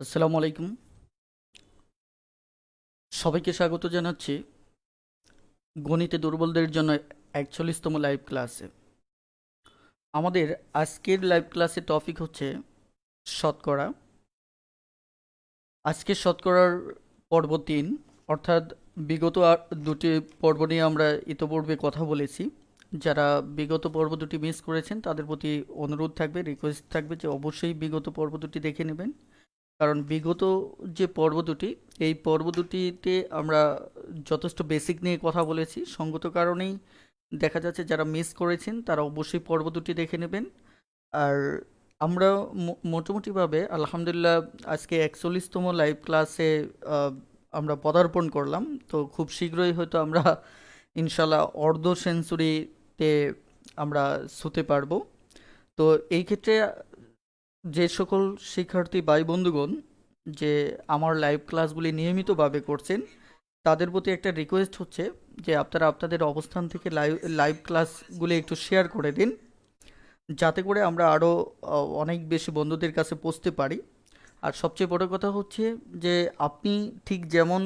আসসালামু আলাইকুম। সবাইকে স্বাগত জানাচ্ছি গণিতে দুর্বলদের জন্য ৪১তম লাইভ ক্লাসে। আমাদের আজকের লাইভ ক্লাসের টপিক হচ্ছে শতকরা। আজকের শতকরার পর্ব ৩, অর্থাৎ বিগত দুটি পর্ব নিয়ে আমরা ইতোপূর্বে কথা বলেছি। যারা বিগত পর্ব দুটি মিস করেছেন তাদের প্রতি অনুরোধ থাকবে, রিকোয়েস্ট থাকবে যে অবশ্যই বিগত পর্ব দুটি দেখে নেবেন। কারণ বিগত যে পর্ব দুটি, এই পর্ব দুটিতে আমরা যথেষ্ট বেসিক নিয়ে কথা বলেছি। সঙ্গত কারণেই দেখা যাচ্ছে যারা মিস করেছেন তারা অবশ্যই পর্ব দুটি দেখে নেবেন। আর আমরা মোটামুটিভাবে আলহামদুলিল্লাহ আজকে ৪১তম লাইভ ক্লাসে আমরা পদার্পণ করলাম। তো খুব শীঘ্রই হয়তো আমরা ইনশাল্লাহ অর্ধ সেঞ্চুরিতে আমরা ছুঁতে পারবো। তো এই ক্ষেত্রে যে সকল শিক্ষার্থী ভাই বন্ধুগণ যে আমার লাইভ ক্লাসগুলি নিয়মিতভাবে করছেন, তাদের প্রতি একটা রিকোয়েস্ট হচ্ছে যে আপনারা আপনাদের অবস্থান থেকে লাইভ লাইভ ক্লাসগুলি একটু শেয়ার করে দিন, যাতে করে আমরা আরও অনেক বেশি বন্ধুদের কাছে পৌঁছতে পারি। আর সবচেয়ে বড় কথা হচ্ছে যে আপনি ঠিক যেমন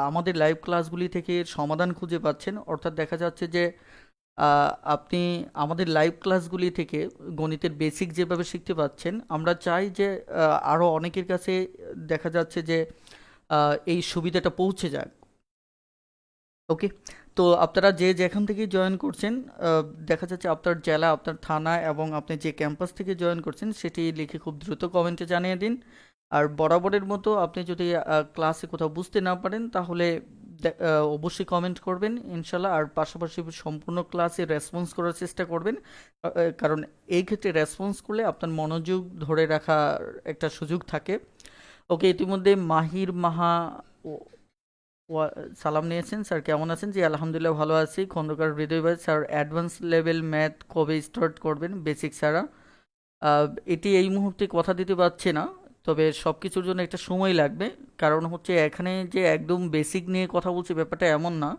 আমাদের লাইভ ক্লাসগুলি থেকে সমাধান খুঁজে পাচ্ছেন, অর্থাৎ দেখা যাচ্ছে যে আপনি আমাদের লাইভ ক্লাসগুলি থেকে গণিতের বেসিক যেভাবে শিখতে পাচ্ছেন, আমরা চাই যে আরও অনেকের কাছে দেখা যাচ্ছে যে এই সুবিধাটা পৌঁছে যাক। ওকে, তো আপনারা যে যেখান থেকে জয়েন করছেন, দেখা যাচ্ছে আপনার জেলা, আপনার থানা এবং আপনি যে ক্যাম্পাস থেকে জয়েন করছেন সেটি লিখে খুব দ্রুত কমেন্টে জানিয়ে দিন। আর বরাবরের মতো আপনি যদি ক্লাসে কোথাও বুঝতে না পারেন তাহলে অবশ্যই কমেন্ট করবেন ইনশাল্লাহ। আর পাশাপাশি সম্পূর্ণ ক্লাসে রেসপন্স করার চেষ্টা করবেন, কারণ এই ক্ষেত্রে রেসপন্স করলে আপনার মনোযোগ ধরে রাখার একটা সুযোগ থাকে। ওকে, ইতিমধ্যে মাহির মাহা সালাম নিয়েছেন। স্যার কেমন আছেন? জি আলহামদুলিল্লাহ ভালো আছি। খন্দকার হৃদয় ভাই, স্যার অ্যাডভান্স লেভেল ম্যাথ কবে স্টার্ট করবেন? বেসিক ছাড়া আহ, এটি এই মুহূর্তে কথা দিতে পারছি না, তবে সব কিছুর জন্য একটা সময় লাগবে। কারণ হচ্ছে এখানে যে একদম বেসিক নিয়ে কথা বলছি ব্যাপারটা এমন না,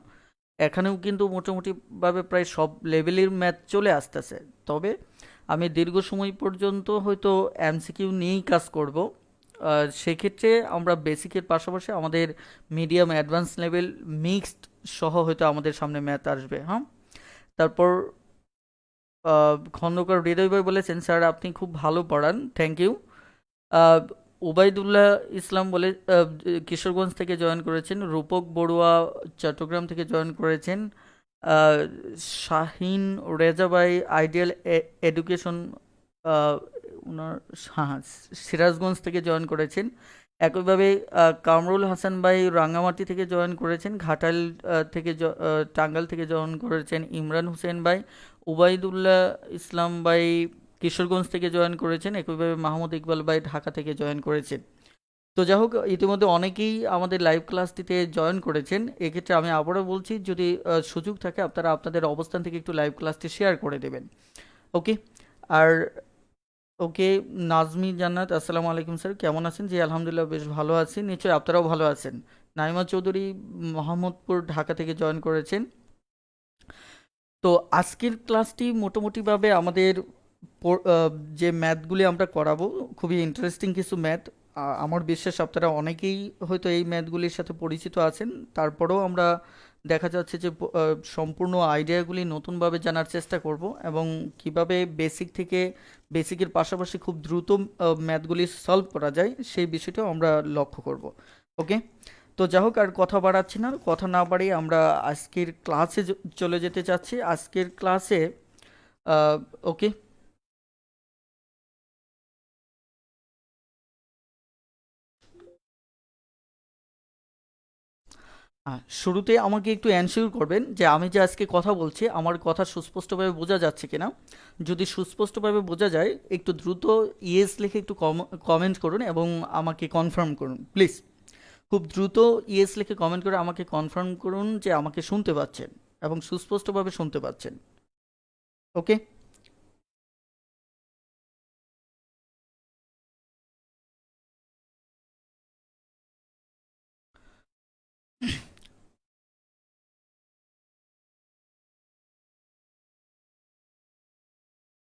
এখানেও কিন্তু মোটামুটিভাবে প্রায় সব লেভেলের ম্যাথ চলে আসতেছে। তবে আমি দীর্ঘ সময় পর্যন্ত হয়তো এমসিকিউ নিয়েই কাজ করব। সেক্ষেত্রে আমরা বেসিকের পাশাপাশি আমাদের মিডিয়াম অ্যাডভান্স লেভেল মিক্সড সহ হয়তো আমাদের সামনে ম্যাথ আসবে। হ্যাঁ, তারপর খন্দকার হৃদয় ভাই বলেছেন স্যার আপনি খুব ভালো পড়ান, থ্যাংক ইউ। উবাইদুল্লাহ ইসলাম বলে কিশোরগঞ্জ থেকে জয়েন করেছেন। রূপক বড়ুয়া চট্টগ্রাম থেকে জয়েন করেছেন। আহ, শাহিন রেজা ভাই আইডিয়াল এডুকেশন, আহ, ওনার, হ্যাঁ, সিরাজগঞ্জ থেকে জয়েন করেছেন। একইভাবে কামরুল হাসান ভাই রাঙ্গামাটি থেকে জয়েন করেছেন। ঘাটাইল থেকে টাঙ্গাইল থেকে জয়েন করেছেন। ইমরান হোসেন ভাই, উবাইদুল্লাহ ইসলাম ভাই কিশোরগঞ্জ থেকে জয়েন করেছেন। একইভাবে মাহমুদ ইকবাল ভাই ঢাকা থেকে জয়েন করেছেন। তো যাই হোক, ইতিমধ্যে অনেকেই আমাদের লাইভ ক্লাসটিতে জয়েন করেছেন। এক্ষেত্রে আমি আবারও বলছি, যদি সুযোগ থাকে আপনারা আপনাদের অবস্থান থেকে একটু লাইভ ক্লাসটি শেয়ার করে দেবেন। ওকে, আর ওকে, নাজমি জান্নাত আসসালামু আলাইকুম স্যার কেমন আছেন? জি আলহামদুলিল্লাহ বেশ ভালো আছি, নিশ্চয়ই আপনারাও ভালো আছেন। নাইমা চৌধুরী মোহাম্মদপুর ঢাকা থেকে জয়েন করেছেন। তো আজকের ক্লাসটি মোটামুটিভাবে আমাদের যে ম্যাথগুলি আমরা করাবো খুবই ইন্টারেস্টিং কিছু ম্যাথ। আমার বিশ্বাস আপনারা অনেকেই হয়তো এই ম্যাথগুলির সাথে পরিচিত আছেন। তারপরেও আমরা দেখা যাচ্ছে যে সম্পূর্ণ আইডিয়াগুলি নতুনভাবে জানার চেষ্টা করব, এবং কিভাবে বেসিক থেকে বেসিকের পাশাপাশি খুব দ্রুত ম্যাথগুলি সলভ করা যায় সেই বিষয়টাও আমরা লক্ষ্য করব। ওকে, তো যাই হোক, আর কথা বাড়াচ্ছি না, কথা না বাড়িয়ে আমরা আজকের ক্লাসে চলে যেতে চাচ্ছি। আজকের ক্লাসে আহ, ওকে, শুরুতে আমাকে একটু এনশিওর করবেন যে আমি যে আজকে কথা বলছি আমার কথা সুস্পষ্টভাবে বোঝা যাচ্ছে কিনা। যদি সুস্পষ্টভাবে বোঝা যায় একটু দ্রুত ইয়েস লিখে একটু কমেন্ট করুন এবং আমাকে কনফার্ম করুন প্লিজ। খুব দ্রুত ইয়েস লিখে কমেন্ট করে আমাকে কনফার্ম করুন যে আমাকে শুনতে পাচ্ছেন এবং সুস্পষ্টভাবে শুনতে পাচ্ছেন। ওকে,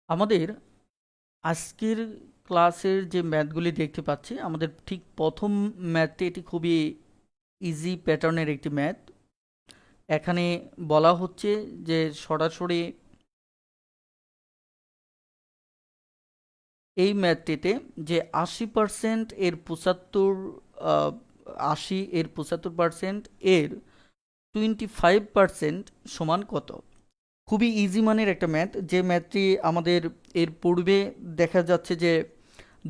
আমাদের আজকের ক্লাসের যে ম্যাথগুলি দেখতে পাচ্ছি, আমাদের ঠিক প্রথম ম্যাথটি, এটি খুবই ইজি প্যাটার্নের একটি ম্যাথ। এখানে বলা হচ্ছে যে সরাসরি এই ম্যাথটিতে যে 80% এর 75, 80 এর 75% এর 25% সমান কত। খুবই ইজি মানের একটা ম্যাথ, যে ম্যাথটি আমাদের এর পূর্বে দেখা যাচ্ছে যে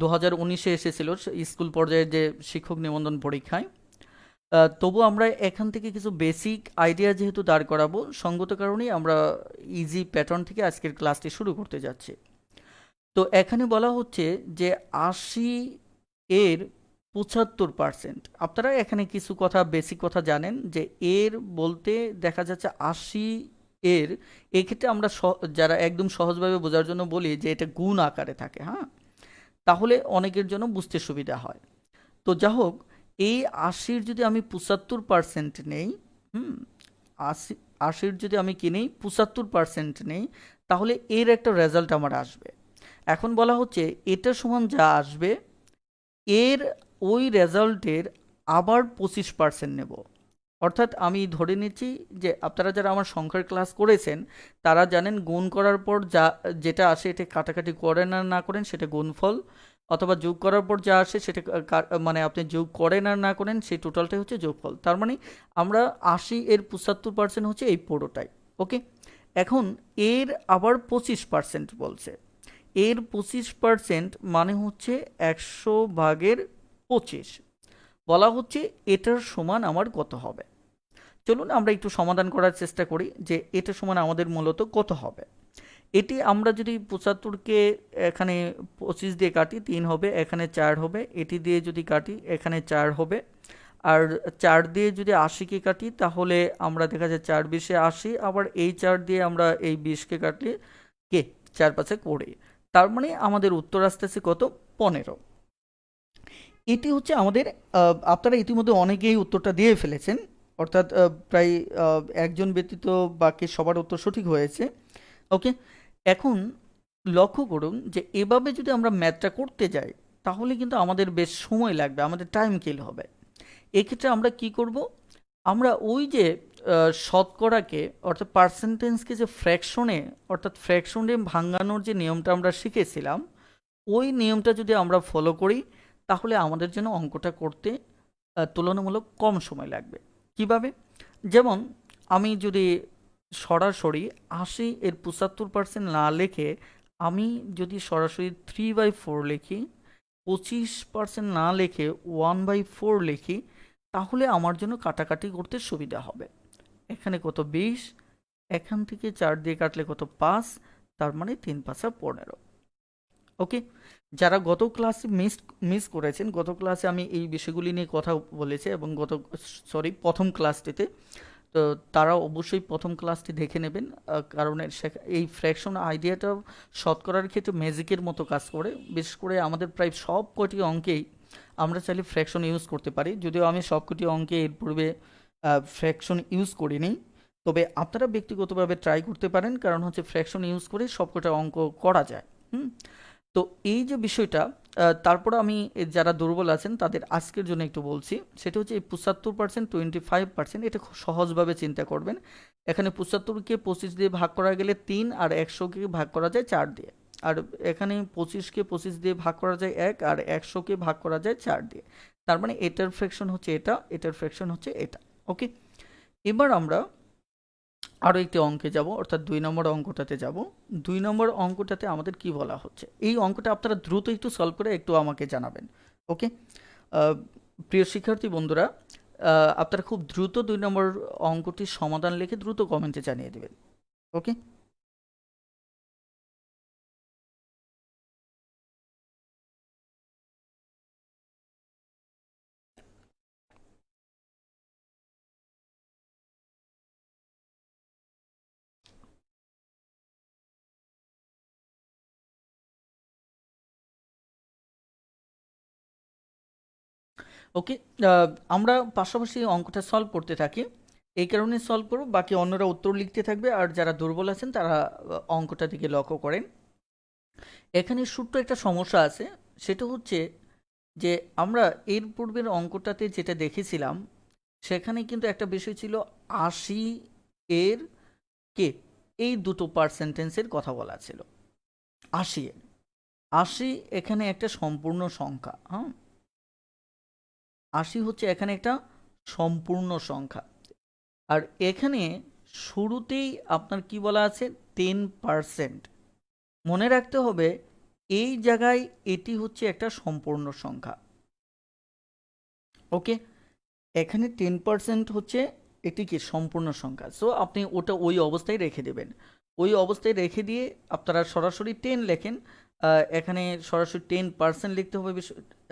2019-এ এসেছিল স্কুল পর্যায়ে যে শিক্ষক নিবন্ধন পরীক্ষায়। তবু আমরা এখান থেকে কিছু বেসিক আইডিয়া যেহেতু দাঁড় করাবো, সঙ্গত কারণেই আমরা ইজি প্যাটার্ন থেকে আজকের ক্লাসটি শুরু করতে যাচ্ছি। তো এখানে বলা হচ্ছে যে 80 এর 75%। আপনারা এখানে কিছু কথা, বেসিক কথা জানেন যে এর বলতে দেখা যাচ্ছে 80 এর, এক্ষেত্রে আমরা যারা একদম সহজভাবে বোঝার জন্য বলি যে এটা গুণ আকারে থাকে, হ্যাঁ, তাহলে অনেকের জন্য বুঝতে সুবিধা হয়। তো যা হোক, এই 80-র যদি আমি 75% নেই, হুম, 80-র যদি আমি কি নেই 75% নেই, তাহলে এর একটা রেজাল্ট আমার আসবে। এখন বলা হচ্ছে এটা সমান যা আসবে, এর ওই রেজাল্টের আবার 25% নেব। অর্থাৎ আমি ধরে নিচ্ছি যে আপনারা যারা আমার সংখ্যার ক্লাস করেছেন তারা জানেন গুণ করার পর যা যেটা আসে, এটা কাটাকাটি করেন আর না করেন সেটা গুণফল, অথবা যোগ করার পর যা আসে সেটা মানে আপনি যোগ করেন আর না করেন সেই টোটালটাই হচ্ছে যোগফল। তার মানে আমরা 80 এর 75% হচ্ছে এই পুরোটাই। ওকে, এখন এর আবার 25% বলছে। এর 25% মানে হচ্ছে 100/25। বলা হচ্ছে এটার সমান আমার কত হবে। চলুন আমরা একটু সমাধান করার চেষ্টা করি যে এটা সমান আমাদের মূলত কত হবে। এটি আমরা যদি 75-কে এখানে 25 দিয়ে কাটি 3 হবে, এখানে 4 হবে, এটি দিয়ে যদি কাটি এখানে 4 হবে, আর 4 দিয়ে যদি 80-কে কাটি তাহলে আমরা দেখা যায় 4 20-এ 80, আবার এই 4 দিয়ে আমরা এই 20-কে কাটলে কে 4 5-এ 20, তার মানে আমাদের উত্তর আসতেছে কত, 15। এটি হচ্ছে আমাদের, আপনারা ইতিমধ্যে অনেকেই উত্তরটা দিয়ে ফেলেছেন, অর্থাৎ প্রায় একজন ব্যতীত বাকি সবার উত্তর সঠিক হয়েছে। ওকে, এখন লক্ষ্য করুন যে এভাবে যদি আমরা ম্যাথটা করতে যাই তাহলে কিন্তু আমাদের বেশ সময় লাগবে, আমাদের টাইম কিল হবে। এক্ষেত্রে আমরা কি করব, আমরা ওই যে শতকরাকে অর্থাৎ পার্সেন্টেজকে যে ফ্র্যাকশনে, অর্থাৎ ফ্র্যাকশনে ভাঙানোর যে নিয়মটা আমরা শিখেছিলাম, ওই নিয়মটা যদি আমরা ফলো করি তাহলে আমাদের জন্য অঙ্কটা করতে তুলনামূলক কম সময় লাগবে। কিভাবে, যেমন আমি যদি সরাসরি 80 এর 75% না লিখে আমি যদি সরাসরি 3/4 লিখি, 25% না লিখে 1/4 লিখি, তাহলে আমার জন্য কাটাকাটি করতে সুবিধা হবে। এখানে কত 20, এখান থেকে 4 দিয়ে কাটলে কত 5, তার মানে 3 5 15। ওকে, যারা গত ক্লাসে মিস করেছেন, গত ক্লাসে আমি এই বিষয়গুলি নিয়ে কথা বলেছি এবং প্রথম ক্লাসটিতে, তো তারা অবশ্যই প্রথম ক্লাসটি দেখে নেবেন, কারণ এই ফ্র্যাকশন আইডিয়াটা শতকরার ক্ষেত্রে ম্যাজিকের মতো কাজ করে। বিশেষ করে আমাদের প্রায় সব কটি অঙ্কেই আমরা চাইলে ফ্র্যাকশন ইউজ করতে পারি, যদিও আমি সবকটি অঙ্কে এর পূর্বে ফ্র্যাকশন ইউজ করিনি, তবে আপনারা ব্যক্তিগতভাবে ট্রাই করতে পারেন, কারণ হচ্ছে ফ্র্যাকশন ইউজ করে সবকটা অঙ্ক করা যায়। তো এই যে বিষয়টা, তারপরে আমি যারা দুর্বল আছেন তাদের আজকের জন্য একটু বলছি, সেটা হচ্ছে এই 75% 25%, এটা খুব সহজভাবে চিন্তা করবেন। এখানে 75-কে 25 দিয়ে ভাগ করা গেলে 3, আর 100-কে ভাগ করা যায় 4 দিয়ে, আর এখানে 25-কে 25 দিয়ে ভাগ করা যায় 1, আর 100-কে ভাগ করা যায় 4 দিয়ে। তার মানে এটার ফ্র্যাকশন হচ্ছে এটা, এটার ফ্র্যাকশন হচ্ছে এটা। ওকে, এবার আমরা আরও একটি অঙ্কে যাব, অর্থাৎ 2 নম্বর অঙ্কটাতে যাব। 2 নম্বর অঙ্কটাতে আমাদের কি বলা হচ্ছে, এই অঙ্কটা আপনারা দ্রুত একটু সলভ করে একটু আমাকে জানাবেন। ওকে, প্রিয় শিক্ষার্থী বন্ধুরা, আপনারা খুব দ্রুত 2 নম্বর অঙ্কটির সমাধান লিখে দ্রুত কমেন্টে জানিয়ে দেবেন। ওকে, ওকে, আমরা পাশাপাশি অঙ্কটা সলভ করতে থাকি, এই কারণে সলভ করব, বাকি অন্যরা উত্তর লিখতে থাকবে, আর যারা দুর্বল আছেন তারা অঙ্কটা দিকে লক্ষ্য করেন। এখানে ছোট্ট একটা সমস্যা আছে, সেটা হচ্ছে যে আমরা এর পূর্বের অঙ্কটাতে যেটা দেখেছিলাম সেখানে কিন্তু একটা বিষয় ছিল ৮০ এর কে এই দুটো পার্সেন্টেন্সের কথা বলা ছিল। ৮০ এর ৮০ এখানে একটা সম্পূর্ণ সংখ্যা, হ্যাঁ, ৮০ হচ্ছে এখানে একটা সম্পূর্ণ সংখ্যা। আর এখানে শুরুতেই আপনার কি বলা আছে, 10%। মনে রাখতে হবে এই জায়গায় এটি হচ্ছে একটা সম্পূর্ণ সংখ্যা। ওকে, এখানে 10% হচ্ছে এটি কি সম্পূর্ণ সংখ্যা, সো আপনি ওটা ওই অবস্থায় রেখে দেবেন। ওই অবস্থায় রেখে দিয়ে আপনারা সরাসরি 10 লেখেন। এখানে সরাসরি 10% লিখতে হবে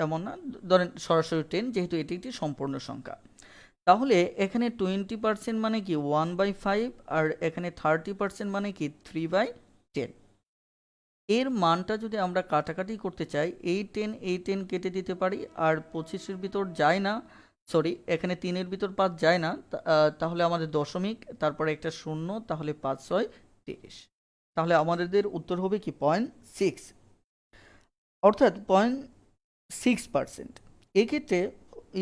এমন না, ধরেন সরাসরি 10, যেহেতু এটি একটি সম্পূর্ণ সংখ্যা। তাহলে এখানে 20% মানে কি 1/5, আর এখানে 30% মানে কি 3/10। এর মানটা যদি আমরা কাটাকাটি করতে চাই, এই 10 কেটে দিতে পারি, আর 25-এর ভিতর যায় না, সরি এখানে 3-এর ভিতর 5 যায় না, তাহলে আমাদের দশমিক, তারপরে একটা শূন্য, তাহলে 5 × 6 = 30। তাহলে আমাদের উত্তর হবে কি 0.6, অর্থাৎ 0.6%। এক্ষেত্রে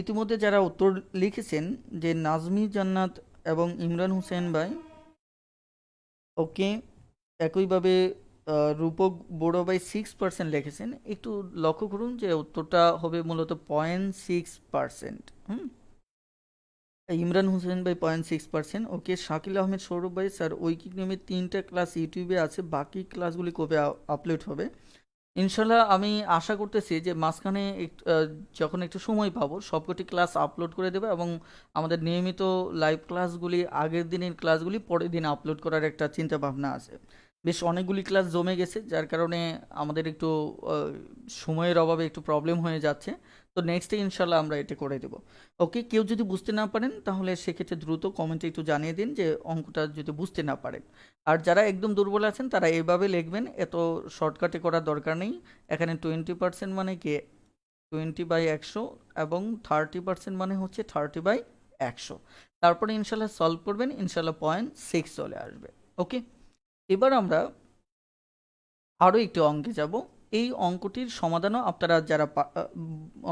ইতিমধ্যে যারা উত্তর লিখেছেন, যে নাজমি জান্নাত এবং ইমরান হোসেন ভাই, ওকে, একইভাবে রূপক বড় ভাই 6% লিখেছেন। একটু লক্ষ্য করুন যে উত্তরটা হবে মূলত 0.6%। ইমরান হোসেন ভাই 0.6%। ওকে, শাকিল আহমেদ সৌরভ ভাই, স্যার ঐকিক নিয়মে 3টা ক্লাস ইউটিউবে আছে, বাকি ক্লাসগুলি কবে আপলোড হবে? ইনশাল্লাহ আমি আশা করতেছি যে মাঝখানে যখন একটু সময় পাবো সবকটি ক্লাস আপলোড করে দেবে, এবং আমাদের নিয়মিত লাইভ ক্লাসগুলি, আগের দিনের ক্লাসগুলি পরের দিন আপলোড করার একটা চিন্তা ভাবনা আছে। বেশ অনেকগুলি ক্লাস জমে গেছে, যার কারণে আমাদের একটু সময়ের অভাবে একটু প্রবলেম হয়ে যাচ্ছে। তো নেক্সটে ইনশাল্লাহ আমরা এটা করে দেবো। ওকে, কেউ যদি বুঝতে না পারেন তাহলে সেক্ষেত্রে দ্রুত কমেন্টে একটু জানিয়ে দিন যে অঙ্কটা যদি বুঝতে না পারেন। আর যারা একদম দুর্বল আছেন তারা এভাবে লিখবেন, এত শর্টকাটে করার দরকার নেই। এখানে 20% মানে কি 20/100, এবং 30% মানে হচ্ছে 30/100। তারপরে ইনশাল্লাহ সলভ করবেন, ইনশাল্লাহ 0.6 চলে আসবে। ওকে, এবার আমরা আরও একটি অঙ্কে যাব। এই অঙ্কটির সমাধানও আপনারা যারা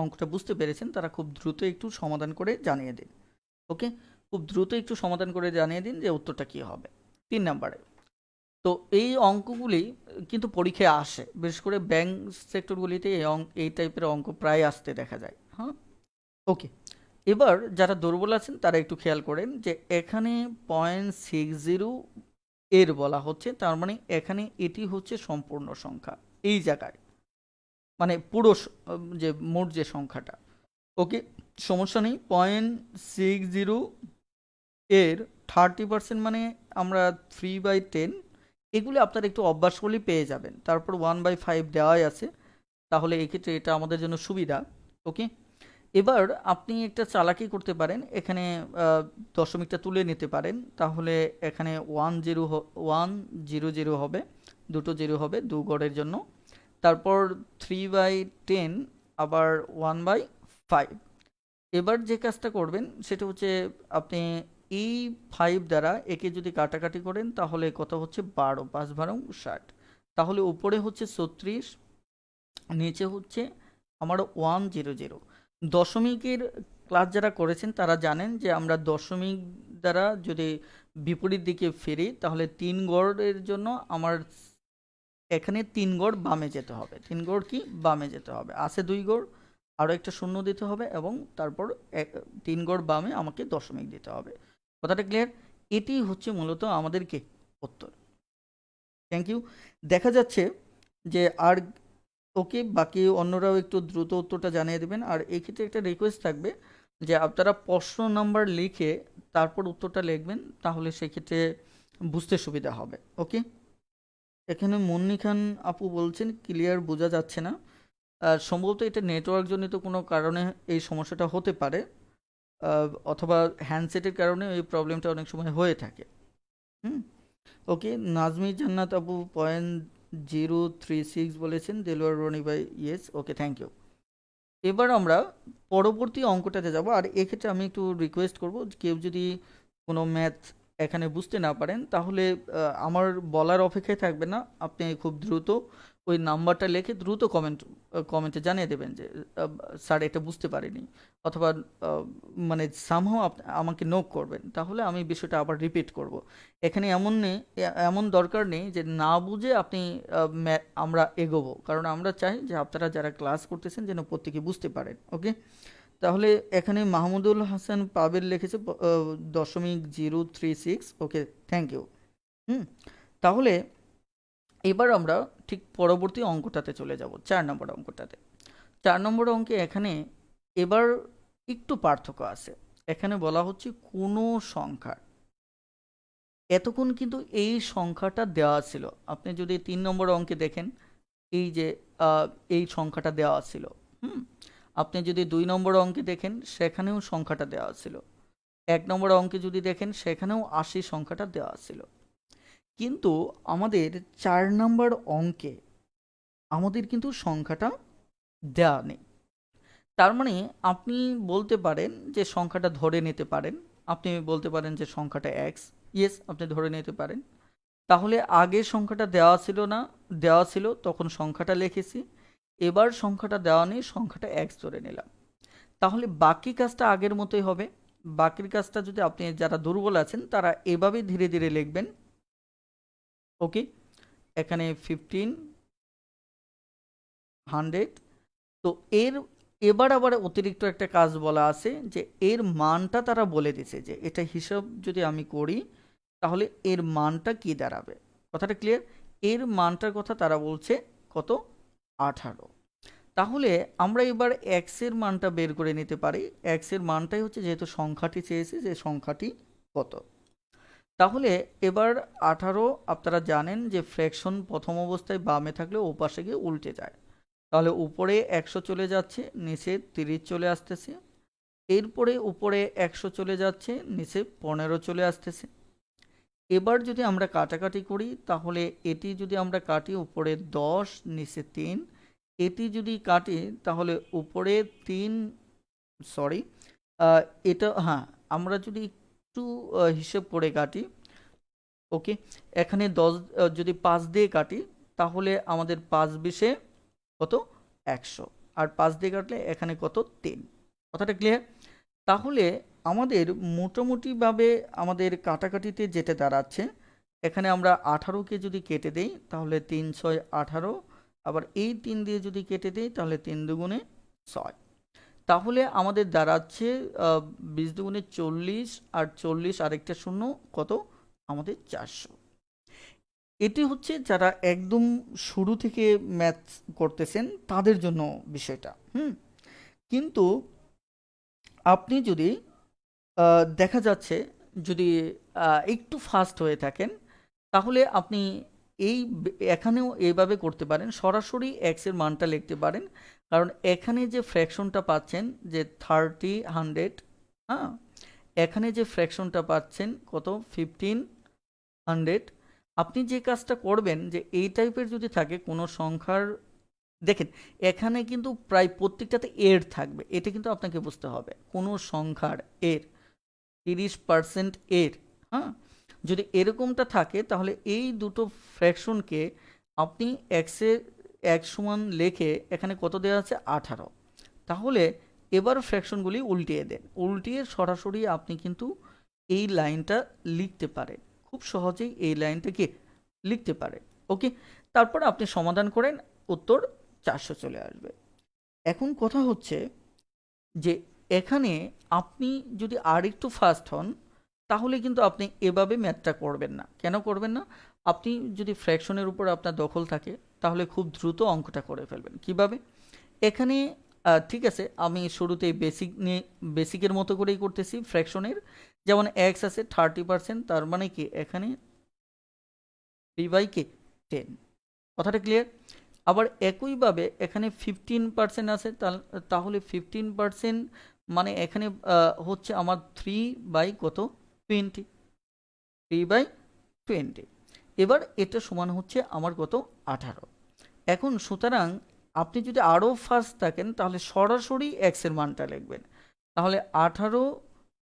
অঙ্কটা বুঝতে পেরেছেন তারা খুব দ্রুত একটু সমাধান করে জানিয়ে দিন। ওকে, খুব দ্রুত একটু সমাধান করে জানিয়ে দিন যে উত্তরটা কী হবে। 3 নাম্বারে তো এই অঙ্কগুলি কিন্তু পরীক্ষায় আসে, বিশেষ করে ব্যাংক সেক্টরগুলিতে এই টাইপের অঙ্ক প্রায় আসতে দেখা যায়। হ্যাঁ, ওকে, এবার যারা দুর্বল আছেন তারা একটু খেয়াল করেন যে এখানে 0.60 এর বলা হচ্ছে, তার মানে এখানে এটি হচ্ছে সম্পূর্ণ সংখ্যা এই জায়গায়, মানে পুরো যে মোট যে সংখ্যাটা। ওকে, সমস্যা নেই। 0.60 এর 30% মানে আমরা 3/10, এগুলো আপনারা একটু অভ্যাস করলেই পেয়ে যাবেন। তারপর 1/5 দেওয়াই আছে, তাহলে এক্ষেত্রে এটা আমাদের জন্য সুবিধা। ওকে, এবার আপনি একটা চালাকি করতে পারেন, এখানে দশমিকটা তুলে নিতে পারেন, তাহলে এখানে 100 হবে, দুটো জিরো হবে দু গড়ের জন্য। তারপর 3/10, আবার 1/5। এবার যে কাজটা করবেন সেটা হচ্ছে আপনি এই 5 দ্বারা একে যদি কাটাকাটি করেন তাহলে কত হচ্ছে 12, 5 12 60। তাহলে উপরে হচ্ছে 36, নিচে হচ্ছে আমার 100। দশমিকের ক্লাস যারা করেছেন তারা জানেন যে আমরা দশমিক দ্বারা যদি বিপরীত দিকে ফিরি তাহলে 3 গড়ের জন্য আমার এখানে 3 গড় বামে যেতে হবে। 3 গড় কি বামে যেতে হবে, আছে 2 গড়, আরও একটা শূন্য দিতে হবে, এবং তারপর 3 গড় বামে আমাকে দশমিক দিতে হবে। কথাটা ক্লিয়ার? এটি হচ্ছে মূলত আমাদের কি উত্তর। Thank you. দেখা যাচ্ছে যে আর ওকে, বাকি অন্যরাও একটু দ্রুত উত্তরটা জানিয়ে দেবেন। আর এই ক্ষেত্রে একটা রিকোয়েস্ট থাকবে যে আপনারা প্রশ্ন নাম্বার লিখে তারপর উত্তরটা লিখবেন, তাহলে সেক্ষেত্রে বুঝতে সুবিধা হবে। ওকে, এখানে মুন্নি খান আপু বলছেন ক্লিয়ার বোঝা যাচ্ছে না। সম্ভবত এটা নেটওয়ার্ক জনিত কোনো কারণে এই সমস্যাটা হতে পারে, অথবা হ্যান্ডসেটের কারণে এই প্রবলেমটা অনেক সময় হয়ে থাকে। ওকে, নাজমি জান্নাত আপু 0.036 বলেছেন, দেলোয়ার রনি ভাই ইয়েস। Okay, thank you. এবার আমরা পরবর্তী অঙ্কটাতে যাব। আর এক্ষেত্রে আমি একটু রিকোয়েস্ট করব, কেউ যদি কোনো ম্যাথ এখানে বুঝতে না পারেন তাহলে আমার বলার অপেক্ষায় থাকবে না, আপনি খুব দ্রুত ওই নাম্বারটা লিখে দ্রুত কমেন্টে জানিয়ে দেবেন যে স্যার এটা বুঝতে পারিনি, অথবা মানে সামহাও আমাকে নোট করবেন, তাহলে আমি বিষয়টা আবার রিপিট করব। এখানে এমন দরকার নেই যে না বুঝে আপনি আমরা এগোবো, কারণ আমরা চাই যে আপনারা যারা ক্লাস করতেছেন যেন প্রত্যেকে বুঝতে পারেন। ওকে, তাহলে এখানে মাহমুদুল হাসান পাবেল লিখেছে 0.036। ওকে, থ্যাংক ইউ। তাহলে এবার আমরা ঠিক পরবর্তী অঙ্কটাতে চলে যাব, 4 নম্বর অঙ্কটাতে। 4 নম্বর অঙ্কে এখানে এবার একটু পার্থক্য আছে। এখানে বলা হচ্ছে কোনো সংখ্যার, এতক্ষণ কিন্তু এই সংখ্যাটা দেওয়া ছিল। আপনি যদি 3 নম্বর অঙ্কে দেখেন, এই যে এই সংখ্যাটা দেওয়া ছিল। আপনি যদি 2 নম্বর অঙ্কে দেখেন, সেখানেও সংখ্যাটা দেওয়া ছিল। 1 নম্বর অঙ্কে যদি দেখেন, সেখানেও 80 সংখ্যাটা দেওয়া ছিল। কিন্তু আমাদের 4 নম্বর অঙ্কে আমাদের কিন্তু সংখ্যাটা দেওয়া নেই। তার মানে আপনি বলতে পারেন যে সংখ্যাটা ধরে নিতে পারেন। আপনি বলতে পারেন যে সংখ্যাটা এক্স। ইয়েস, আপনি ধরে নিতে পারেন। তাহলে আগে সংখ্যাটা দেওয়া ছিল না, দেওয়া ছিল তখন সংখ্যাটা লিখেছি। এবার সংখ্যাটা দেওয়া নেই, সংখ্যাটা এক্স ধরে নিলাম। তাহলে বাকি কাজটা আগের মতোই হবে। বাকির কাজটা যদি আপনি যারা দুর্বল আছেন তারা এভাবেই ধীরে ধীরে লিখবেন। ওকে, এখানে 15, 100। তো এবার আবার অতিরিক্ত একটা কাজ বলা আছে যে এর মানটা তারা বলে দিছে, যে এটা হিসাব যদি আমি করি তাহলে এর মানটা কি দাঁড়াবে। কথাটা ক্লিয়ার? এর মানটার কথা তারা বলছে কত? 18। তাহলে আমরা এবার এক্স এর মানটা বের করে নিতে পারি। এক্স এর মানটাই হচ্ছে, যেহেতু সংখ্যাটি চেয়েছে, যে সংখ্যাটি কত। তাহলে এবার 18, আপনারা জানেন যে ফ্র্যাকশন প্রথম অবস্থায় বামে থাকলে ওপাশে গিয়ে উল্টে যায়। তাহলে উপরে 100 চলে যাচ্ছে, নিচে 30 চলে আসতেছে। এরপরে উপরে 100 চলে যাচ্ছে, নিচে 15 চলে আসতেছে। এবার যদি আমরা কাটাকাটি করি, তাহলে এটি যদি আমরা কাটি, উপরে 10, নিচে 3। এটি যদি কাটি তাহলে উপরে 3, সরি, এটা, হ্যাঁ, আমরা যদি একটু হিসেব করে কাটি। ওকে, এখানে 10 যদি 5 দিয়ে কাটি, তাহলে আমাদের 5 বিশে কত? 100। আর 5 দিয়ে কাটলে এখানে কত? 3। কথাটা ক্লিয়ার? তাহলে আমাদের মোটামুটিভাবে আমাদের কাটাকাটিতে যেটা দাঁড়াচ্ছে, এখানে আমরা 18কে যদি কেটে দেই তাহলে 3 6 18, আবার এই 3 দিয়ে যদি কেটে দেই তাহলে 3 দুগুণে 6। তাহলে আমাদের দাঁড়াচ্ছে 20 দুগুণে 40, আর 40 আরেকটা শূন্য, কত? আমাদের 400। এটি হচ্ছে যারা একদম শুরু থেকে ম্যাথ করতেছেন তাদের জন্য বিষয়টা। কিন্তু আপনি যদি দেখা যাচ্ছে যদি একটু ফাস্ট হয়ে থাকেন, তাহলে আপনি এখানেও এইভাবে করতে পারেন, সরাসরি এক্স এর মানটা লিখতে পারেন। কারণ এখানে যে ফ্র্যাকশনটা পাচ্ছেন, যে 30, 100, হ্যাঁ, এখানে যে ফ্র্যাকশনটা পাচ্ছেন কত? 15, 100। আপনি যে কাজটা করবেন, যে এই টাইপের যদি থাকে কোনো সংখ্যার, দেখেন এখানে কিন্তু প্রায় প্রত্যেকটাতে এর থাকবে, এটা কিন্তু আপনাকে বুঝতে হবে। কোনো সংখ্যার এর 30% এর, হ্যাঁ, যদি এরকমটা থাকে, তাহলে এই দুটো ফ্র্যাকশনকে আপনি এক সমান লেখে এখানে কত দেওয়া আছে? 18। তাহলে এবার ফ্র্যাকশনগুলি উল্টিয়ে দেন, উল্টিয়ে সরাসরি আপনি কিন্তু এই লাইনটা লিখতে পারেন, খুব সহজেই এই লাইনটাকে লিখতে পারেন। ওকে, তারপর আপনি সমাধান করেন, উত্তর 400 চলে আসবে। এখন কথা হচ্ছে যে এখানে আপনি যদি আর একটু ফাস্ট হন, তাহলে কিন্তু আপনি এভাবে ম্যাথটা করবেন না। কেন করবেন না? আপনি যদি ফ্র্যাকশনের উপর আপনার দখল থাকে, তাহলে খুব দ্রুত অঙ্কটা করে ফেলবেন। কিভাবে? এখানে ঠিক আছে, আমি শুরুতেই বেসিকের মতো করেই করতেছি ফ্র্যাকশনের। যেমন এক্স আছে 30%, তার মানে কি এখানে 3/10। কথাটা ক্লিয়ার? আবার একইভাবে এখানে 15% আছে, তাহলে 15% মানে এখানে হচ্ছে আমার 3/20, 3/20। এবার এটা সমান হচ্ছে আমার কত? 18। এখন সুতরাং আপনি যদি আরও ফাস্ট থাকেন, তাহলে সরাসরি এক্স এর মানটা লিখবেন। তাহলে 18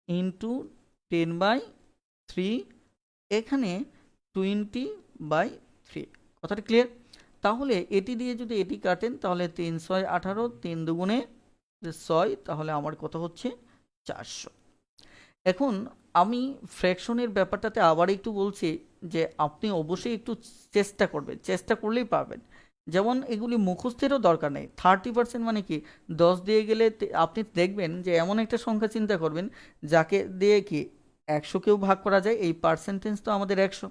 ইন্টু 10/3, এখানে 20/3। কথাটা ক্লিয়ার? তাহলে এটি দিয়ে যদি এটি কাটেন তাহলে ৩ ৬ ১৮, ৩ দুগুণে ৬, তাহলে আমার কত হচ্ছে ৪০০। এখন আমি ফ্র্যাকশনের ব্যাপারটাতে আবার একটু বলছি যে আপনি অবশ্যই একটু চেষ্টা করবেন, চেষ্টা করলেই পারবেন। যেমন এগুলি মুখস্থেরও দরকার নেই। 30% মানে কি, 10 দিয়ে গেলে আপনি দেখবেন যে এমন একটা সংখ্যা চিন্তা করবেন যাকে দিয়ে কি 100কেও ভাগ করা যায়, এই পার্সেন্টেজ তো আমাদের 100,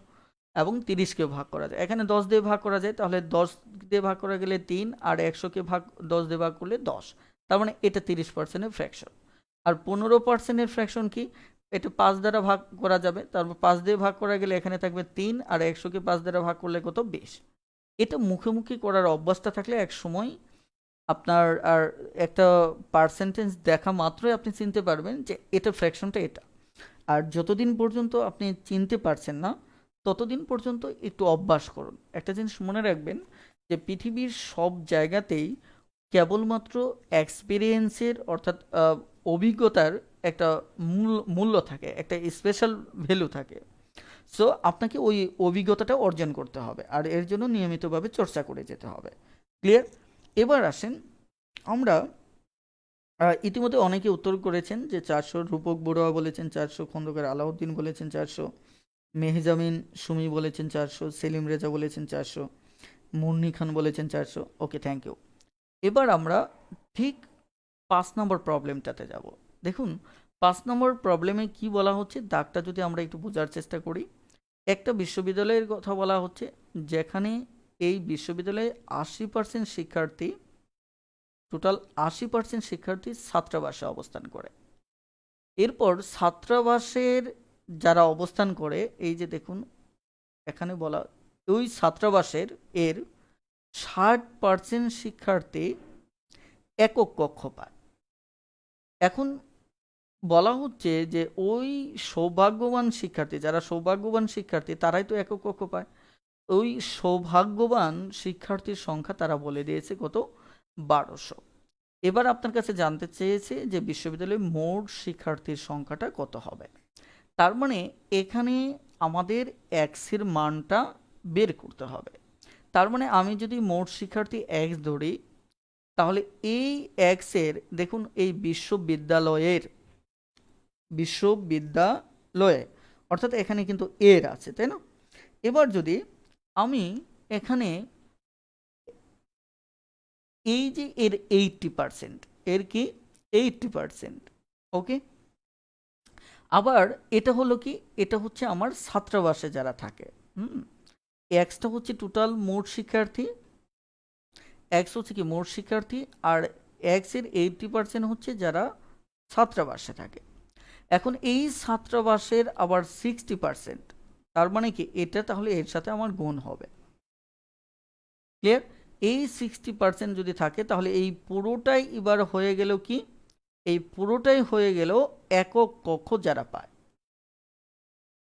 এবং 30কেও ভাগ করা যায়। এখানে 10 দিয়ে ভাগ করা যায়, তাহলে 10 দিয়ে ভাগ করা গেলে 3, আর 100কে 10 দিয়ে ভাগ করলে 10, তার মানে এটা 30%-এর ফ্র্যাকশন। আর 15%-এর ফ্র্যাকশন কি, এটা 5 দ্বারা ভাগ করা যাবে, তারপর 5 দিয়ে ভাগ করা গেলে এখানে থাকবে 3, আর 100কে 5 দ্বারা ভাগ করলে কত, 20। এটা মুখোমুখি করার অভ্যাসটা থাকলে এক সময় আপনার আর একটা পার্সেন্টেজ দেখা মাত্রই আপনি চিনতে পারবেন যে এটা ফ্র্যাকশনটা এটা। আর যতদিন পর্যন্ত আপনি চিনতে পারছেন না ততদিন পর্যন্ত একটু অভ্যাস করুন। একটা জিনিস মনে রাখবেন যে পৃথিবীর সব জায়গাতেই কেবলমাত্র এক্সপিরিয়েন্সের, অর্থাৎ অভিজ্ঞতার একটা মূল্য থাকে, একটা স্পেশাল ভ্যালু থাকে। সো আপনাকে ওই অভিজ্ঞতাটা অর্জন করতে হবে, আর এর জন্য নিয়মিতভাবে চর্চা করে যেতে হবে। ক্লিয়ার? এবার আসেন আমরা, ইতিমধ্যে অনেকে উত্তর করেছেন যে 400, রূপক বড়ুয়া বলেছেন 400, খন্দকার আলাউদ্দিন বলেছেন 400, মেহজামিন সুমি বলেছেন 400, সেলিম রেজা বলেছেন 400, মুন্নি খান বলেছেন 400। ওকে, থ্যাংক ইউ। এবার আমরা ঠিক 5 নম্বর প্রবলেমটাতে যাব। দেখুন 5 নম্বর প্রবলেমে কি বলা হচ্ছে, দাগটা যদি আমরা একটু বোঝার চেষ্টা করি। একটা বিশ্ববিদ্যালয়ের কথা বলা হচ্ছে যেখানে এই বিশ্ববিদ্যালয়ে 80% শিক্ষার্থী, টোটাল 80% শিক্ষার্থী ছাত্রাবাসে অবস্থান করে। এরপর ছাত্রাবাসের যারা অবস্থান করে, এই যে দেখুন এখানে বলা, ওই ছাত্রাবাসের এর 60% শিক্ষার্থী একক কক্ষ পায়। এখন বলা হচ্ছে যে ওই সৌভাগ্যবান শিক্ষার্থী, যারা সৌভাগ্যবান শিক্ষার্থী তারাই তো একক কক্ষ পায়। ওই সৌভাগ্যবান শিক্ষার্থীর সংখ্যা তারা বলে দিয়েছে কত, 1200। এবার আপনার কাছে জানতে চেয়েছে যে বিশ্ববিদ্যালয়ে মোট শিক্ষার্থীর সংখ্যাটা কত হবে। তার মানে এখানে আমাদের এক্সের মানটা বের করতে হবে। তার মানে আমি যদি মোট শিক্ষার্থী এক্স ধরি, তাহলে এই এক্সের, দেখুন এই বিশ্ববিদ্যালয়ে অর্থাৎ এখানে কিন্তু এর আছে, তাই না? এবার যদি আমি এখানে এই যে এর 80%, এর কি 80%, ওকে। আবার এটা হলো কি, এটা হচ্ছে আমার ছাত্রাবাসে যারা থাকে। এক্সটা হচ্ছে টোটাল মোট শিক্ষার্থী, এক্স হচ্ছে কি মোট শিক্ষার্থী, আর এক্সের 80% হচ্ছে যারা ছাত্রাবাসে থাকে। এখন এই ছাত্রাবাসের আবার 60%, তার মানে কি এটা তাহলে এর সাথে আমার গুণ হবে। ক্লিয়ার? এই 60% যদি থাকে তাহলে এই পুরোটাই এবার হয়ে গেল কি, এই পুরোটাই হয়ে গেল একক কক্ষ যারা পায়।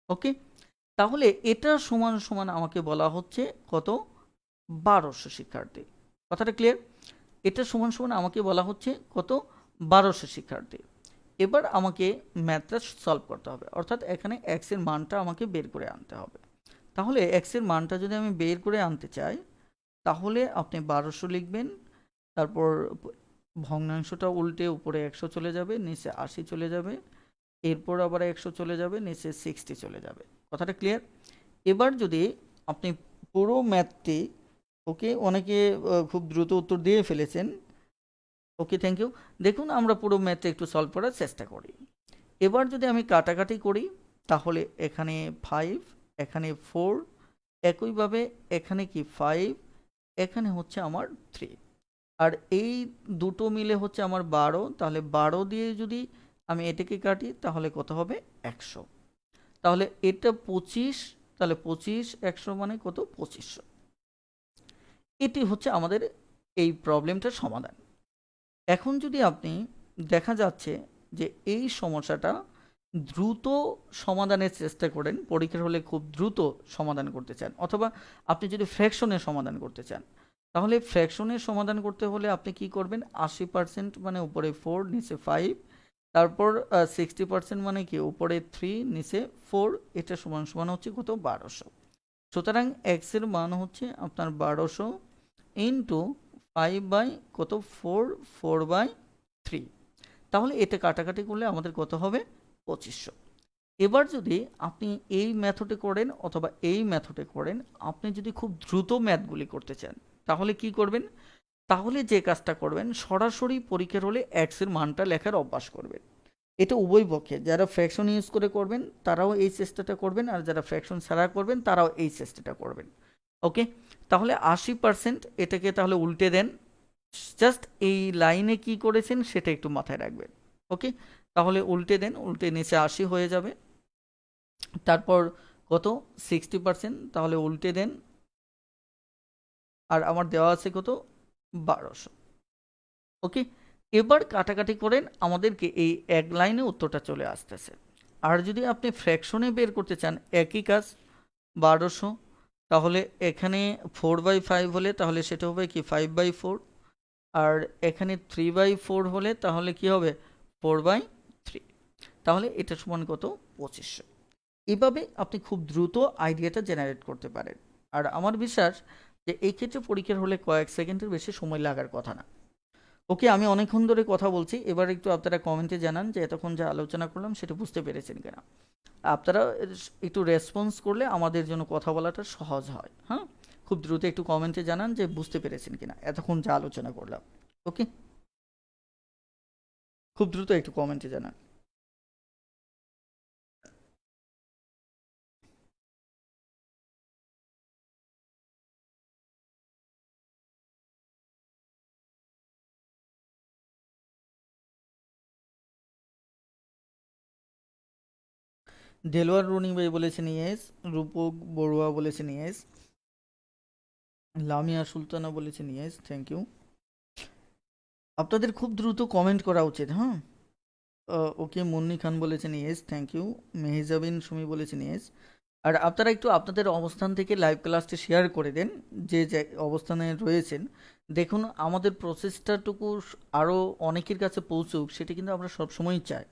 ওকে, তাহলে এটা সমান সমান আমাকে বলা হচ্ছে কত, 1200 শিক্ষার্থী। কথাটা ক্লিয়ার? এটা সমান সমান আমাকে বলা হচ্ছে কত, 1200 শিক্ষার্থী। এবার আমাকে ম্যাথটা সলভ করতে হবে, অর্থাৎ এখানে এক্সের মানটা আমাকে বের করে আনতে হবে। তাহলে এক্সের মানটা যদি আমি বের করে আনতে চাই, তাহলে আপনি 1200 লিখবেন, তারপর ভগ্নাংশটা উল্টে উপরে 100 চলে যাবে, নিচে 80 চলে যাবে, এরপর আবার 100 চলে যাবে, নিচে 60 চলে যাবে। কথাটা ক্লিয়ার? এবার যদি আপনি পুরো ম্যাথটি, ওকে, অনেকে খুব দ্রুত উত্তর দিয়ে ফেলেছেন, ওকে, থ্যাংক ইউ। দেখুন আমরা পুরো ম্যাথটা একটু সলভ করার চেষ্টা করি। এবার যদি আমি কাটাকাটি করি, তাহলে এখানে 5, এখানে 4, একইভাবে এখানে কি 5, এখানে হচ্ছে আমার 3, আর এই দুটো মিলে হচ্ছে আমার 12। তাহলে 12 দিয়ে যদি আমি এটাকে কাটি তাহলে কত হবে, 100। তাহলে এটা 25, তাহলে 25 100 মানে কত, 2500। এটি হচ্ছে আমাদের এই প্রবলেমটার সমাধান। এখন যদি আপনি, দেখা যাচ্ছে যে এই সমস্যাটা দ্রুত সমাধানের চেষ্টা করেন, পরীক্ষার হলে খুব দ্রুত সমাধান করতে চান, অথবা আপনি যদি ফ্র্যাকশনের সমাধান করতে চান, তাহলে ফ্র্যাকশনের সমাধান করতে হলে আপনি কি করবেন, 80% মানে উপরে 4 নিচে 5, তারপর 60% মানে কি উপরে 3 নিচে 4, এটা সমান সমান হচ্ছে কত, 1200। সুতরাং এক্সের মান হচ্ছে আপনার 1200 ইন্টু 5 বাই কত 4/3। তাহলে এটা কাটাকাটি করলে আমাদের কত হবে 2500। এবার যদি আপনি এই মেথডে করেন অথবা এই মেথডে করেন, আপনি যদি খুব দ্রুত ম্যাথগুলি করতে চান তাহলে কি করবেন? তাহলে যে কাজটা করবেন, সরাসরি পরীক্ষার হলে এক্সের মানটা লেখার অভ্যাস করবেন। এটা উভয় পক্ষে, যারা ফ্র্যাকশন ইউজ করে করবেন তারাও এই চেষ্টাটা করবেন, আর যারা ফ্র্যাকশন ছাড়া করবেন তারাও এই চেষ্টাটা করবেন। ওকে, তাহলে 80% এটাকে তাহলে উল্টে দেন। জাস্ট এই লাইনে কি করেছেন সেটা একটু মাথায় রাখবেন। ওকে, তাহলে উল্টে দেন, উল্টে নিচে 80 হয়ে যাবে। তারপর কত 60%, তাহলে উল্টে দেন, আর আমার দেওয়া আছে কত 1200। ওকে, এবার কাটাকাটি করেন, আমাদেরকে এই এক লাইনে উত্তরটা চলে আসতেছে। আর যদি আপনি ফ্র্যাকশনে বের করতে চান একই কাজ, 1200, তাহলে এখানে 4/5 হলে তাহলে সেটা হবে কি 5/4, আর এখানে 3/4 হলে তাহলে কি হবে 4/3। তাহলে এটা সমান কত 2500। এভাবে আপনি খুব দ্রুত আইডিয়াটা জেনারেট করতে পারেন। আর আমার বিশ্বাস যে এই ক্ষেত্রে পরীক্ষার হলে কয়েক সেকেন্ডের বেশি সময় লাগার কথা না। ওকে, আমি অনেকক্ষণ ধরে কথা বলছি, এবার একটু আপনারা কমেন্টে জানান যে এতক্ষণ যা আলোচনা করলাম সেটা বুঝতে পেরেছেন কিনা। আপনারা একটু রেসপন্স করলে আমাদের জন্য কথা বলাটা সহজ হয়। হ্যাঁ, খুব দ্রুত একটু কমেন্টে জানান যে বুঝতে পেরেছেন কিনা এতক্ষণ যা আলোচনা করলাম। ওকে, খুব দ্রুত একটু কমেন্টে জানান। দেলোয়ার রুনি ভাই বলেছেন ইয়েস, রূপক বড়ুয়া বলেছেন ইয়েস, লামিয়া সুলতানা বলেছেন ইয়েস, থ্যাংক ইউ। আপনাদের খুব দ্রুত কমেন্ট করা উচিত। হ্যাঁ, ওকে, মুন্নি খান বলেছেন yes, thank you. Mehjabin Sumi বলেছেন ইয়েস। আর আপনারা একটু আপনাদের অবস্থান থেকে লাইভ ক্লাসটি শেয়ার করে দেন, যে যে অবস্থানে রয়েছেন। দেখুন, আমাদের প্রসেসটাটুকু আরও অনেকের কাছে পৌঁছুক, সেটা কিন্তু আমরা সবসময়ই চাই।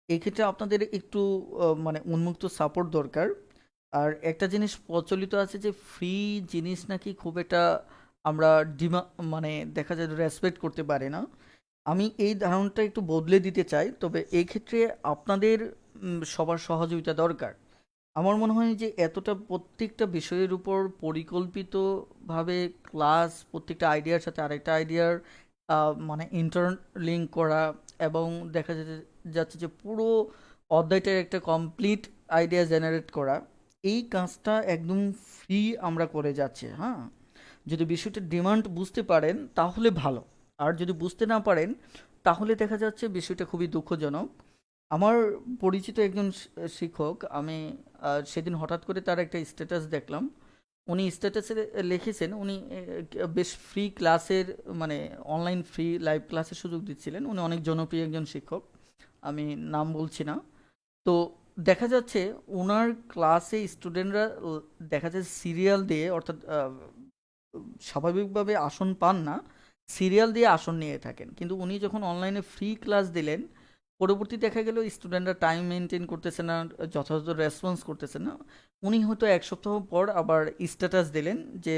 এক্ষেত্রে আপনাদের একটু মানে উন্মুক্ত সাপোর্ট দরকার। আর একটা জিনিস প্রচলিত আছে যে ফ্রি জিনিস নাকি খুব একটা আমরা ডিমা মানে দেখা যায় রেসপেক্ট করতে পারি না। আমি এই ধারণাটা একটু বদলে দিতে চাই, তবে এই ক্ষেত্রে আপনাদের সবার সহযোগিতা দরকার। আমার মনে হয় যে এতটা প্রত্যেকটা বিষয়ের উপর পরিকল্পিতভাবে ক্লাস, প্রত্যেকটা আইডিয়ার সাথে আরেকটা আইডিয়ার মানে ইন্টারলিঙ্ক করা, এবং দেখা যাচ্ছে যে পুরো অধ্যায়টার একটা কমপ্লিট আইডিয়া জেনারেট করা, এই কাজটা একদম ফ্রি আমরা করে যাচ্ছি। হ্যাঁ, যদি বিষয়টার ডিমান্ড বুঝতে পারেন তাহলে ভালো, আর যদি বুঝতে না পারেন তাহলে দেখা যাচ্ছে বিষয়টা খুবই দুঃখজনক। আমার পরিচিত একজন শিক্ষক, আমি সেদিন হঠাৎ করে তার একটা স্ট্যাটাস দেখলাম। উনি স্ট্যাটাসে লিখেছেন উনি বেশ ফ্রি ক্লাসের মানে অনলাইন ফ্রি লাইভ ক্লাসের সুযোগ দিচ্ছিলেন। উনি অনেক জনপ্রিয় একজন শিক্ষক, আমি নাম বলছি না। তো দেখা যাচ্ছে ওনার ক্লাসে স্টুডেন্টরা দেখা যাচ্ছে সিরিয়াল দিয়ে, অর্থাৎ স্বাভাবিকভাবে আসন পান না, সিরিয়াল দিয়ে আসন নিয়ে থাকেন। কিন্তু উনি যখন অনলাইনে ফ্রি ক্লাস দিলেন, পরবর্তী দেখা গেল স্টুডেন্টরা টাইম মেনটেন করতেছে না, যথাযথ রেসপন্স করতেছে না। উনি হয়তো এক সপ্তাহ পর আবার স্ট্যাটাস দিলেন যে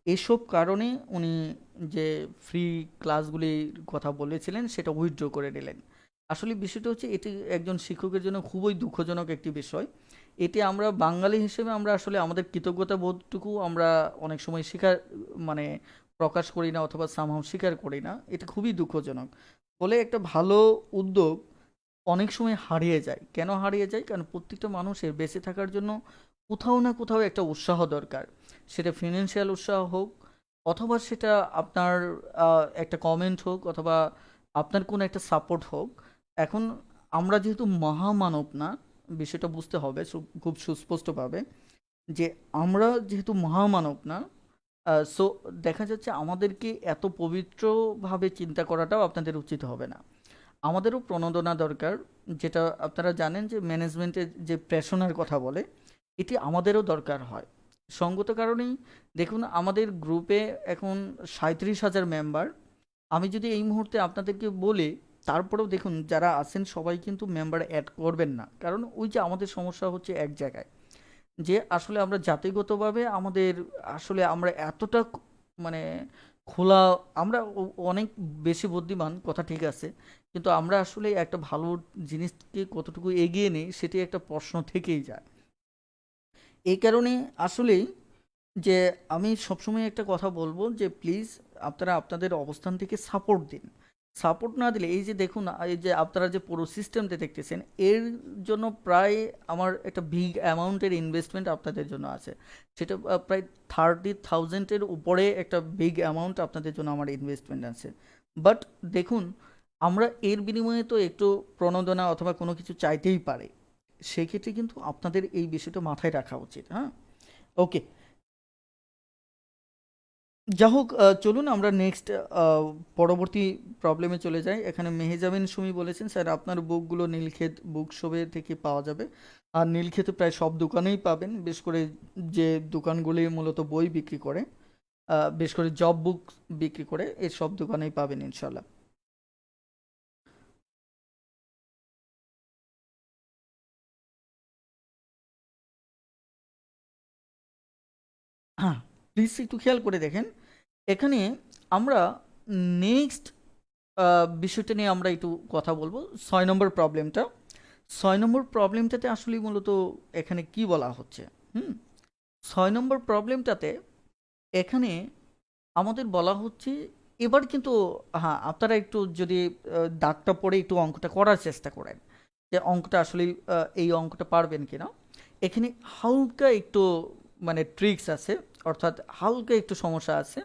এসব কারণে উনি যে ফ্রি ক্লাসগুলির কথা বলেছিলেন সেটা উইথড্র করে নিলেন। আসলে বিষয়টা হচ্ছে এটি একজন শিক্ষকের জন্য খুবই দুঃখজনক একটি বিষয়। এতে আমরা বাঙালি হিসেবে আমরা আসলে আমাদের কৃতজ্ঞতা বোধটুকু আমরা অনেক সময় স্বীকার মানে প্রকাশ করি না, অথবা সামহাও স্বীকার করি না। এটা খুবই দুঃখজনক। ফলে একটা ভালো উদ্যোগ অনেক সময় হারিয়ে যায়। কেন হারিয়ে যায়? কারণ প্রত্যেকটা মানুষের বেঁচে থাকার জন্য কোথাও না কোথাও একটা উৎসাহ দরকার। সেটা ফিনান্সিয়াল উৎসাহ হোক, অথবা সেটা আপনার একটা কমেন্ট হোক, অথবা আপনার কোনো একটা সাপোর্ট হোক। এখন আমরা যেহেতু মহামানব না, বিষয়টা বুঝতে হবে খুব সুস্পষ্টভাবে, যে আমরা যেহেতু মহামানব না, সো দেখা যাচ্ছে আমাদেরকে এত পবিত্রভাবে চিন্তা করাটাও আপনাদের উচিত হবে না। আমাদেরও প্রণোদনা দরকার। যেটা আপনারা জানেন যে ম্যানেজমেন্টের যে প্রেষণার কথা বলে, এটি আমাদেরও দরকার হয়। সঙ্গত কারণেই দেখুন, আমাদের গ্রুপে এখন 37,000 মেম্বার। আমি যদি এই মুহূর্তে আপনাদেরকে বলি, তারপরেও দেখুন যারা আছেন সবাই কিন্তু মেম্বার অ্যাড করবেন না, কারণ ওই যে আমাদের সমস্যা হচ্ছে এক জায়গায়, যে আসলে আমরা জাতিগতভাবে আমাদের আসলে আমরা এতটা মানে খোলা, আমরা অনেক বেশি বুদ্ধিমান, কথা ঠিক আছে, কিন্তু আমরা আসলে একটা ভালো জিনিসকে কতটুকু এগিয়ে নিই সেটি একটা প্রশ্ন থেকেই যায়। এই কারণে আসলেই যে আমি সবসময় একটা কথা বলবো যে প্লিজ আপনারা আপনাদের অবস্থান থেকে সাপোর্ট দিন। সাপোর্ট না দিলে এই যে দেখুন, এই যে আপনারা যে পুরো সিস্টেমটা দেখতেছেন, এর জন্য প্রায় আমার একটা বিগ অ্যামাউন্টের ইনভেস্টমেন্ট আপনাদের জন্য আছে। সেটা প্রায় 30,000-এর উপরে একটা বিগ অ্যামাউন্ট আপনাদের জন্য আমার ইনভেস্টমেন্ট আছে। বাট দেখুন, আমরা এর বিনিময়ে তো একটু প্রণোদনা অথবা কোনো কিছু চাইতেই পারে। সেক্ষেত্রে কিন্তু আপনাদের এই বিষয়টা মাথায় রাখা উচিত। হ্যাঁ, ওকে। যা হোক, চলুন আমরা নেক্সট পরবর্তী প্রবলেমে চলে যাই। এখানে মেহেজাবিন সুমি বলেছেন, স্যার আপনার বুকগুলো নীলক্ষেত বুক শপে থেকে পাওয়া যাবে। আর নীলক্ষেতে প্রায় সব দোকানেই পাবেন, বিশেষ করে যে দোকানগুলি মূলত বই বিক্রি করে, বিশেষ করে জব বুক বিক্রি করে, এই সব দোকানেই পাবেন ইনশাল্লাহ। হ্যাঁ, প্লিজ একটু খেয়াল করে দেখেন। এখানে আমরা নেক্সট বিষয়টা নিয়ে আমরা একটু কথা বলবো। 6 নম্বর প্রবলেমটা, 6 নম্বর প্রবলেমটাতে আসলে মূলত এখানে কি বলা হচ্ছে? হুম, 6 নম্বর প্রবলেমটাতে এখানে আমাদের বলা হচ্ছে, এবার কিন্তু হ্যাঁ, আপনারা একটু যদি দাগটা পড়ে একটু অঙ্কটা করার চেষ্টা করেন, যে অঙ্কটা আসলে এই অঙ্কটা পারবেন কিনা। এখানে হালকা একটু মানে ট্রিক্স আছে, অর্থাৎ হালকা একটু সমস্যা আছে,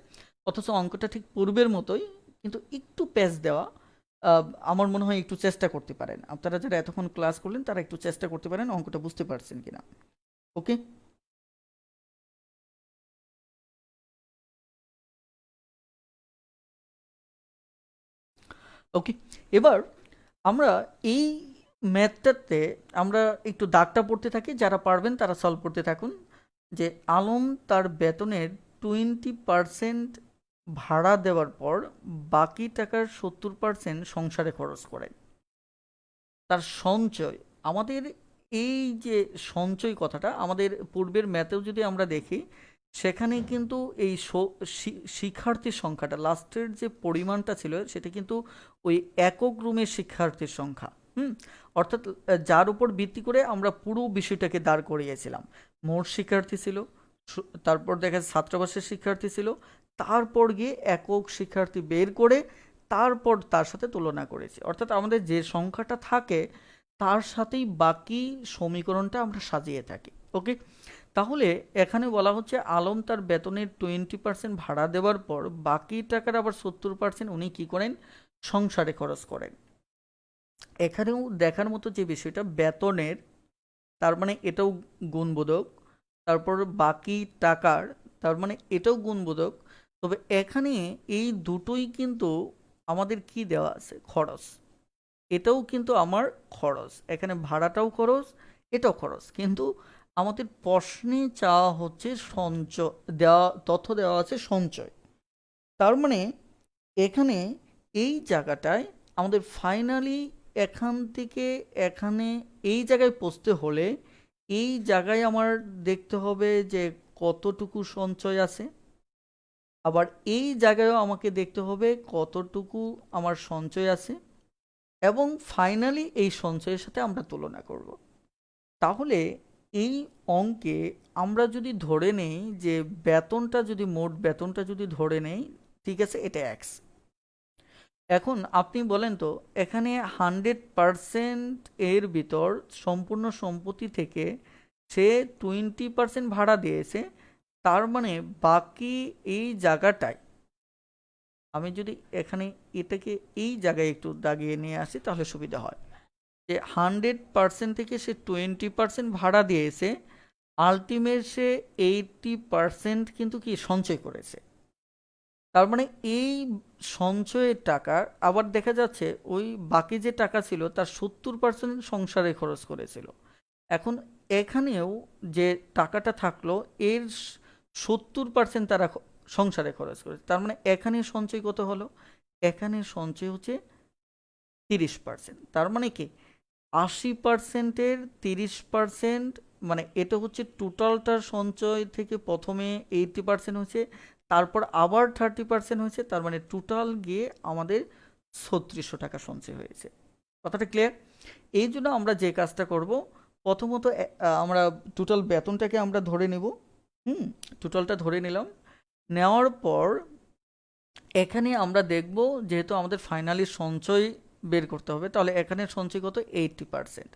অথচ অঙ্কটা ঠিক পূর্বের মতোই, কিন্তু একটু প্যাচ দেওয়া। আহ, আমার মনে হয় একটু চেষ্টা করতে পারেন, আপনারা যারা এতক্ষণ ক্লাস করলেন তারা একটু চেষ্টা করতে পারেন অঙ্কটা বুঝতে পারছেন কিনা। ওকে, ওকে। এবার আমরা এই ম্যাথটাতে আমরা একটু দাগটা পড়তে থাকি, যারা পারবেন তারা সলভ করতে থাকুন। যে আলম তার বেতনের 20% ভাড়া দেওয়ার পর বাকি টাকার 70% সংসারে খরচ করে। তার সঞ্চয়, আমাদের এই যে সঞ্চয় কথাটা আমাদের পূর্বের ম্যাথেও যদি আমরা দেখি, সেখানে কিন্তু এই শিক্ষার্থীর সংখ্যাটা লাস্টের যে পরিমাণটা ছিল সেটা কিন্তু ওই একক রুমের শিক্ষার্থীর সংখ্যা। হুম, অর্থাৎ যার উপর ভিত্তি করে আমরা পুরো বিষয়টাকে দাঁড় করিয়েছিলাম। মোট শিক্ষার্থী ছিল, তারপর দেখা যাচ্ছে ছাত্রাবাসের শিক্ষার্থী ছিল, তারপর গিয়ে একক শিক্ষার্থী বের করে তারপর তার সাথে তুলনা করেছি। অর্থাৎ আমাদের যে সংখ্যাটা থাকে তার সাথেই বাকি সমীকরণটা আমরা সাজিয়ে থাকি। ওকে, তাহলে এখানে বলা হচ্ছে আলম তার বেতনের 20% ভাড়া দেওয়ার পর বাকি টাকার আবার 70% উনি কি করেন, সংসারে খরচ করেন। এখানেও দেখার মতো যে বিষয়টা বেতনের, তার মানে এটাও গুণবোধক, তারপর বাকি টাকার, তার মানে এটাও গুণবোধক। তবে এখানে এই দুটোই কিন্তু আমাদের কি দেওয়া আছে, খরচ। এটাও কিন্তু আমার খরচ, এখানে ভাড়াটাও খরচ, এটাও খরচ, কিন্তু আমাদের প্রশ্নে চাওয়া হচ্ছে সঞ্চয়, দেওয়া তথ্য দেওয়া আছে সঞ্চয়। তার মানে এখানে এই জায়গাটায় আমাদের ফাইনালি এখান থেকে এখানে এই জায়গায় পৌঁছতে হলে এই জায়গায় আমার দেখতে হবে যে কতটুকু সঞ্চয় আছে, আবার এই জায়গায়ও আমাকে দেখতে হবে কতটুকু আমার সঞ্চয় আছে, এবং ফাইনালি এই সঞ্চয়ের সাথে আমরা তুলনা করব। তাহলে এই অঙ্কে আমরা যদি ধরে নেই যে বেতনটা, যদি মোট বেতনটা যদি ধরে নেই, ঠিক আছে, এটা এক্স। এখন আপনি বলেন তো, এখানে 100% এর ভিতর সম্পূর্ণ সম্পত্তি থেকে সে 20% ভাড়া দিয়েছে, তার মানে বাকি এই জায়গাটায় আমি যদি এখানে এটাকে এই জায়গায় একটু দাগিয়ে নিয়ে আসি তাহলে সুবিধা হয়। যে 100% থেকে সে 20% ভাড়া দিয়েছে, আলটিমেট সে 80% কিন্তু কি সঞ্চয় করেছে। তার মানে এই সঞ্চয়ের টাকা, আবার দেখা যাচ্ছে ওই বাকি যে টাকা ছিল তার 70% সংসারে খরচ করেছিল। এখন এখানেও যে টাকাটা থাকলো এর 70% তারা সংসারে খরচ করেছে, তার মানে এখানে সঞ্চয় কত হলো, এখানে সঞ্চয় হচ্ছে 30%। তার মানে কি 80%-এর 30% মানে এটা হচ্ছে টোটালটার সঞ্চয় থেকে প্রথমে 80% হয়েছে, তারপর আবার 30% হয়েছে, তার মানে টোটাল গিয়ে আমাদের 3600 টাকা সঞ্চয় হয়েছে। কথাটা ক্লিয়ার? এই জন্য আমরা যে কাজটা করব, প্রথমত আমরা টোটাল বেতনটাকে আমরা ধরে নেব। হুম, টোটালটা ধরে নিলাম। নেওয়ার পর এখানে আমরা দেখব, যেহেতু আমাদের ফাইনালি সঞ্চয় বের করতে হবে, তাহলে এখানে সঞ্চয় কত? 80%।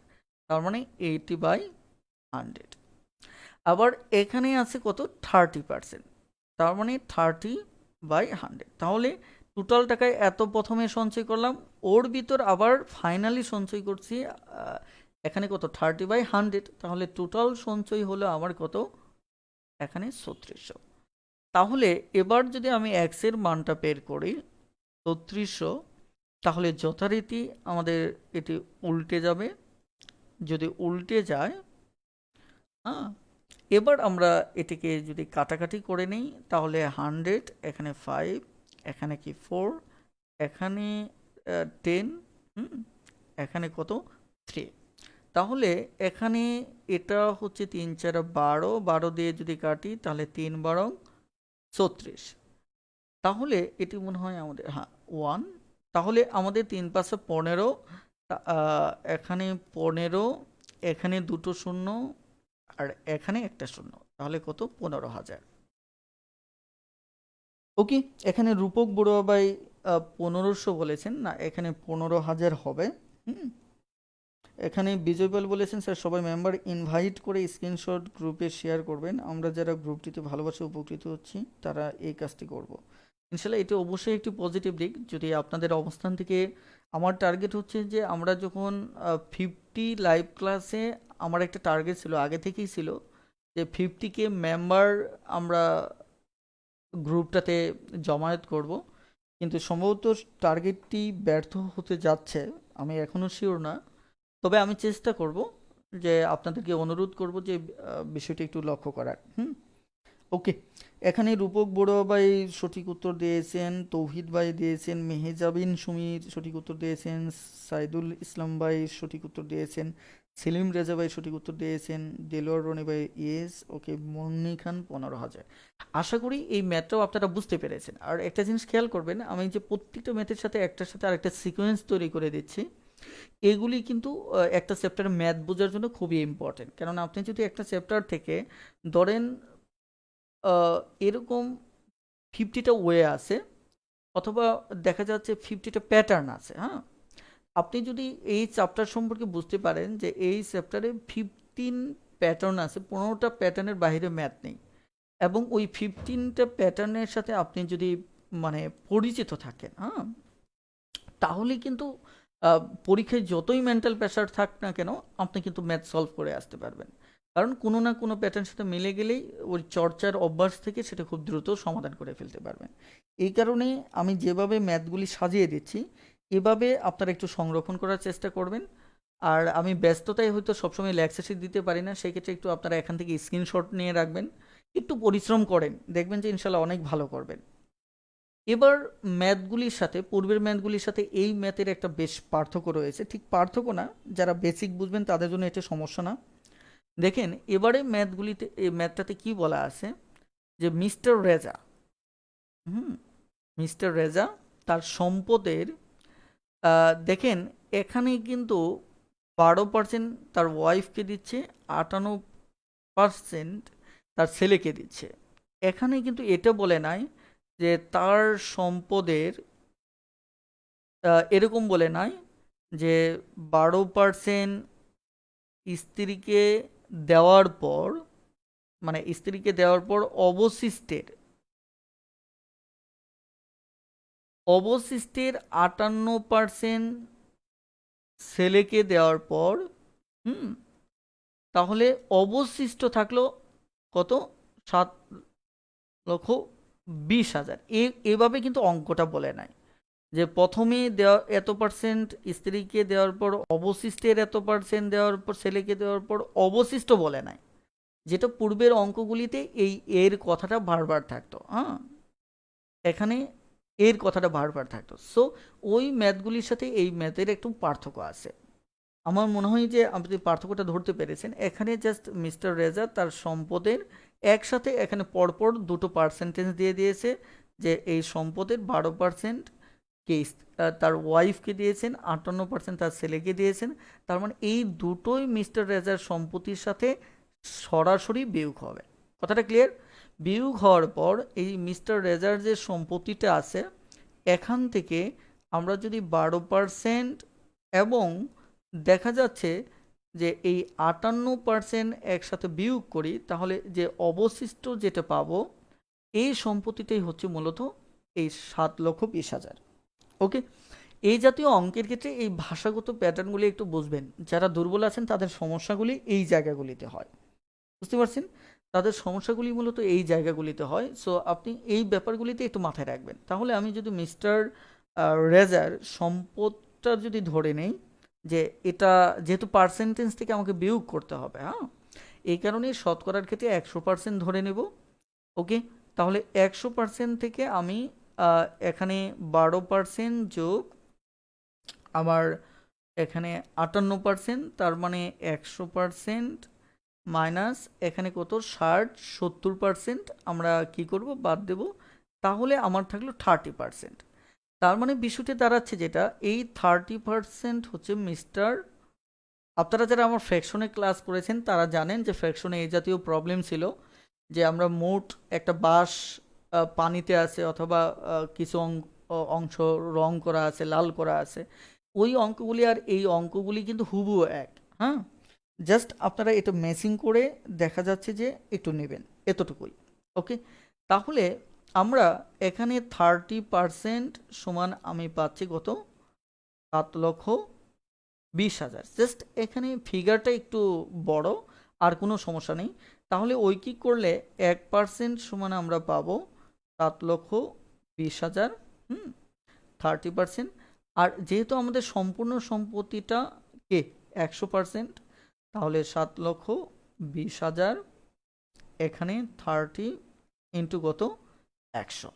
তার মানে 80/100। আবার এখানে আছে কত? 30%। তার মানে 30/100। তাহলে টোটাল টাকায় এত প্রথমে সঞ্চয় করলাম, ওর ভিতর আবার ফাইনালি সঞ্চয় করছি এখানে কত? 30/100। তাহলে টোটাল সঞ্চয় হলো আমার কত? এখানে 3600। তাহলে এবার যদি আমি এক্স এর মানটা বের করি 3600, তাহলে যথারীতি আমাদের এটি উল্টে যাবে। যদি উল্টে যায়, হ্যাঁ, এবার আমরা এটিকে যদি কাটাকাটি করে নিই, তাহলে 100, এখানে 5, এখানে কি 4, এখানে 10, এখানে কত? 3। তাহলে এখানে এটা হচ্ছে 3 4 12, 12 দিয়ে যদি কাটি তাহলে 3 12 36। তাহলে এটি মনে হয় আমাদের, হ্যাঁ, 1। তাহলে আমাদের 3 5 15, এখানে 15, এখানে দুটো শূন্য, আর এখানে একটা শূন্য, তাহলে কত? 15,000। ওকে, এখানে রূপক বড়ুয়া ভাই 1500 বলেছেন, না এখানে 15,000 হবে। হুম, এখানে বিজয় পাল বলেছেন, স্যার সবাই মেম্বার ইনভাইট করে স্ক্রিনশট গ্রুপে শেয়ার করবেন, আমরা যারা গ্রুপটিতে ভালোবাসে উপকৃত হচ্ছি তারা এই কাজটি করব। ইনশাল্লাহ এটি অবশ্যই একটি পজিটিভ দিক। যদি আপনাদের অবস্থান থেকে, আমার টার্গেট হচ্ছে যে আমরা যখন 50 লাইভ ক্লাসে, আমার একটা টার্গেট ছিল, আগে থেকেই ছিল, যে 50K মেম্বার আমরা গ্রুপটাতে জমায়েত করব। কিন্তু সম্ভবত টার্গেটটি ব্যর্থ হতে যাচ্ছে, আমি এখনও শিওর না। তবে আমি চেষ্টা করব, যে আপনাদেরকে অনুরোধ করব যে বিষয়টি একটু লক্ষ্য করার। ওকে, এখানে রূপক বড়ুয়া ভাই সঠিক উত্তর দিয়েছেন, তৌহিদ ভাই দিয়েছেন, মেহেজাবিন সুমির সঠিক উত্তর দিয়েছেন, সাইদুল ইসলাম ভাই সঠিক উত্তর দিয়েছেন, সেলিম রেজা ভাই সঠিক উত্তর দিয়েছেন, দেলোয়ার রনি ভাই ইয়েস। ওকে, মুন্নি খান 15,000। আশা করি এই ম্যাথটাও আপনারা বুঝতে পেরেছেন। আর একটা জিনিস খেয়াল করবেন, আমি যে প্রত্যেকটা ম্যাথের সাথে একটার সাথে আরেকটা সিকোয়েন্স তৈরি করে দিচ্ছি, এগুলি কিন্তু একটা চ্যাপ্টারে ম্যাথ বোঝার জন্য খুবই ইম্পর্টেন্ট। কেননা আপনি যদি একটা চ্যাপ্টার থেকে ধরেন এরকম 50টা ওয়ে আছে, অথবা দেখা যাচ্ছে 50টা প্যাটার্ন আছে, হ্যাঁ, আপনি যদি এই চ্যাপ্টার সম্পর্কে বুঝতে পারেন যে এই চ্যাপ্টারে 15 প্যাটার্ন আছে, 15টা প্যাটার্নের বাইরে ম্যাথ নেই, এবং ওই 15টা প্যাটার্নের সাথে আপনি যদি মানে পরিচিত থাকেন, হ্যাঁ, তাহলে কিন্তু পরীক্ষায় যতই মেন্টাল প্রেশার থাক না কেন, আপনি কিন্তু ম্যাথ সলভ করে আসতে পারবেন। কারণ কোনো না কোনো প্যাটার্নের সাথে মিলে গেলেই ওই চর্চার অভ্যাস থেকে সেটা খুব দ্রুত সমাধান করে ফেলতে পারবেন। এই কারণে আমি যেভাবে ম্যাথগুলি সাজিয়ে দিচ্ছি, এভাবে আপনারা একটু সংরক্ষণ করার চেষ্টা করবেন। আর আমি ব্যস্ততায় হয়তো সবসময় ল্যাক্সেসি দিতে পারি না, সেক্ষেত্রে একটু আপনারা এখান থেকে স্ক্রিনশট নিয়ে রাখবেন, একটু পরিশ্রম করেন, দেখবেন যে ইনশাল্লাহ অনেক ভালো করবেন। এবার ম্যাথগুলির সাথে, পূর্বের ম্যাথগুলির সাথে এই ম্যাথের একটা বেশ পার্থক্য রয়েছে। ঠিক পার্থক্য না, যারা বেসিক বুঝবেন তাদের জন্য এটা সমস্যা না। দেখেন এবারে ম্যাথগুলিতে, এই ম্যাথটাতে কি বলা আছে, যে মিস্টার রেজা, মিস্টার রেজা তার সম্পদের, দেখেন এখানে কিন্তু 12% তার ওয়াইফকে দিচ্ছে, 58% তার ছেলেকে দিচ্ছে। এখানে কিন্তু এটা বলে নাই যে তার সম্পদের, এরকম বলে নাই যে 12% স্ত্রীকে দেওয়ার পর, মানে স্ত্রীকে দেওয়ার পর অবশিষ্টের 58% ছেলেকে দেওয়ার পর, হুম, তাহলে অবশিষ্ট থাকলো কত? 7,20,000। এভাবে কিন্তু অঙ্কটা বলে নাই যে প্রথমে দেওয়া এত পার্সেন্ট স্ত্রীকে দেওয়ার পর অবশিষ্টের এত পার্সেন্ট দেওয়ার পর ছেলেকে দেওয়ার পর অবশিষ্ট বলে নাই, যেটা পূর্বের অঙ্কগুলিতে এই এর কথাটা বারবার থাকতো, হ্যাঁ, এখানে এর কথাটা বারবার থাকতো। সো ওই ম্যাথগুলির সাথে এই ম্যাথের একটু পার্থক্য আছে। আমার মনে হয় যে আপনি পার্থক্যটা ধরতে পেরেছেন। এখানে জাস্ট মিস্টার রেজা তার সম্পদের একসাথে এখানে পরপর দুটো পার্সেন্টেজ দিয়ে দিয়েছে, যে এই সম্পদের 12% কেস তার ওয়াইফকে দিয়েছেন, 58% তার ছেলেকে দিয়েছেন। তার মানে এই দুটোই মিস্টার রেজার সম্পত্তির সাথে সরাসরি বিয়োগ হবে। কথাটা ক্লিয়ার? বিয়োগ হওয়ার পর এই মিস্টার রেজার যে সম্পত্তিটা আছে, এখান থেকে আমরা যদি 12% এবং দেখা যাচ্ছে যে এই 58% একসাথে বিয়োগ করি, তাহলে যে অবশিষ্ট যেটা পাবো এই সম্পত্তিটাই হচ্ছে মূলত এই 7,20,000। ওকে, এই জাতীয় অঙ্কের ক্ষেত্রে এই ভাষাগত প্যাটার্নগুলি একটু বুঝবেন। যারা দুর্বল আছেন তাদের সমস্যাগুলি এই জায়গাগুলিতে হয়, বুঝতে পারছেন? তাদের সমস্যাগুলি মূলত এই জায়গাগুলিতে হয়। সো আপনি এই ব্যাপারগুলিতে একটু মাথায় রাখবেন। তাহলে আমি যদি মিস্টার রেজার সম্পদটা যদি ধরে নেই, যে এটা যেহেতু পার্সেন্টেজ থেকে আমাকে বিয়োগ করতে হবে, হ্যাঁ, এই কারণে শতকরার ক্ষেত্রে 100% ধরে নেব। ওকে, তাহলে 100% থেকে আমি এখানে 12% যোগ আমার এখানে 58%, তার মানে 100% মাইনাস এখানে কত 60-70% আমরা কি করব, বাদ দেব। তাহলে আমার থাকলো 30%। তার মানে বিষয়টি দাঁড়াচ্ছে যেটা, এই 30% হচ্ছে মিস্টার, আপনারা যারা আমার ফ্র্যাকশনে ক্লাস করেছেন তারা জানেন যে ফ্র্যাকশনে এই জাতীয় প্রবলেম ছিল, যে আমরা মোট একটা বাঁশ পানিতে আছে অথবা কিছু অংশ রং করা আছে, লাল করা আছে, ওই অঙ্কগুলি আর এই অঙ্কগুলি কিন্তু হুবহু এক। হ্যাঁ, জাস্ট আপনারা এটা ম্যাচিং করে দেখা যাচ্ছে যে একটু নেবেন, এতটুকুই। ওকে, তাহলে আমরা এখানে 30% সমান আমি পাচ্ছি কত, 7,20,000। জাস্ট এখানে ফিগারটা একটু বড়, আর কোনো সমস্যা নেই। তাহলে ঐকিক করলে 1% সমান আমরা পাবো 7,20,000। 30%। আর যেহেতু আমাদের সম্পূর্ণ সম্পত্তিটা কে 100%, তাহলে 7,20,000 এখানে 30 ইন্টু কত, 100।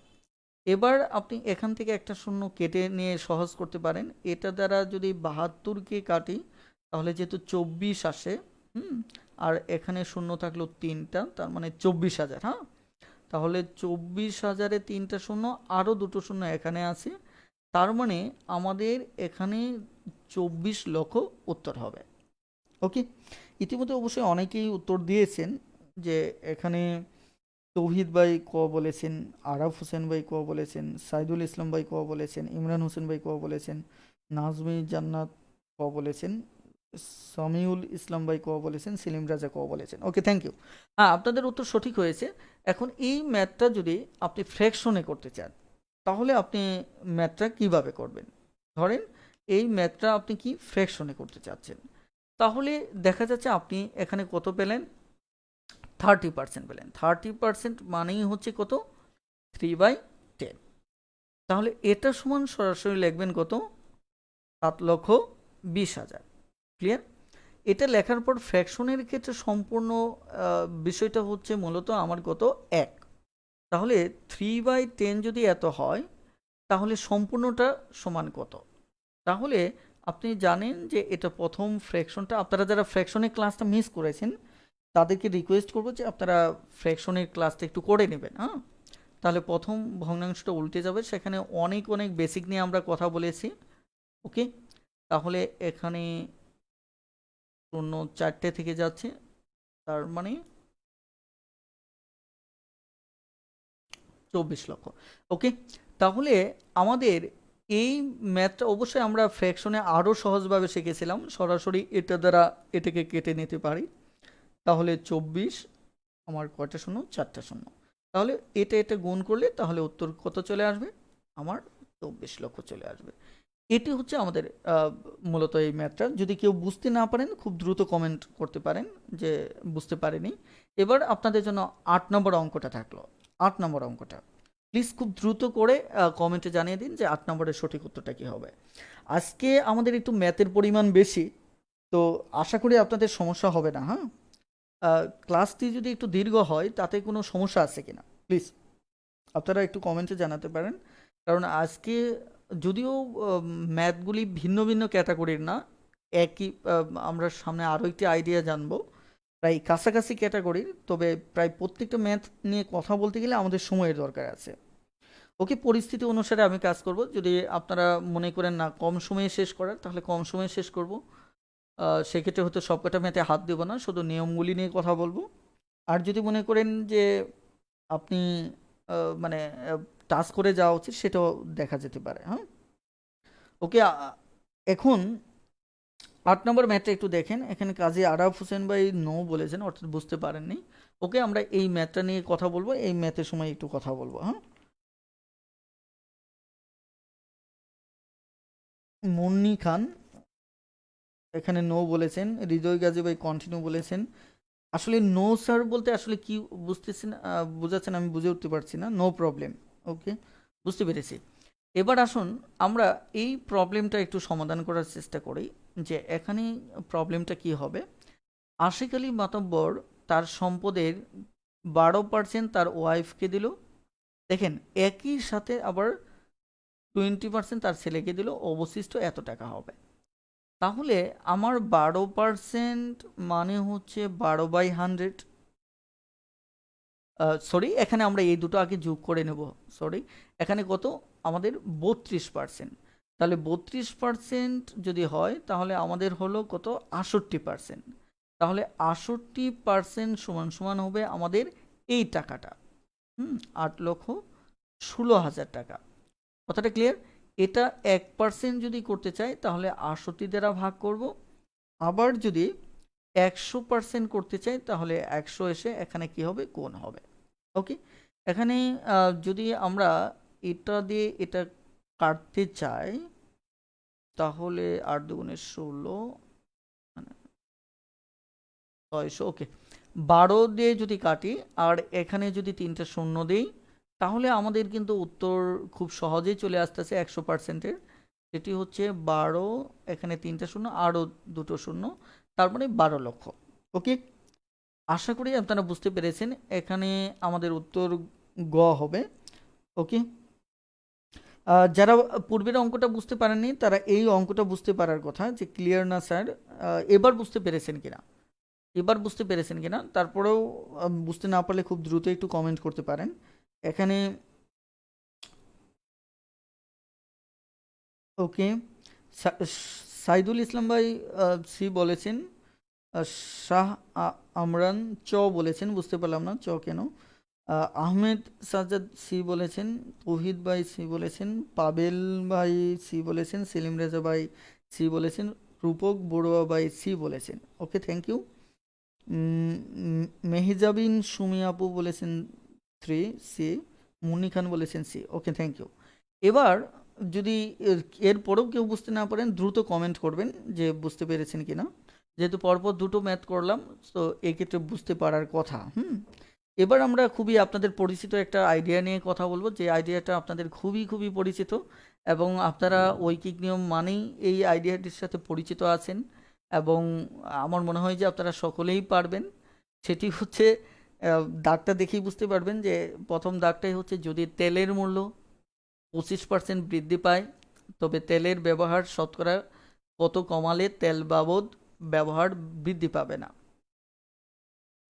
এবার আপনি এখান থেকে একটা শূন্য কেটে নিয়ে সহজ করতে পারেন। এটা দ্বারা যদি 72কে কাটি, তাহলে যেহেতু 24 আসে, আর এখানে শূন্য থাকলো 3টা, তার মানে 24,000। হ্যাঁ, তাহলে 24,000-এ 3টা শূন্য, আরও দুটো শূন্য এখানে আছে, তার মানে আমাদের এখানে 24 লক্ষ উত্তর হবে। ওকে, ইতিমধ্যে অবশ্যই অনেকেই উত্তর দিয়েছেন, যে এখানে তৌহিদ ভাই ক বলেছেন, আরাফ হোসেন ভাই ক বলেছেন, সাইদুল ইসলাম ভাই ক বলেছেন, ইমরান হোসেন ভাই ক বলেছেন, নাজমি জান্নাত ক বলেছেন, সামিউল ইসলাম ভাই ক বলেছেন, সেলিম রাজা ক বলেছেন। ওকে, থ্যাংক ইউ। হ্যাঁ, আপনাদের উত্তর সঠিক হয়েছে। এখন এই ম্যাথটা যদি আপনি ফ্র্যাকশনে করতে চান, তাহলে আপনি ম্যাথটা কিভাবে করবেন? ধরেন এই ম্যাথটা আপনি কি ফ্র্যাকশনে করতে চাচ্ছেন, তাহলে দেখা যাচ্ছে আপনি এখানে কত পেলেন, 30% পেলেন। 30% মানেই হচ্ছে কত, 3/10। তাহলে এটা সমান সরাসরি লিখবেন কত, 7,20,000। ক্লিয়ার? এটা লেখার পর ফ্র্যাকশনের ক্ষেত্রে সম্পূর্ণ বিষয়টা হচ্ছে মূলত আমার কত, 1। তাহলে 3/10 যদি এত হয়, তাহলে সম্পূর্ণটা সমান কত? তাহলে আপনি জানেন যে এটা প্রথম ফ্র্যাকশনটা, আপনারা যারা ফ্র্যাকশনের ক্লাসটা মিস করেছেন তাদেরকে রিকোয়েস্ট করবো যে আপনারা ফ্র্যাকশনের ক্লাসটা একটু করে নেবেন। হ্যাঁ, তাহলে প্রথম ভগ্নাংশটা উল্টে যাবে, সেখানে অনেক অনেক বেসিক নিয়ে আমরা কথা বলেছি। ওকে, তাহলে এখানে শূন্য 4টে থেকে যাচ্ছে, তার মানে 24 লক্ষ। ওকে, তাহলে আমাদের এই ম্যাথটা অবশ্যই আমরা ফ্র্যাকশনে আরও সহজভাবে শিখেছিলাম, সরাসরি এটা দ্বারা এটাকে কেটে নিতে পারি। তাহলে 24, আমার কয়টা শূন্য, 4টা শূন্য। তাহলে এটা এটা গুণ করলে তাহলে উত্তর কত চলে আসবে, আমার 24 লক্ষ চলে আসবে। এটি হচ্ছে আমাদের মূলত এই ম্যাথটা। যদি কেউ বুঝতে না পারেন খুব দ্রুত কমেন্ট করতে পারেন যে বুঝতে পারেনি। এবার আপনাদের জন্য 8 নম্বর অঙ্কটা থাকলো। 8 নম্বর অঙ্কটা প্লিজ খুব দ্রুত করে কমেন্টে জানিয়ে দিন যে 8 নম্বরের সঠিক উত্তরটা কী হবে। আজকে আমাদের একটু ম্যাথের পরিমাণ বেশি, তো আশা করি আপনাদের সমস্যা হবে না। হ্যাঁ, ক্লাসটি যদি একটু দীর্ঘ হয় তাতে কোনো সমস্যা আছে কিনা প্লিজ আপনারা একটু কমেন্টে জানাতে পারেন। কারণ আজকে যদিও ম্যাথগুলি ভিন্ন ভিন্ন ক্যাটাগরির না, একই আমরা সামনে আরও একটি আইডিয়া জানবো প্রায় কাছাকাছি ক্যাটাগরির, তবে প্রায় প্রত্যেকটা ম্যাথ নিয়ে কথা বলতে গেলে আমাদের সময়ের দরকার আছে। ওকে, পরিস্থিতি অনুসারে আমি কাজ করব। যদি আপনারা মনে করেন না কম সময়ে শেষ করার, তাহলে কম সময়ে শেষ করব। সেক্ষেত্রে হয়তো সবকটা ম্যাথে হাত দেবো না, শুধু নিয়মগুলি নিয়ে কথা বলবো। আর যদি মনে করেন যে আপনি মানে টাচ করে যাওয়া উচিত, সেটাও দেখা যেতে পারে। হ্যাঁ, ওকে। এখন 8 নম্বর ম্যাথটা একটু দেখেন। এখানে কাজী আরাফ হোসেন ভাই নো বলেছেন, অর্থাৎ বুঝতে পারেননি। ওকে, আমরা এই ম্যাথটা নিয়ে কথা বলবো, এই ম্যাথের সময় একটু কথা বলবো। হ্যাঁ, মুন্নি খান এখানে নো বলেছেন। হৃদয় গাজী ভাই কন্টিনিউ বলেছেন। আসলে নো স্যার বলতে আসলে কি বুঝতেছেন, বোঝাচ্ছেন আমি বুঝে উঠতে পারছি না। No problem. ওকে, বুঝতে পেরেছি। এবার আসুন আমরা এই প্রবলেমটা একটু সমাধান করার চেষ্টা করি, যে এখানে প্রবলেমটা কি হবে। আশিক আলী মাতব্বর তার সম্পদের 12% তার ওয়াইফকে দিল। দেখেন, একই সাথে আবার 20% তার ছেলেকে দিল, অবশিষ্ট এত টাকা হবে। তাহলে আমার 12% মানে হচ্ছে 12/100। সরি, এখানে আমরা এই দুটো আগে যোগ করে নেব। সরি, এখানে কত আমাদের 32%। তাহলে 32% যদি হয়, তাহলে আমাদের হলো কত 68%। তাহলে 68% সমান সমান হবে আমাদের এই টাকাটা। 8,16,000 টাকা। কথাটা ক্লিয়ার? এটা 1% যদি করতে চাই, তাহলে 68 দ্বারা ভাগ করব। আবার যদি 100% করতে চাই, তাহলে 100 এসে এখানে কি হবে, গুণ হবে। ওকে, এখানে যদি আমরা এটা দিয়ে এটা কাটতে চাই, তাহলে 8 × 2 = 16, মানে 600। ওকে, 12 দিয়ে যদি কাটি আর এখানে যদি 3টে শূন্য দিই, তাহলে আমাদের কিন্তু উত্তর খুব সহজেই চলে আসতেছে 100%-এর। সেটি হচ্ছে 12, এখানে 3টে শূন্য আরও 2টো শূন্য, তার মানে 12 লক্ষ। ওকে, আশা করি আপনারা বুঝতে পেরেছেন। এখানে আমাদের উত্তর গ হবে। ওকে, যারা পূর্বের অঙ্কটা বুঝতে পারেননি, তারা এই অঙ্কটা বুঝতে পারার কথা, যে ক্লিয়ার না স্যার, এবার বুঝতে পেরেছেন কিনা, এবার বুঝতে পেরেছেন কিনা। তারপরেও বুঝতে না পারলে খুব দ্রুত একটু কমেন্ট করতে পারেন। এখানে ওকে, সাইদুল ইসলাম ভাই সি বলেছেন। শাহ আমরান চ বলেছেন, বুঝতে পারলাম না চ কেন। আহমেদ সাজ্জাদ সি বলেছেন। তৌহিদ ভাই সি বলেছেন। পাবেল ভাই সি বলেছেন। সেলিম রেজা ভাই সি বলেছেন। রূপক বড়ুয়া ভাই সি বলেছেন। ওকে, থ্যাংক ইউ। মেহিজাবিন সুমি আপু বলেছেন 3 সি। মুন্নি খান বলেছেন সি। Okay, thank you. এবার যদি এরপরেও কেউ বুঝতে না পারেন, দ্রুত কমেন্ট করবেন যে বুঝতে পেরেছেন কিনা। যেহেতু পরপর দুটো ম্যাথ করলাম, তো এক্ষেত্রে বুঝতে পারার কথা। এবার আমরা খুবই আপনাদের পরিচিত একটা আইডিয়া নিয়ে কথা বলবো, যে আইডিয়াটা আপনাদের খুবই খুবই পরিচিত, এবং আপনারা ঐকিক নিয়ম মানেই এই আইডিয়াটির সাথে পরিচিত আছেন, এবং আমার মনে হয় যে আপনারা সকলেই পারবেন। সেটি হচ্ছে, দাগটা দেখেই বুঝতে পারবেন যে প্রথম দাগটাই হচ্ছে, যদি তেলের মূল্য 25% বৃদ্ধি পায়, তবে তেলের ব্যবহার শতকরা কত কমালে তেল বাবদ ব্যবহার বৃদ্ধি পাবে না।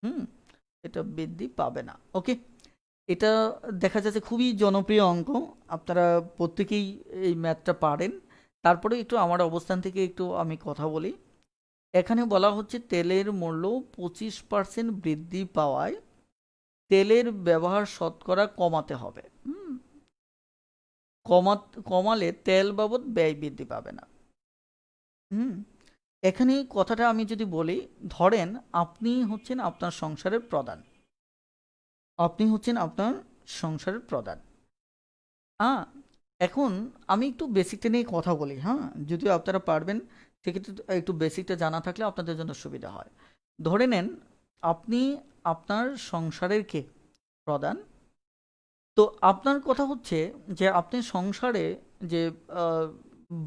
হুম এটা বৃদ্ধি পাবে না। ওকে, এটা দেখা যাচ্ছে খুবই জনপ্রিয় অঙ্ক, আপনারা প্রত্যেকেই এই ম্যাথটা পারেন। তারপরে একটু আমার অবস্থান থেকে একটু আমি কথা বলি। এখানে বলা হচ্ছে তেলের মূল্য 25% বৃদ্ধি পাওয়ায় তেলের ব্যবহার শতকরা কমাতে হবে। কমালে তেল বাবদ ব্যয় বৃদ্ধি পাবে না। হুম এখানে কথাটা আমি যদি বলি, ধরেন আপনি হচ্ছেন আপনার সংসারের প্রধান। আপনি হচ্ছেন আপনার সংসারের প্রধান। হ্যাঁ, এখন আমি একটু বেসিকটা নিয়ে কথা বলি। হ্যাঁ, যদিও আপনারা পারবেন, সেক্ষেত্রে একটু বেসিকটা জানা থাকলে আপনাদের জন্য সুবিধা হয়। ধরে নেন আপনি আপনার সংসারের কে প্রধান। তো আপনার কথা হচ্ছে যে আপনি সংসারে যে আহ,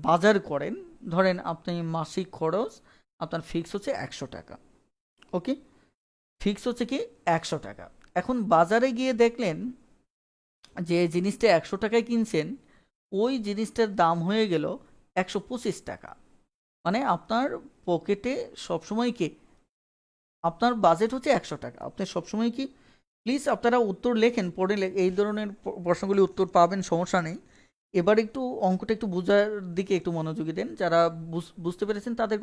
বাজার করেন, ধরেন আপনি মাসিক খরচ আপনার ফিক্স হচ্ছে 100 টাকা। ওকে, ফিক্স হচ্ছে কি 100 টাকা। এখন বাজারে গিয়ে দেখলেন যে জিনিসটা 100 টাকায় কিনছেন, ওই জিনিসটার দাম হয়ে গেল 125 টাকা। মানে আপনার পকেটে সবসময় কি, আপনার বাজেট হচ্ছে 100 টাকা, আপনি সবসময় কি, প্লিজ আপনারা উত্তর লেখেন, পড়ে এই ধরনের প্রশ্নগুলি উত্তর পাবেন, সমস্যা নেই। এবার একটু অঙ্কটা একটু বোঝার দিকে একটু মনোযোগী দেন, যারা বুঝতে পেরেছেন তাদের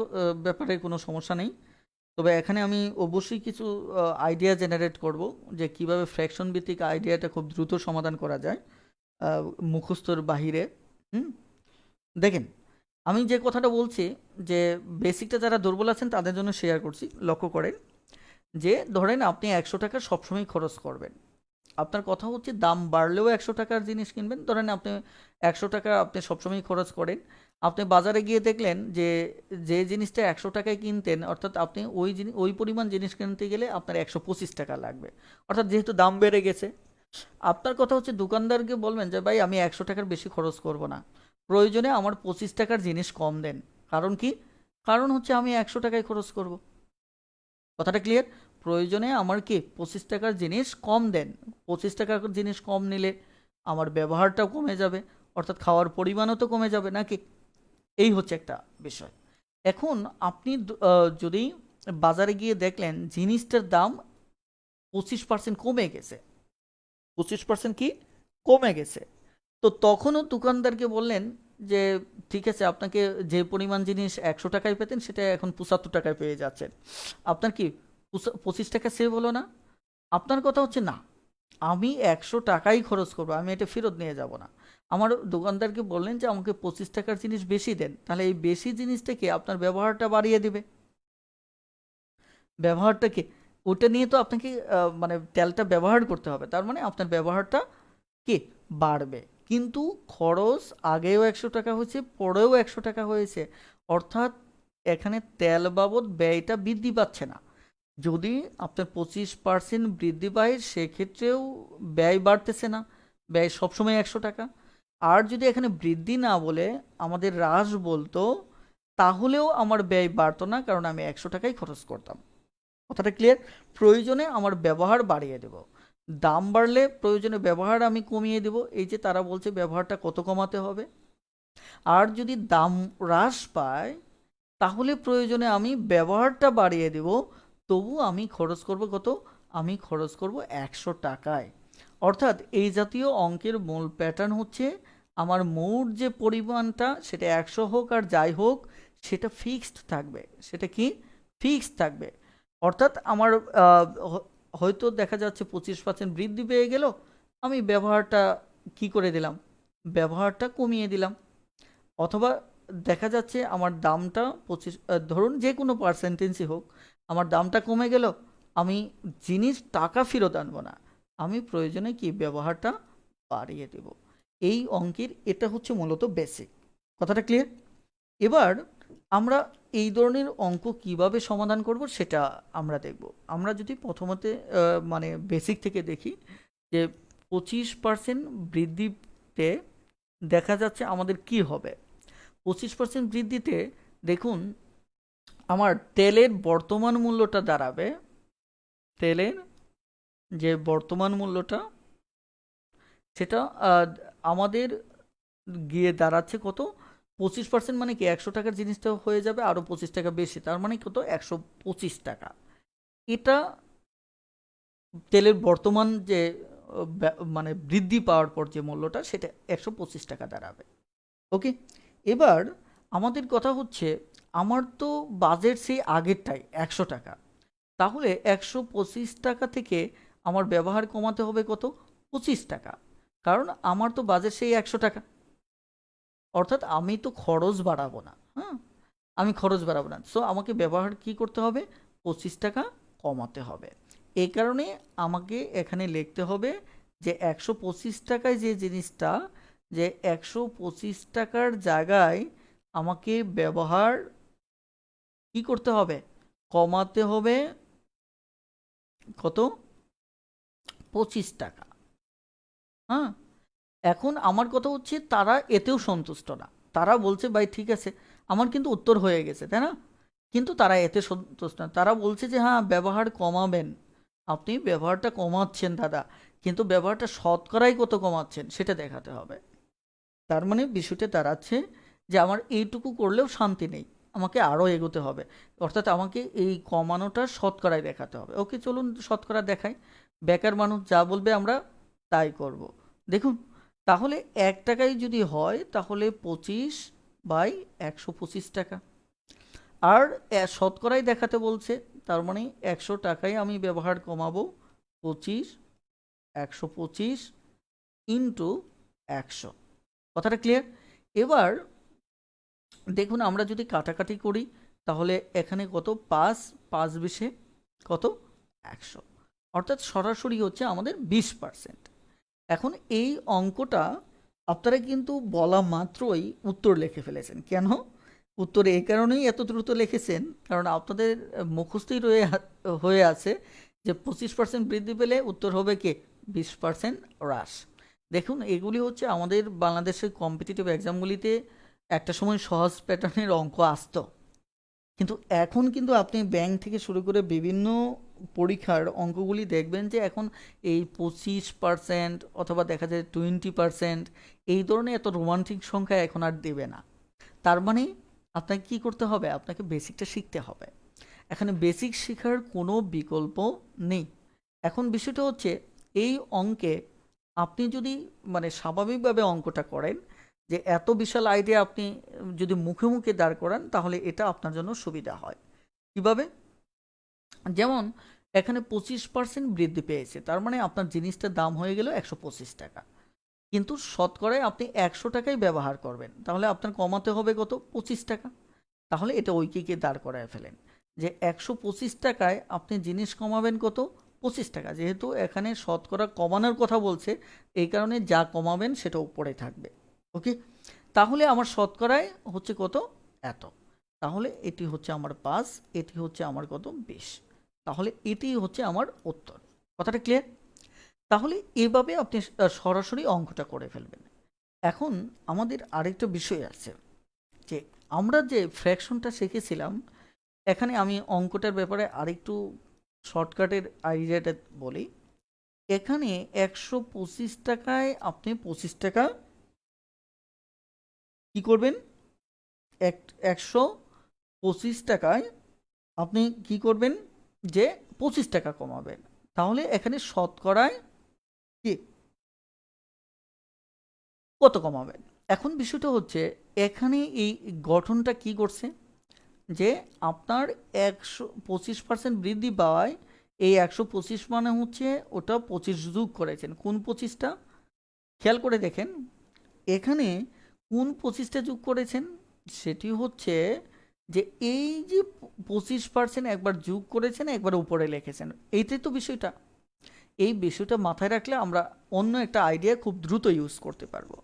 ব্যাপারে কোনো সমস্যা নেই। তবে এখানে আমি অবশ্যই কিছু আইডিয়া জেনারেট করব যে কিভাবে ফ্র্যাকশন ভিত্তিক আইডিয়াটা খুব দ্রুত সমাধান করা যায় আহ, মুখস্থর বাহিরে। হুম, দেখেন, আমি যে কথাটা বলছি, যে বেসিকটা যারা দুর্বল আছেন তাদের জন্য শেয়ার করছি, লক্ষ্য করেন। যে ধরেন আপনি 100 টাকা সবসময় খরচ করবেন, আপনার কথা হচ্ছে দাম বাড়লেও 100 টাকার জিনিস কিনবেন। ধরেন আপনি 100 টাকা আপনি সবসময় খরচ করেন, আপনি বাজারে গিয়ে দেখলেন যে যে জিনিসটা 100 টাকায় কিনতেন, অর্থাৎ আপনি ওই জিনিস, ওই পরিমাণ জিনিস কিনতে গেলে আপনার 125 টাকা লাগবে, অর্থাৎ যেহেতু দাম বেড়ে গেছে। আপনার কথা হচ্ছে দোকানদারকে বলবেন যে ভাই আমি 100 টাকার বেশি খরচ করব না, প্রয়োজনে আমার 25 টাকার জিনিস কম দেন। কারণ কি? কারণ হচ্ছে আমি 100 টাকায় খরচ করব। কথাটা ক্লিয়ার? প্রয়োজনে আমার কি 25 টাকার জিনিস কম দেন। 25 টাকার জিনিস কম নিলে আমার ব্যবহারটাও কমে যাবে, অর্থাৎ খাওয়ার পরিমাণও তো কমে যাবে নাকি? এই হচ্ছে একটা বিষয়। এখন আপনি যদি বাজারে গিয়ে দেখলেন জিনিসটার দাম 25% কমে গেছে, 25% কি কমে গেছে, তো তখনও দোকানদারকে বললেন যে ঠিক আছে, আপনাকে যে পরিমাণ জিনিস 100 টাকায় পেতেন সেটা এখন 75 টাকায় পেয়ে যাচ্ছেন, আপনার কি 25 টাকা সেভ হলো না? আপনার কথা হচ্ছে না, আমি 100 টাকাই খরচ করবো, আমি এটা ফেরত নিয়ে যাব না। আমার দোকানদারকে বললেন যে আমাকে 25 টাকার জিনিস বেশি দেন, তাহলে এই বেশি জিনিসটাকে আপনার ব্যবহারটা বাড়িয়ে দিবে। ব্যবহারটাকে, ওটা নিয়ে তো আপনাকে মানে তেলটা ব্যবহার করতে হবে, তার মানে আপনার ব্যবহারটা কি বাড়বে। কিন্তু খরচ আগেও 100 টাকা হয়েছে, পরেও 100 টাকা হয়েছে, অর্থাৎ এখানে তেল বাবদ ব্যয়টা বৃদ্ধি পাচ্ছে না। যদি আপনার 25% বৃদ্ধি পায় সেক্ষেত্রেও ব্যয় বাড়তেছে না, ব্যয় সবসময় 100 টাকা। আর যদি এখানে বৃদ্ধি না বলে আমাদের হ্রাস বলতো, তাহলেও আমার ব্যয় বাড়তো না, কারণ আমি 100 টাকাই খরচ করতাম। কথাটা ক্লিয়ার? প্রয়োজনে আমার ব্যবহার বাড়িয়ে দেব, দাম বাড়লে প্রয়োজনে ব্যবহার আমি কমিয়ে দেব। এই যে তারা বলছে ব্যবহারটা কত কমাতে হবে। আর যদি দাম হ্রাস পায় তাহলে প্রয়োজনে আমি ব্যবহারটা বাড়িয়ে দেব, তবু আমি খরচ করব কত? আমি খরচ করব 100 টাকায়। অর্থাৎ এই জাতীয় অঙ্কের মূল প্যাটার্ন হচ্ছে আমার মোট যে পরিমাণটা সেটা 100 হোক আর যাই হোক, সেটা ফিক্সড থাকবে। সেটা কি ফিক্সড থাকবে? অর্থাৎ আমার হয়তো দেখা যাচ্ছে 25% বৃদ্ধি পেয়ে গেল, আমি ব্যবহারটা কি করে দিলাম, ব্যবহারটা কমিয়ে দিলাম। অথবা দেখা যাচ্ছে আমার দামটা 25, ধরুন যে কোনো পার্সেন্টেজই হোক, আমার দামটা কমে গেল, আমি জিনিস টাকা ফেরত আনবো না, আমি প্রয়োজনে কি ব্যবহারটা বাড়িয়ে দেব। এই অঙ্কের এটা হচ্ছে মূলত বেসিক। কথাটা ক্লিয়ার? এবার আমরা এই ধরনের অঙ্ক কিভাবে সমাধান করব সেটা আমরা দেখব। আমরা যদি প্রথমতে মানে বেসিক থেকে দেখি, যে 25% বৃদ্ধিতে দেখা যাচ্ছে আমাদের কি হবে। 25% বৃদ্ধিতে দেখুন, আমার তেলের বর্তমান মূল্যটা দাঁড়াবে, তেলের যে বর্তমান মূল্যটা সেটা আমাদের গিয়ে দাঁড়াচ্ছে কত? 25% মানে কি 100 টাকার জিনিসটা হয়ে যাবে আরও 25 টাকা বেশি, তার মানে কত? 125 টাকা। এটা তেলের বর্তমান যে মানে বৃদ্ধি পাওয়ার পর যে মূল্যটা সেটা 125 টাকা দাঁড়াবে। ওকে, এবার আমাদের কথা হচ্ছে আমার তো বাজেট সেই আগেরটাই 100 টাকা, তাহলে 125 টাকা থেকে আমার ব্যবহার কমাতে হবে কত? 25 টাকা। কারণ আমার তো বাজেট সেই 100 টাকা, অর্থাৎ আমি তো খরচ বাড়াবো না। হ্যাঁ, আমি খরচ বাড়াবো না, সো আমাকে ব্যবহার কি করতে হবে? 25 টাকা কমাতে হবে। এই কারণে আমাকে এখানে লিখতে হবে যে 125 টাকায় যে জিনিসটা, যে 125 টাকার জায়গায় আমাকে ব্যবহার কি করতে হবে? কমাতে হবে কত? 25 টাকা। হ্যাঁ, এখন আমার কথা হচ্ছে তারা এতেও সন্তুষ্ট না, তারা বলছে ভাই ঠিক আছে, আমার কিন্তু উত্তর হয়ে গেছে, তাই না? কিন্তু তারা এতে সন্তুষ্ট না, তারা বলছে যে হ্যাঁ ব্যবহার কমাবেন, আপনি ব্যবহারটা কমাচ্ছেন দাদা, কিন্তু ব্যবহারটা শতকরাই কত কমাচ্ছেন সেটা দেখাতে হবে। তার মানে বিষয়টা দাঁড়াচ্ছে যে আমার এইটুকু করলেও শান্তি নেই, আমাকে আরও এগোতে হবে, অর্থাৎ আমাকে এই কমানোটা শতকরায় দেখাতে হবে। ওকে, চলুন শতকরা দেখাই। বেকার মানুষ যা বলবে আমরা তাই করব। দেখুন, তাহলে 1 টাকায় যদি হয় তাহলে 25/125 টাকা। আর শতকরায় দেখাতে বলছে, তার মানে 100 টাকায় আমি ব্যবহার কমাবো 25, 125 ইন্টু 100। কথাটা ক্লিয়ার? এবার দেখুন, আমরা যদি কাটাকাটি করি তাহলে এখানে কত, 5 কত, 100, অর্থাৎ সরাসরি হচ্ছে আমাদের 20%। এখন এই অঙ্কটা আপনারা কিন্তু বলা মাত্রই উত্তর লিখে ফেলেছেন। কেন উত্তর এই কারণেই এত দ্রুত লিখেছেন, কারণ আপনাদের মুখস্থই হয়ে আছে যে 25% বৃদ্ধি পেলে উত্তর হবে কি 20% হ্রাস। দেখুন, এগুলি হচ্ছে আমাদের বাংলাদেশের কম্পিটিটিভ এক্সামগুলিতে একটা সময় সহজ প্যাটার্নের অঙ্ক আসতো, কিন্তু এখন কিন্তু আপনি ব্যাংক থেকে শুরু করে বিভিন্ন পরীক্ষার অঙ্কগুলি দেখবেন যে এখন এই 25% অথবা দেখা যায় 20%, এই ধরনের এত রোমান্টিক সংখ্যা এখন আর দেবে না। তার মানে আপনাকে কি করতে হবে, আপনাকে বেসিকটা শিখতে হবে। এখানে বেসিক শেখার কোনো বিকল্প নেই। এখন বিষয়টা হচ্ছে, এই অঙ্কে আপনি যদি মানে স্বাভাবিকভাবে অঙ্কটা করেন, যে এত বিশাল আইডিয়া আপনি যদি মুখে মুখে দাঁড় করান, তাহলে এটা আপনার জন্য সুবিধা হয়। কিভাবে? যেমন এখানে 25% বৃদ্ধি পেয়েছে, তার মানে আপনার জিনিসটার দাম হয়ে গেল 125 টাকা, কিন্তু শতকরায় আপনি 100 টাকাই ব্যবহার করবেন, তাহলে আপনার কমাতে হবে কত, 25 টাকা। তাহলে এটা ঐকিকে দাঁড় করায় ফেলেন যে 125 টাকায় আপনি জিনিস কমাবেন কত, 25 টাকা। যেহেতু এখানে শতকরা কমানোর কথা বলছে, এই কারণে যা কমাবেন সেটা উপরে থাকবে। ওকে, তাহলে আমার শতকরায় হচ্ছে কত, এত। তাহলে এটি হচ্ছে আমার 5, এটি হচ্ছে আমার কত, 20। তাহলে এটি হচ্ছে আমার উত্তর। কথাটা ক্লিয়ার? তাহলে এভাবে আপনি সরাসরি অঙ্কটা করে ফেলবেন। এখন আমাদের আরেকটা বিষয় আছে, যে আমরা যে ফ্র্যাকশনটা শিখেছিলাম, এখানে আমি অঙ্কটার ব্যাপারে আরেকটু শর্টকাটের আইডিয়াটা বলি। এখানে 125 টাকায় আপনি 25 টাকা কি করবেন, 125 টাকায় আপনি কি করবেন, যে 25 টাকা কমাবেন। তাহলে এখানে শতকরায় কি কত কমাবেন? এখন বিষয়টা হচ্ছে, এখানে এই গঠনটা কি করছে, যে আপনার 125% বৃদ্ধি পাওয়ায় এই 125 মানে হচ্ছে ওটা 25 যোগ করেছেন। কোন 25টা খেয়াল করে দেখেন, এখানে কোন 25টা যোগ করেছেন, সেটি হচ্ছে যে এই যে 25% একবার যোগ করেছেন, একবার উপরে লিখেছেন, এইটাই তো বিষয়টা। এই বিষয়টা মাথায় রাখলে আমরা অন্য একটা আইডিয়া খুব দ্রুত ইউজ করতে পারবো,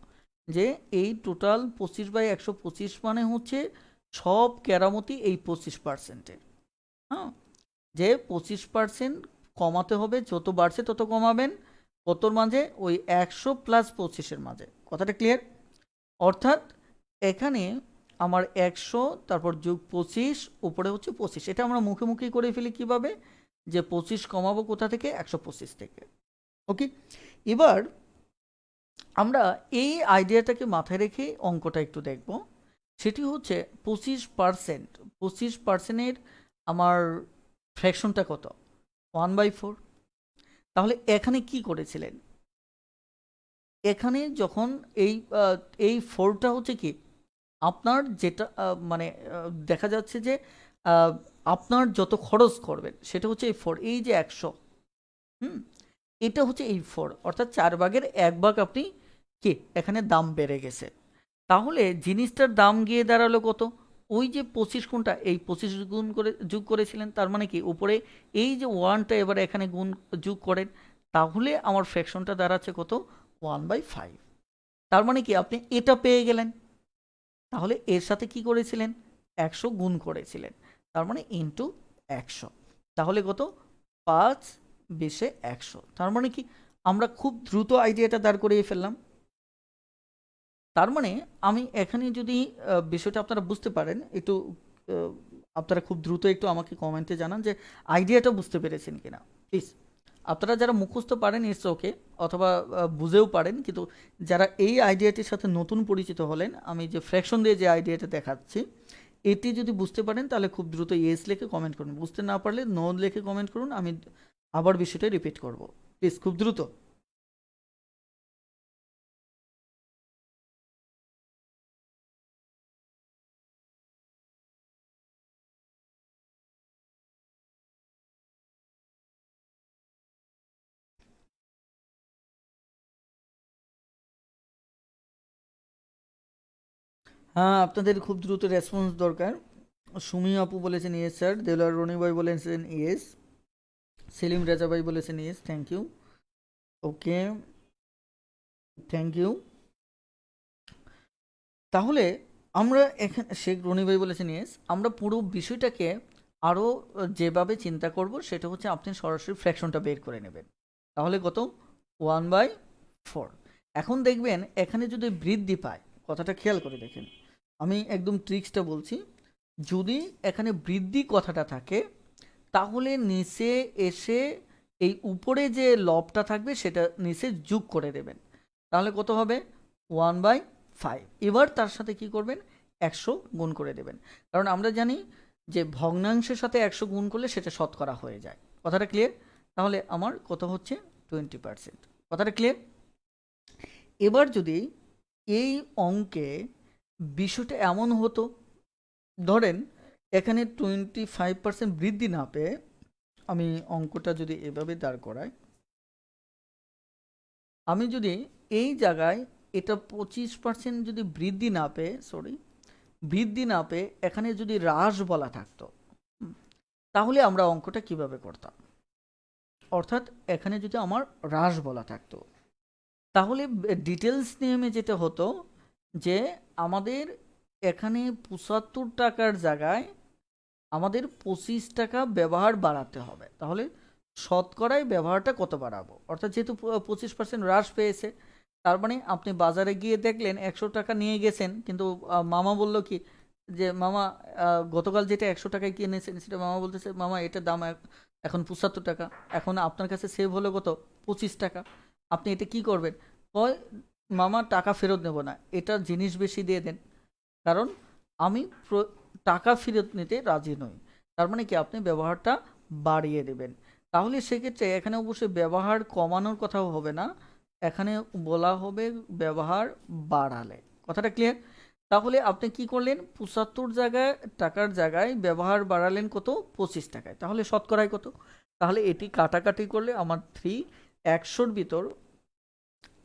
যে এই টোটাল 25/125 মানে হচ্ছে সব কেরামতি এই 25%-এর। হ্যাঁ, যে 25% কমাতে হবে, যত বাড়ছে তত কমাবেন, কতর মাঝে, ওই 100 প্লাস 25-এর মাঝে। কথাটা ক্লিয়ার? অর্থাৎ এখানে আমার 100 তারপর যোগ 25 উপরে হচ্ছে 25, এটা আমরা মুখে মুখেই করে ফেলি। কিভাবে, যে 25 কমাবো কোথা থেকে, 125 থেকে। ওকে, এবার আমরা এই আইডিয়াটাকে মাথায় রেখে অঙ্কটা একটু দেখব। সেটি হচ্ছে 25%, আমার ফ্র্যাকশনটা কত, 1/4। তাহলে এখানে কি করেছিলেন, এখানে যখন এই 4টা হচ্ছে কি আপনার যেটা মানে দেখা যাচ্ছে যে আপনার যত খরচ করবেন সেটা হচ্ছে এই 4, এই যে 100, এটা হচ্ছে এই 4, অর্থাৎ 4/1 আপনি কি এখানে দাম বেড়ে গেছে। তাহলে জিনিসটার দাম গিয়ে দাঁড়ালো কত, ওই যে 25 কোনটা, এই 25 গুণ করে যোগ করেছিলেন, তার মানে কি উপরে এই যে 1টা এবার এখানে গুণ যোগ করেন, তাহলে আমার ফ্র্যাকশনটা দাঁড়াচ্ছে কত, 1/5। তার মানে কি আপনি এটা পেয়ে গেলেন। তাহলে এর সাথে কি করেছিলেন, 100 গুণ করেছিলেন, তার মানে ইন্টু 100। তাহলে কত, 5/100। তার মানে কি আমরা খুব দ্রুত আইডিয়াটা দাঁড় করিয়ে ফেললাম। তার মানে আমি এখানে যদি বিষয়টা আপনারা বুঝতে পারেন, একটু আপনারা খুব দ্রুত একটু আমাকে কমেন্টে জানান যে আইডিয়াটা বুঝতে পেরেছেন কিনা প্লিজ। আপনারা যারা মুখস্থ পারেন ইটস ওকে, অথবা বুঝেও পারেন, কিন্তু যারা এই আইডিয়াটির সাথে নতুন পরিচিত হলেন, আমি যে ফ্র্যাকশন দিয়ে যে আইডিয়াটা দেখাচ্ছি, এটি যদি বুঝতে পারেন তাহলে খুব দ্রুত ইয়েস লিখে কমেন্ট করুন, বুঝতে না পারলে নো লিখে কমেন্ট করুন, আমি আবার বিষয়টা রিপিট করব, প্লিজ খুব দ্রুত। হ্যাঁ, আপনাদের খুব দ্রুত রেসপন্স দরকার। সুমি আপু বলেছেন ইয়েস স্যার, দেলোয়ার রনি ভাই বলেছেন ইয়েস, সেলিম রেজা ভাই বলেছেন yes, thank you. Okay, thank you. তাহলে আমরা এখানে, শেখ রনি ভাই বলেছেন ইয়েস, আমরা পুরো বিষয়টাকে আরও যেভাবে চিন্তা করব সেটা হচ্ছে আপনি সরাসরি ফ্র্যাকশনটা বের করে নেবেন। তাহলে কত? 1/4। এখন দেখবেন এখানে যদি বৃদ্ধি পায়, কথাটা খেয়াল করে দেখেন, আমি একদম ট্রিক্সটা বলছি, যদি এখানে বৃদ্ধি কথাটা থাকে তাহলে নিচে এসে এই উপরে যে লবটা থাকবে সেটা নিচে যোগ করে দেবেন। তাহলে কত হবে? 1/5। এবার তার সাথে কি করবেন? 100 গুণ করে দেবেন। কারণ আমরা জানি যে ভগ্নাংশের সাথে 100 গুণ করলে সেটা শতকরা হয়ে যায়। কথাটা ক্লিয়ার? তাহলে আমার কত হচ্ছে? 20%। কথাটা ক্লিয়ার? এবার যদি এই অঙ্কে বিষয়টা এমন হতো, ধরেন এখানে 25% বৃদ্ধি না পেয়ে, আমি অঙ্কটা যদি এভাবে দাঁড় করাই, আমি যদি এই জায়গায় এটা 25% যদি বৃদ্ধি না পেয়ে, বৃদ্ধি না পেয়ে এখানে যদি হ্রাস বলা থাকতো, তাহলে আমরা অঙ্কটা কিভাবে করতাম? অর্থাৎ এখানে যদি আমার হ্রাস বলা থাকতো, তাহলে ডিটেলস নিয়মে যেটা হতো যে আমাদের এখানে 75 টাকার জায়গায় আমাদের 25 টাকা ব্যবহার বাড়াতে হবে। তাহলে শতকরায় ব্যবহারটা কত বাড়াবো? অর্থাৎ যেহেতু 25% হ্রাস পেয়েছে, তার মানে আপনি বাজারে গিয়ে দেখলেন 100 টাকা নিয়ে গেছেন, কিন্তু মামা বলল কি যে মামা, গতকাল যেটা 100 টাকায় কিনেছেন সেটা মামা বলতেছে মামা এটার দাম এখন 75 টাকা। এখন আপনার কাছে সেভ হলো কত? 25 টাকা। আপনি এটা কি করবেন? হয় মামা টাকা ফেরত নেব না, এটা জিনিস বেশি দিয়ে দেন, কারণ আমি টাকা ফেরত নিতে রাজি নই। তার মানে কি আপনি ব্যবহারটা বাড়িয়ে দেবেন। তাহলে সেক্ষেত্রে এখানে অবশ্যই ব্যবহার কমানোর কথাও হবে না, এখানে বলা হবে ব্যবহার বাড়ালে। কথাটা ক্লিয়ার? তাহলে আপনি কি করলেন? 75 জায়গায় টাকার জায়গায় ব্যবহার বাড়ালেন কত? 25 টাকায়। তাহলে শতকরায় কত? তাহলে এটি কাটাকাটি করলে আমার 3, 100-র ভিতর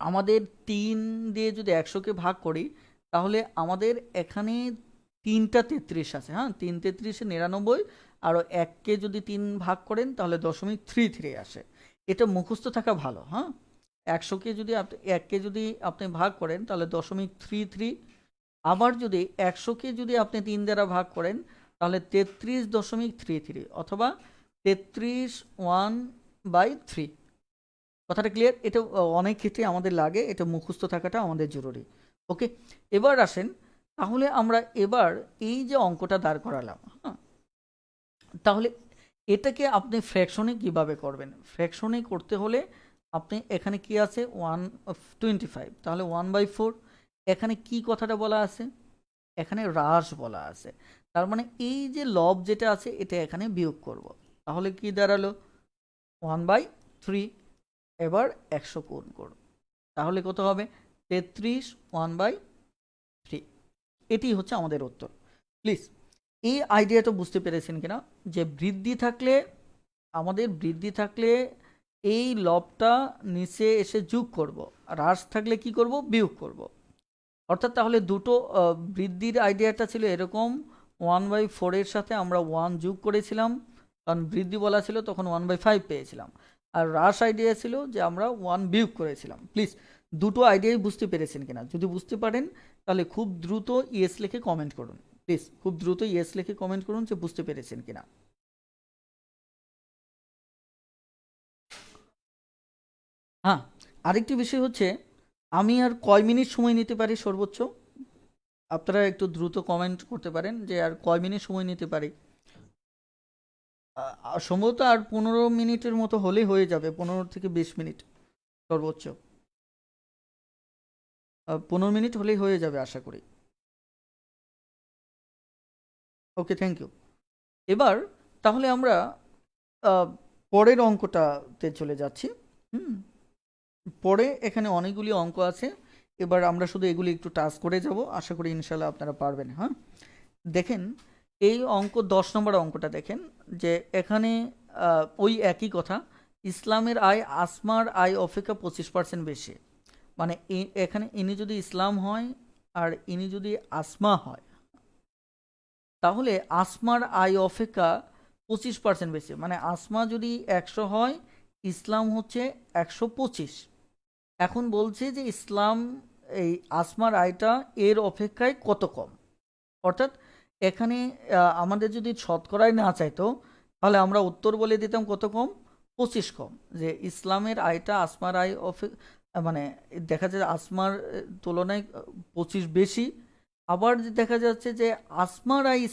আমাদের 3 দিয়ে যদি 100-কে ভাগ করি, তাহলে আমাদের এখানে 3টা 33 আছে। হ্যাঁ, 3 33-এ 99, আরও 1কে যদি 3 ভাগ করেন তাহলে 0.33 আসে। এটা মুখস্থ থাকা ভালো। হ্যাঁ, 100-কে যদি আপনি 1কে যদি আপনি ভাগ করেন তাহলে 0.33, আবার যদি 100-কে যদি আপনি 3 দ্বারা ভাগ করেন তাহলে 33.33, অথবা 33 1/3। কথাটা ক্লিয়ার? এটা অনেক ক্ষেত্রে আমাদের লাগে, এটা মুখস্থ থাকাটা আমাদের জরুরি। ওকে, এবার আসেন, তাহলে আমরা এবার এই যে অঙ্কটা দাঁড় করালাম, হ্যাঁ, তাহলে এটাকে আপনি ফ্র্যাকশনে কিভাবে করবেন? ফ্র্যাকশনে করতে হলে আপনি এখানে কি আছে? 1/25, তাহলে 1/4। এখানে কি কথাটা বলা আছে? এখানে হ্রাস বলা আছে। তার মানে এই যে লব যেটা আছে এটা এখানে বিয়োগ করব। তাহলে কি দাঁড়ালো? 1/3। এবার 100 গুণ করুন, তাহলে কত হবে? 33 1/3। এটি হচ্ছে আমাদের উত্তর। প্লিজ এই আইডিয়াটা বুঝতে পেরেছেন কিনা, যে বৃদ্ধি থাকলে, আমাদের বৃদ্ধি থাকলে এই লবটা নিচে এসে যোগ করব, আর হ্রাস থাকলে কি করব? বিয়োগ করব। অর্থাৎ তাহলে দুটো বৃদ্ধির আইডিয়াটা ছিল এরকম, 1/4-এর সাথে আমরা 1 যোগ করেছিলাম, কারণ বৃদ্ধি বলা ছিল, তখন 1/5 পেয়েছিলাম। আর হ্রাস আইডিয়া ছিল যে আমরা 1 বিয়োগ করেছিলাম। প্লিজ দুটো আইডিয়াই বুঝতে পেরেছেন কিনা? যদি বুঝতে পারেন তাহলে খুব দ্রুত ইয়েস লিখে কমেন্ট করুন। প্লিজ খুব দ্রুত ইয়েস লিখে কমেন্ট করুন যে বুঝতে পেরেছেন কিনা। হ্যাঁ, আরেকটি বিষয় হচ্ছে, আমি আর কয় মিনিট সময় নিতে পারি সর্বোচ্চ? আপনারা একটু দ্রুত কমেন্ট করতে পারেন যে আর কয় মিনিট সময় নিতে পারি। সম্ভবত আর 15 মিনিটের মতো হলেই হয়ে যাবে, 15 থেকে 20 মিনিট সর্বোচ্চ। 15 মিনিট হলেই হয়ে যাবে আশা করি। ওকে, থ্যাংক ইউ। এবার তাহলে আমরা আহ, পরের অঙ্কটাতে চলে যাচ্ছি। হুম। পরে এখানে অনেকগুলি অঙ্ক আছে। এবার আমরা শুধু এগুলি একটু টাচ করে যাব, আশা করি ইনশাল্লাহ আপনারা পারবেন। হ্যাঁ, দেখেন এই অঙ্ক 10 নম্বর অঙ্কটা দেখেন, যে এখানে ওই একই কথা, ইসলামের আয় আসমার আয় অপেক্ষা 25% বেশি। মানে এখানে ইনি যদি ইসলাম হয় আর ইনি যদি আসমা হয়, তাহলে আসমার আয় অপেক্ষা 25% বেশি। মানে আসমা যদি 100 হয়, ইসলাম হচ্ছে 125। এখন বলছে যে ইসলাম, এই আসমার আয়টা এর অপেক্ষায় কত কম। অর্থাৎ এখানে আমাদের যদি শতকরায় না চাইতো, তাহলে আমরা উত্তর বলে দিতাম কত কম, 25 কম। যে ইসলামের আয়টা আসমার আয় মানে দেখা যায় আসমার তুলনায় 25 বেশি। আবার যে দেখা যাচ্ছে যে আসমার আয়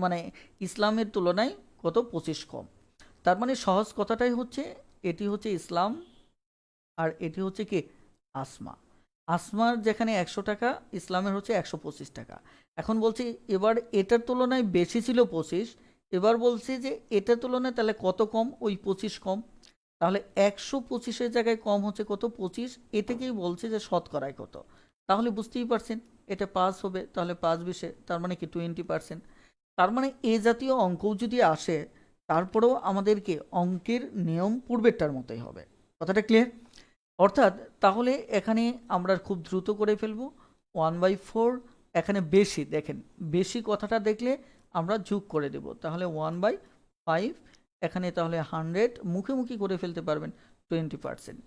মানে ইসলামের তুলনায় কত, 25 কম। তার মানে সহজ কথাটাই হচ্ছে, এটি হচ্ছে ইসলাম আর এটি হচ্ছে কি, আসমা। আসমার যেখানে 100 টাকা, ইসলামের হচ্ছে 125 টাকা। এখন বলছি এবার এটার তুলনায় বেশি ছিল 25, এবার বলছি যে এটার তুলনায় তাহলে কত কম, ওই 25 কম। তাহলে 125-এর জায়গায় কম হচ্ছে কত, 25। এ থেকেই বলছে যে শতকরায় কত। তাহলে বুঝতেই পারছেন এটা 5 হবে, তাহলে 5 20, তার মানে কি 20%। তার মানে এ জাতীয় অঙ্কও যদি আসে, তারপরেও আমাদেরকে অঙ্কের নিয়ম পূর্বেরটার মতোই হবে। কথাটা ক্লিয়ার? অর্থাৎ তাহলে এখানে আমরা খুব দ্রুত করে ফেলবো। 1/4, এখানে বেশি, দেখেন বেশি কথাটা দেখলে আমরা যোগ করে দেব, তাহলে 1/5। এখানে তাহলে 100, মুখে করে ফেলতে পারবেন 20%।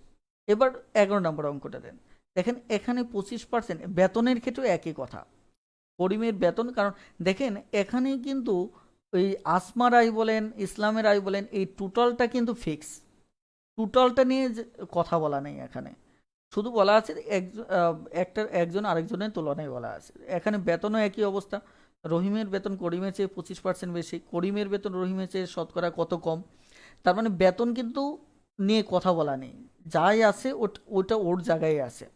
এবার 11 নম্বর অঙ্কটা দেন। দেখেন এখানে 25%, বেতনের ক্ষেত্রেও একই কথা, করিমের বেতন। কারণ দেখেন এখানে কিন্তু ওই আসমার আয় বলেন, ইসলামের আয় বলেন, এই টোটালটা কিন্তু ফিক্স। টোটালটা নিয়ে কথা বলা নেই এখানে, শুধু বলা আছে একটা একজন আরেকজনের তুলনায় বলা আছে। এখানে বেতনও একই অবস্থা, রহিমের বেতন করিমের চেয়ে 25% বেশি, করিমের বেতন রহিমের চেয়ে শতকরা কত কম। তার মানে বেতন কিন্তু নিয়ে কথা বলা নেই, যাই আছে ওটা ওর জায়গায় আছে।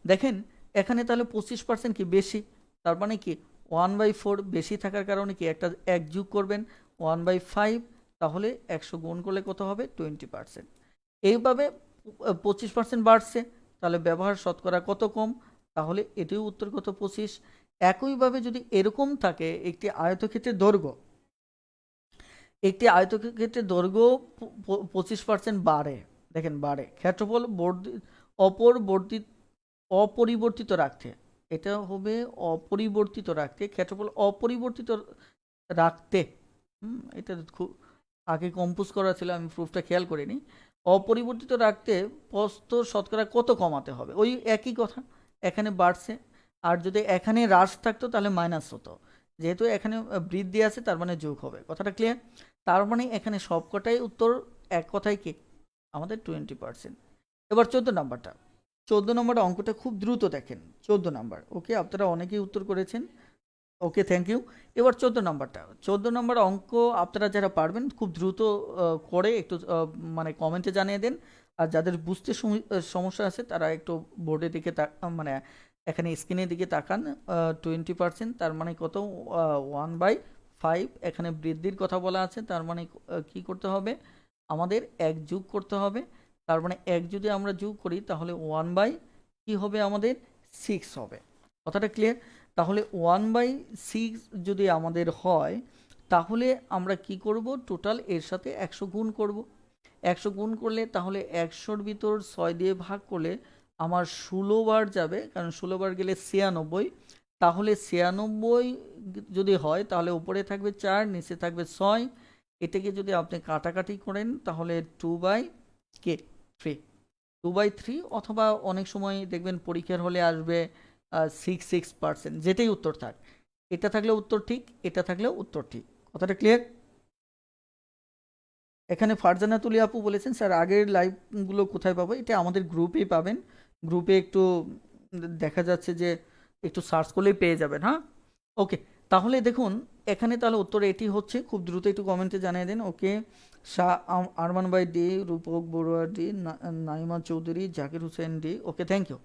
দেখেন এখানে তাহলে 25% কি বেশি, তার মানে কি 1/4 বেশি থাকার কারণে কি একটা এক যোগ করবেন, 1/5। তাহলে 100 গুণ করলে কত হবে, 20%। এইভাবে 25% বাড়ছে, তাহলে ব্যবহার শতকরা কত কম, তাহলে এটিও উত্তর কত, 25। একইভাবে যদি এরকম থাকে একটি আয়তক্ষেত্রের দৈর্ঘ্য, একটি আয়তক্ষেত্রের দৈর্ঘ্য 25% বাড়ে, দেখেন বাড়ে, ক্ষেত্রফল অপরিবর্তিত অপরিবর্তিত রাখতে, এটা হবে অপরিবর্তিত রাখতে, ক্ষেত্রফল অপরিবর্তিত রাখতে। এটা খুব আগে কম্পোজ করা ছিল, আমি প্রুফটা খেয়াল করিনি। অপরিবর্তিত রাখতে প্রস্থ শতকরা কত কমাতে হবে, ওই একই কথা, এখানে বাড়ছে। আর যদি এখানে হ্রাস থাকতো তাহলে মাইনাস হতো, যেহেতু এখানে বৃদ্ধি আছে তার মানে যোগ হবে। কথাটা ক্লিয়ার? তার মানে এখানে সবকটাই উত্তর এক কথায় কি, আমাদের 20%। এবার 14 নম্বরটা, 14 নম্বর অঙ্কটা খুব দ্রুত দেখেন। 14 নম্বর, ওকে আপনারা অনেকেই উত্তর করেছেন, ওকে থ্যাংক ইউ। এবার 14 নম্বরটা, 14 নম্বর অঙ্ক আপনারা যারা পারবেন খুব দ্রুত করে একটু মানে কমেন্টে জানিয়ে দেন। আর যাদের বুঝতে সমস্যা আছে তারা একটু বোর্ডের দিকে মানে এখানে স্ক্রিনের দিকে তাকান। 20%, তার মানে কত, 1/5। এখানে বৃদ্ধির কথা বলা আছে, তার মানে কি করতে হবে, আমাদের এক যোগ করতে হবে। তার মানে এক যদি আমরা যোগ করি তাহলে 1/ কি হবে, আমাদের 6 হবে। কথাটা ক্লিয়ার? তাহলে 1/6 যদি আমাদের হয়, তাহলে আমরা কি করব, টোটাল এর সাথে 100 গুণ করব। 100 গুণ করলে তাহলে 100-র ভিতর 6 দিয়ে ভাগ করলে আমার 16 বার যাবে, কারণ 16 বার গেলে 96। তাহলে 96 যদি হয় তাহলে উপরে থাকবে 4, নিচে থাকবে 6। এটাকে যদি আপনি কাটাকাটি করেন তাহলে 2/3, 2/3, অথবা অনেক সময় দেখবেন পরীক্ষার হলে আসবে 6%, যেটাই উত্তর থাক, এটা থাকলে উত্তর ঠিক, এটা থাকলেও উত্তর ঠিক। কথাটা ক্লিয়ার? এখানে ফারজানা তুলি আপু বলেছেন স্যার আগের লাইভগুলো কোথায় পাবো, এটা আমাদের গ্রুপেই পাবেন। গ্রুপে একটু দেখা যাচ্ছে যে একটু সার্চ করলেই পেয়ে যাবেন। হ্যাঁ, ওকে। তাহলে দেখুন এখানে তাহলে উত্তর এটি হচ্ছে, খুব দ্রুত একটু কমেন্টে জানিয়ে দেন। ওকে, শাহ আরমান ভাই D, Rupak Barua D, Naima Chowdhury, Zakir Hossain D, okay thank you.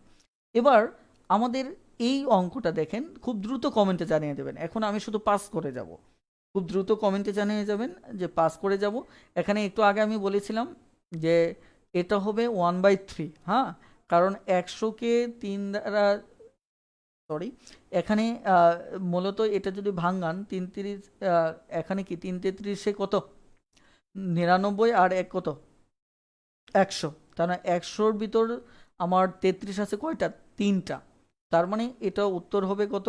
এবার আমাদের এই অঙ্কটা দেখেন, খুব দ্রুত কমেন্টে জানিয়ে দেবেন, এখন আমি শুধু পাস করে যাব। খুব দ্রুত কমেন্টে জানিয়ে যাবেন যে পাস করে যাব। এখানে একটু আগে আমি বলেছিলাম যে এটা হবে 1/3, হ্যাঁ, কারণ 100কে 3 দ্বারা, সরি, এখানে মূলত এটা যদি ভাঙান 3 এখানে কি 3 তেত্রিশে কত, 99 আর এক কত, 100, তার মানে 100-র ভিতর আমার 33 আছে কয়টা, 3টা। তার মানে এটা উত্তর হবে কত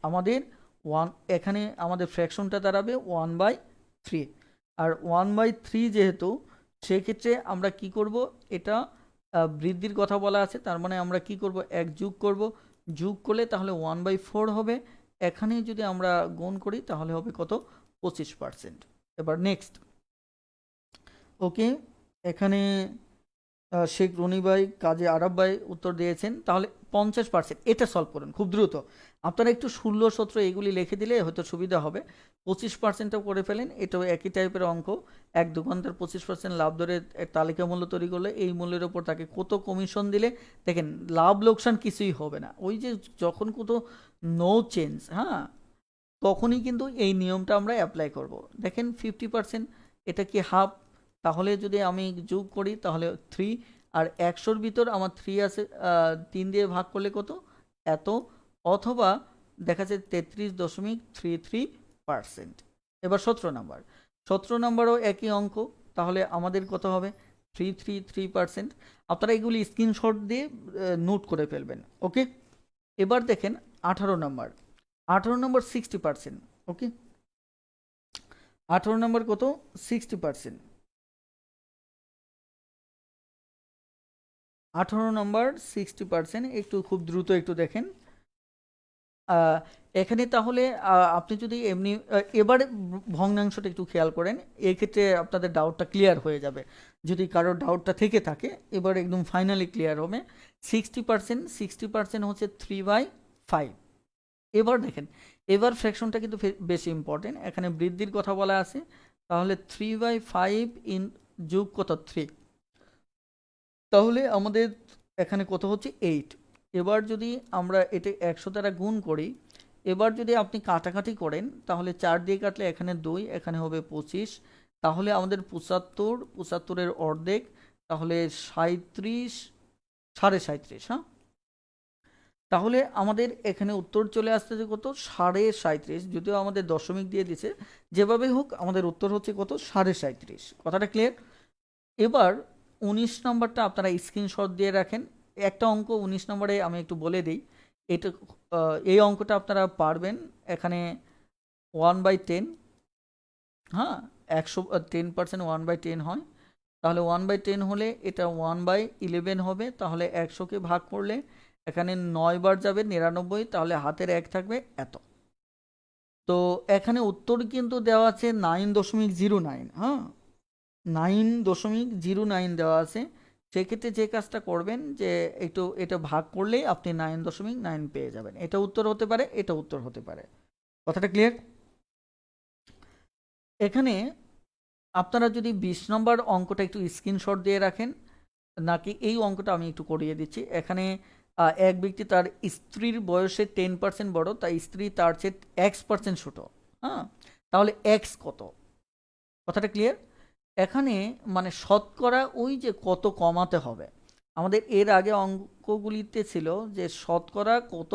আমাদের 1, এখানে আমাদের ফ্র্যাকশনটা দাঁড়াবে 1/3। আর 1/3 যেহেতু, সেক্ষেত্রে আমরা কি করব, এটা বৃদ্ধির কথা বলা আছে, তার মানে আমরা কি করব, এক যোগ করব, যোগ করলে তাহলে 1/4 হবে। এখানে যদি আমরা গুণ করি তাহলে হবে কত, 25%। এবার নেক্সট, ওকে, এখানে শেখ রনি ভাই, কাজী আরব ভাই উত্তর দিয়েছেন। তাহলে 50%, এটা সলভ করুন খুব দ্রুত। আপনারা একটু 16 17 এগুলি লিখে দিলে হয়তো সুবিধা হবে। 25%ও করে ফেলেন, এটাও একই টাইপের অঙ্ক। এক দোকানদার 25% লাভ ধরে তালিকা মূল্য তৈরি করলে এই মূল্যের ওপর তাকে কত কমিশন দিলে, দেখেন লাভ লোকসান কিছুই হবে না, ওই যে যখন কত নো চেঞ্জ, হ্যাঁ, তখনই কিন্তু এই নিয়মটা আমরা অ্যাপ্লাই করব। দেখেন 50%, এটা কি হাফ, তাহলে যদি আমি যোগ করি তাহলে 3, আর 100-র ভিতর আমার 3 আছে, 3 দিয়ে ভাগ করলে কত, এত, অথবা দেখা যায় 33.33%। এবার 17 নাম্বার, 17 নাম্বারও একই অঙ্ক, তাহলে আমাদের কত হবে, 333%। আপনারা এগুলি স্ক্রিনশট দিয়ে নোট করে ফেলবেন, ওকে। এবার দেখেন 18 নাম্বার, 18 নম্বর 60%, ওকে, 18 নম্বর কত, 60%। 18 নম্বর 60%, একটু খুব দ্রুত একটু দেখেন। আহ, এখানে তাহলে আপনি যদি এমনি এবারে ভগ্নাংশটা একটু খেয়াল করেন, এক্ষেত্রে আপনাদের ডাউটটা ক্লিয়ার হয়ে যাবে। যদি কারো ডাউটটা থেকে থাকে, এবার একদম ফাইনালি ক্লিয়ার হবে। 60%, হচ্ছে 3/5। এবার দেখেন, এবার ফ্র্যাকশনটা কিন্তু বেশি ইম্পর্টেন্ট, এখানে বৃদ্ধির কথা বলা আছে, তাহলে 3/5 ইন যোগ কত, 3, তাহলে আমাদের এখানে কত হচ্ছে, 8। এবার যদি আমরা এটা 100 দ্বারা গুণ করি, এবার যদি আপনি কাটাকাটি করেন তাহলে 4 দিয়ে কাটলে এখানে 2, এখানে হবে 25, তাহলে আমাদের 75-এর অর্ধেক, তাহলে 37, 37.5, হ্যাঁ, তাহলে আমাদের এখানে উত্তর চলে আসতেছে কত, 37.5, যদিও আমাদের দশমিক দিয়ে দিছে, যেভাবে হোক আমাদের উত্তর হচ্ছে কত, 37.5। কথাটা ক্লিয়ার? এবার 19 নম্বরটা আপনারা স্ক্রিনশট দিয়ে রাখেন। একটা অঙ্ক 19 নম্বরে আমি একটু বলে দিই, এটা এই অঙ্কটা আপনারা পারবেন। এখানে 1/10, হ্যাঁ, 10% 1/10 হয়, তাহলে 1/10 হলে এটা 1/11 হবে, তাহলে 100কে ভাগ করলে এখানে 9 বার যাবে 99, তাহলে হাতের 1 থাকবে এত। তো এখানে উত্তর কিন্তু দেওয়া আছে 9.09, হ্যাঁ, 9.09 দেওয়া আছে। সেক্ষেত্রে যে কাজটা করবেন যে একটু এটা ভাগ করলেই আপনি 9.9 পেয়ে যাবেন। এটা উত্তর হতে পারে, এটা উত্তর হতে পারে। কথাটা ক্লিয়ার? এখানে আপনারা যদি 20 নম্বর অঙ্কটা একটু স্ক্রিনশট দিয়ে রাখেন, নাকি এই অঙ্কটা আমি একটু করিয়ে দিচ্ছি। এখানে এক ব্যক্তি তার স্ত্রীর বয়সে 10% বড়, তাই স্ত্রী তার চেয়ে X% ছোট, হ্যাঁ, তাহলে এক্স কত? কথাটা ক্লিয়ার? এখানে মানে শতকরা ওই যে কত কমাতে হবে, আমাদের এর আগে অঙ্কগুলিতে ছিল যে শতকরা কত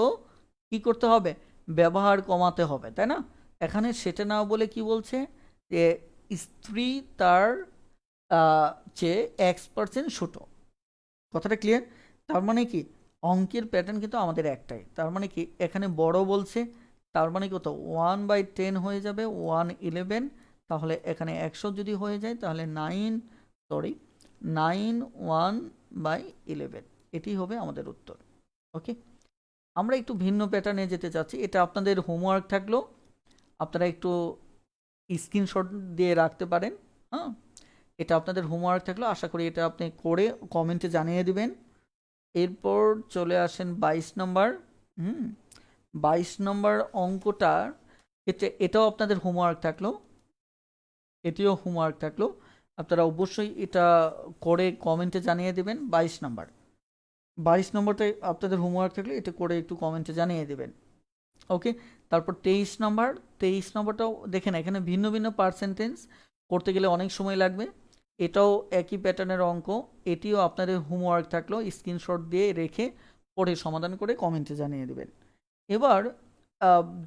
কি করতে হবে, ব্যবহার কমাতে হবে, তাই না? এখানে সেটা না বলে কি বলছে, যে স্ত্রী তার চেয়ে X% ছোট। কথাটা ক্লিয়ার? তার মানে কি, অঙ্কের প্যাটার্ন কিন্তু আমাদের একটাই, তার মানে কি এখানে বড় বলছে, তার মানে কত, 1/10 হয়ে যাবে 111, তাহলে এখানে 100 যদি হয়ে যায় তাহলে 1/11, এটি হবে আমাদের উত্তর, ওকে। আমরা একটু ভিন্ন প্যাটার্নে যেতে চাচ্ছি, এটা আপনাদের হোমওয়ার্ক থাকলো, আপনারা একটু স্ক্রিনশট দিয়ে রাখতে পারেন, হ্যাঁ, এটা আপনাদের হোমওয়ার্ক থাকলো, আশা করি এটা আপনি করে কমেন্টে জানিয়ে দিবেন। এরপর চলে আসেন 22 নম্বর। 22 নম্বর অঙ্কটার ক্ষেত্রে এটাও আপনাদের হোমওয়ার্ক থাকলো, এটিও হোমওয়ার্ক থাকলো, আপনারা অবশ্যই এটা করে কমেন্টে জানিয়ে দেবেন। 22 নম্বরটাই আপনাদের হোমওয়ার্ক থাকলে এটা করে একটু কমেন্টে জানিয়ে দেবেন। ওকে, তারপর 23 নম্বর। 23 নম্বরটাও দেখেন, এখানে ভিন্ন ভিন্ন পার্সেন্টেজ করতে গেলে অনেক সময় লাগবে। এটাও একই প্যাটার্নের অঙ্ক, এটিও আপনাদের হোমওয়ার্ক থাকলো, স্ক্রিনশট দিয়ে রেখে পরে সমাধান করে কমেন্টে জানিয়ে দেবেন। এবার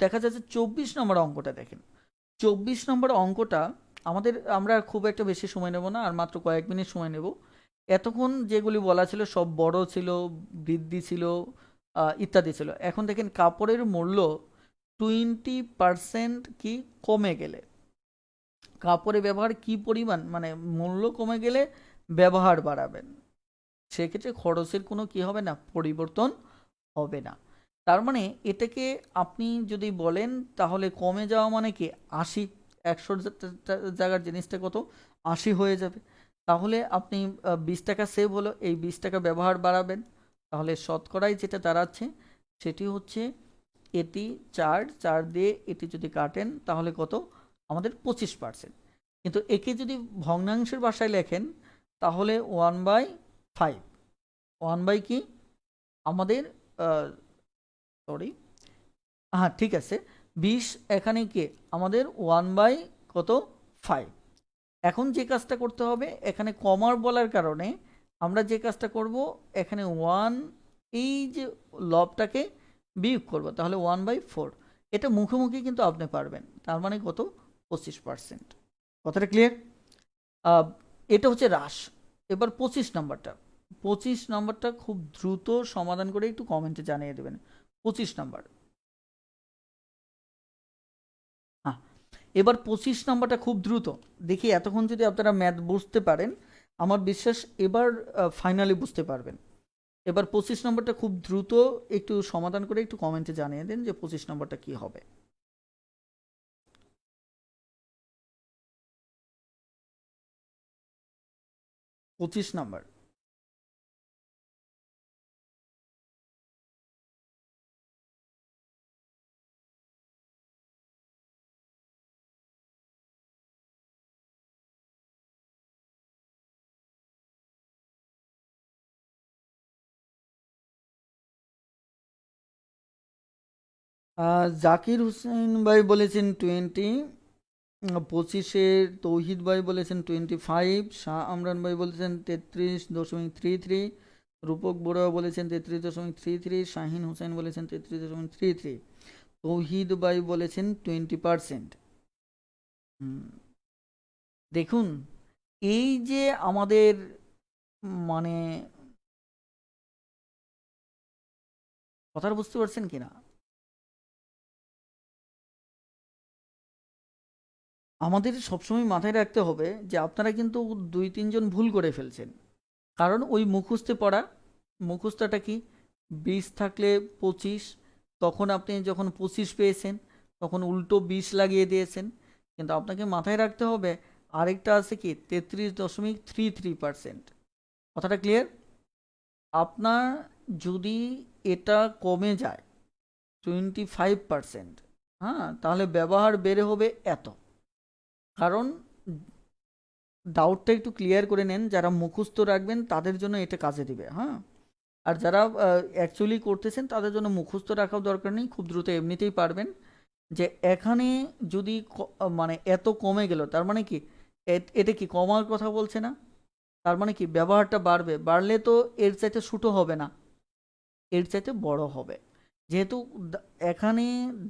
দেখা যাচ্ছে 24 নম্বর অঙ্কটা দেখেন। 24 নম্বর অঙ্কটা আমরা খুব একটা বেশি সময় নেব না, আর মাত্র কয়েক মিনিট সময় নেব। এতক্ষণ যেগুলি বলা ছিল সব বড় ছিল, বৃদ্ধি ছিল, ইত্যাদি ছিল। এখন দেখেন কাপড়ের মূল্য 20% কি কমে গেলে, কাপড়ে ব্যবহার কি পরিমাণ, মানে মূল্য কমে গেলে ব্যবহার বাড়াবেন, সেক্ষেত্রে খরচের কোনো কি হবে না, পরিবর্তন হবে না। তার মানে এটাকে আপনি যদি বলেন তাহলে কমে যাওয়া মানে কি 80, 100 জায়গার জিনিসটা কত 80 হয়ে যাবে। তাহলে আপনি 20 টাকা সেভ হলো, এই 20 টাকা ব্যবহার বাড়াবেন, তাহলে শতকরাই যেটা দাঁড়াচ্ছে সেটি হচ্ছে এটি 4 দিয়ে এটি যদি কাটেন তাহলে কত, আমাদের 25%। কিন্তু একে যদি ভগ্নাংশের ভাষায় লেখেন তাহলে 1/5, 1 বাই কি আমাদের সরি, হ্যাঁ ঠিক আছে, 20 এখানে কি আমাদের 1 বাই কত 5। এখন যে কাজটা করতে হবে, এখানে কমার বলার কারণে আমরা যে কাজটা করব, এখানে 1, এই যে লবটাকে বিয়োগ করব, তাহলে 1/4। এটা মুখোমুখি কিন্তু আপনি পারবেন, তার মানে কত 25%। কথাটা ক্লিয়ার? এটা হচ্ছে হ্রাস। এবার 25 নম্বরটা, 25 নম্বরটা খুব দ্রুত সমাধান করে একটু কমেন্টে জানিয়ে দেবেন। 25 নম্বর, হ্যাঁ, এবার 25 নম্বরটা খুব দ্রুত দেখি, এতক্ষণ যদি আপনারা ম্যাথ বুঝতে পারেন আমার বিশ্বাস এবার ফাইনালি বুঝতে পারবেন। এবার 25 নম্বরটা খুব দ্রুত একটু সমাধান করে একটু কমেন্টে জানিয়ে দেন যে 25 নম্বরটা কি হবে। 25 নম্বর, জাকির হোসেন ভাই বলেছেন 20, 25-এ তৌহিদ ভাই বলেছেন 25, শাহ আমরান ভাই বলেছেন 33.33, রূপক বড়ুয়া বলেছেন 33.33, শাহিন হোসেন বলেছেন 33.33, তৌহিদ ভাই বলেছেন 20%। দেখুন, এই যে আমাদের মানে কথাটা বুঝতে পারছেন কিনা, আমাদের সবসময় মাথায় রাখতে হবে যে আপনারা কিন্তু 2-3 জন ভুল করে ফেলছেন। কারণ ওই মুখস্থে পড়া, মুখস্থটা কি 20 থাকলে 25, তখন আপনি যখন 25 পেয়েছেন তখন উল্টো 20 লাগিয়ে দিয়েছেন। কিন্তু আপনাকে মাথায় রাখতে হবে আরেকটা আছে কি 33.33%। কথাটা ক্লিয়ার? আপনার যদি এটা কমে যায় 25%, হ্যাঁ, তাহলে ব্যবহার বেড়ে হবে এত। কারণ ডাউটটা একটু ক্লিয়ার করে নেন, যারা মুখস্থ রাখবেন তাদের জন্য এটা কাজে দিবে, হ্যাঁ। আর যারা অ্যাকচুয়ালি করতেছেন তাদের জন্য মুখস্থ রাখাও দরকার নেই, খুব দ্রুত এমনিতেই পারবেন। যে এখানে যদি মানে এত কমে গেল, তার মানে কি এটা কি কমার কথা বলছে না, তার মানে কি ব্যবহারটা বাড়বে, বাড়লে তো এর চাইতে ছোটো হবে না, এর চাইতে বড় হবে। যেহেতু এখানে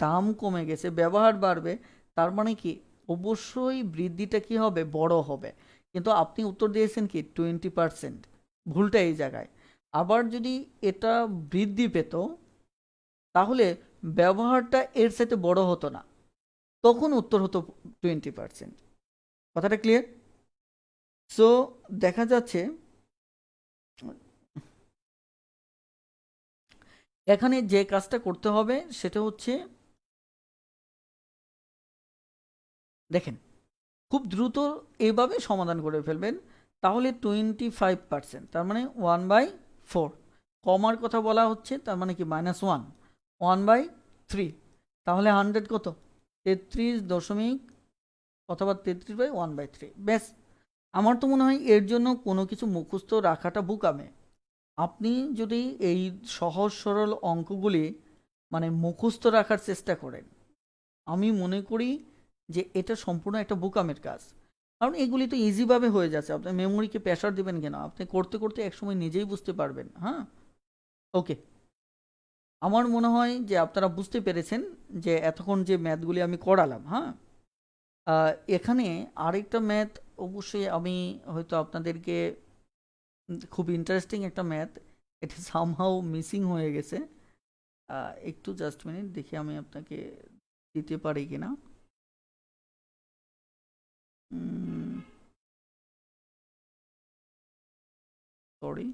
দাম কমে গেছে, ব্যবহার বাড়বে, তার মানে কি অবশ্যই বৃদ্ধিটা কি হবে, বড় হবে। কিন্তু আপনি উত্তর দিয়েছেন কি 20%, ভুলটা এই জায়গায়। আবার যদি এটা বৃদ্ধি পেত তাহলে ব্যবহারটা এর সাথে বড় হতো না, তখন উত্তর হতো 20%। কথাটা ক্লিয়ার? সো দেখা যাচ্ছে এখানে যে কাজটা করতে হবে সেটা হচ্ছে, দেখেন, খুব দ্রুত এইভাবে সমাধান করে ফেলবেন। তাহলে 25%, তার মানে 1/4, কমার কথা বলা হচ্ছে, তার মানে কি -1, 1/3, তাহলে 100 কত 33 দশমিক অথবা 33/1/3। ব্যাস, আমার তো মনে হয় এর জন্য কোনো কিছু মুখস্থ রাখাটা বোকামে। আপনি যদি এই সহজ সরল অঙ্কগুলি মানে মুখস্থ রাখার চেষ্টা করেন, আমি মনে করি যে এটা সম্পূর্ণ একটা বোকামের কাজ। কারণ এগুলি তো ইজিভাবে হয়ে যাচ্ছে, আপনি মেমোরিকে প্রেশার দেবেন কেন? আপনি করতে করতে একসময় নিজেই বুঝতে পারবেন। হ্যাঁ, ওকে। আমার মনে হয় যে আপনারা বুঝতে পেরেছেন যে এতক্ষণ যে ম্যাথগুলি আমি করালাম। হ্যাঁ, এখানে আরেকটা ম্যাথ অবশ্যই আমি হয়তো আপনাদেরকে খুব ইন্টারেস্টিং একটা ম্যাথ, এটা সামহাও মিসিং হয়ে গেছে। একটু জাস্ট মিনিট দেখি আমি আপনাকে দিতে পারি কিনা। সরি,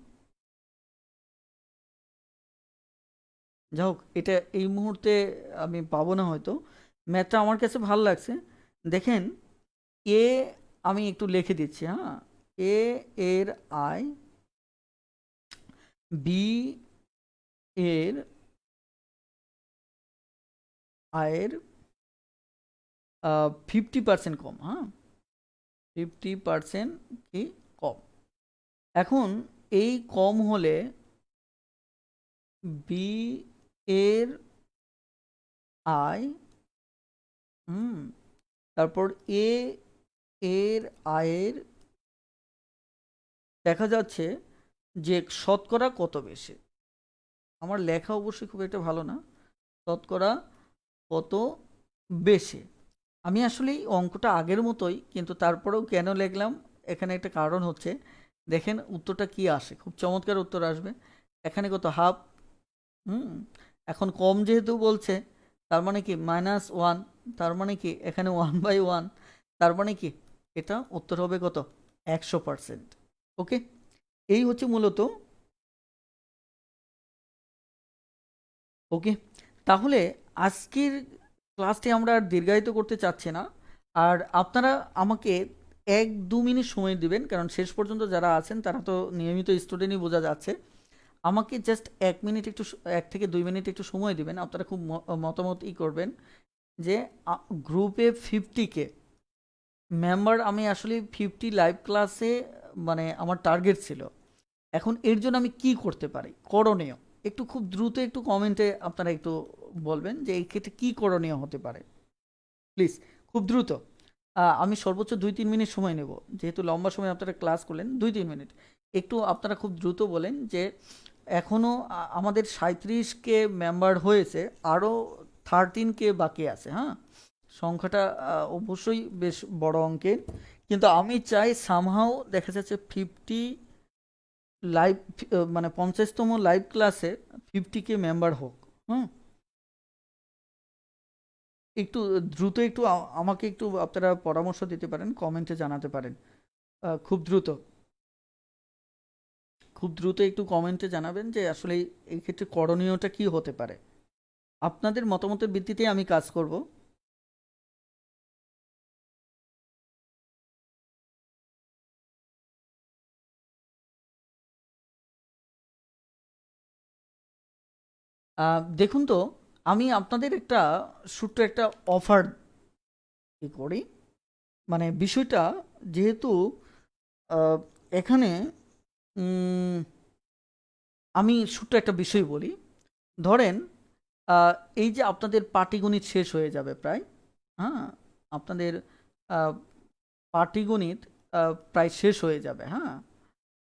যাই হোক, এটা এই মুহূর্তে আমি পাবো না হয়তো। ম্যাথটা আমার কাছে ভালো লাগছে। দেখেন, এ আমি একটু লিখে দিচ্ছি। হ্যাঁ, এ এর আয়, বি এর আয়ের 50% কম। হ্যাঁ, 50% কি কম। এখন এই কম হলে বি এর আয়, তারপর এ এর আয়ের দেখা যাচ্ছে যে শতকরা কত বেশি। আমার লেখা অবশ্যই খুব একটা ভালো না, শতকরা কত বেশি। আমি আসলে এই অঙ্কটা আগের মতোই, কিন্তু তারপরেও কেন লিখলাম, এখানে একটা কারণ হচ্ছে। দেখেন উত্তরটা কি আসে, খুব চমৎকার উত্তর আসবে। এখানে কত, হাফ। হুম, এখন কম যেহেতু বলছে, তার মানে কি -1, তার মানে কি এখানে 1/1, তার মানে কি এটা উত্তর হবে কত, 100%। ওকে, এই হচ্ছে মূলত। ওকে, তাহলে আজকের ক্লাসটি আমরা আর দীর্ঘায়িত করতে চাচ্ছি না। আর আপনারা আমাকে 1-2 মিনিট সময় দিবেন, কারণ শেষ পর্যন্ত যারা আছেন তারা তো নিয়মিত স্টুডেন্টই বোঝা যাচ্ছে। আমাকে জাস্ট 1 মিনিট একটু 1 থেকে 2 মিনিট একটু সময় দিবেন। আপনারা খুব মতামত করবেন যে গ্রুপে 50K মেম্বার, আমি আসলে 50 লাইভ ক্লাসে মানে আমার টার্গেট ছিল। এখন এর জন্য আমি কি করতে পারি, করণীয়, একটু খুব দ্রুত একটু কমেন্টে আপনারা একটু বলবেন যে এই ক্ষেত্রে কী করণীয় হতে পারে, প্লিজ, খুব দ্রুত। আমি সর্বোচ্চ 2-3 মিনিট সময় নেব, যেহেতু লম্বা সময় আপনারা ক্লাস করলেন। 2-3 মিনিট একটু আপনারা খুব দ্রুত বলেন যে এখনও আমাদের 37K মেম্বার হয়েছে, আরও 13K বাকি আছে। হ্যাঁ, সংখ্যাটা অবশ্যই বেশ বড় অঙ্কের, কিন্তু আমি চাই সামহাও দেখা যাচ্ছে 50 লাইভ, মানে 50তম লাইভ ক্লাসে 50K মেম্বার হোক। হুম, একটু দ্রুত একটু আমাকে একটু আপনারা পরামর্শ দিতে পারেন, কমেন্টে জানাতে পারেন। খুব দ্রুত, খুব দ্রুত একটু কমেন্টে জানাবেন যে আসলে এই ক্ষেত্রে করণীয়টা কি হতে পারে। আপনাদের মতামতের ভিত্তিতে আমি কাজ করব। দেখুন তো, আমি আপনাদের একটা ছোট্ট একটা অফার করি। মানে বিষয়টা যেহেতু আহ, এখানে উম, আমি ছোট্ট একটা বিষয় বলি। ধরেন এই যে আপনাদের পাটিগণিত শেষ হয়ে যাবে প্রায়। হ্যাঁ, আপনাদের আহ, পাটিগণিত প্রায় শেষ হয়ে যাবে। হ্যাঁ,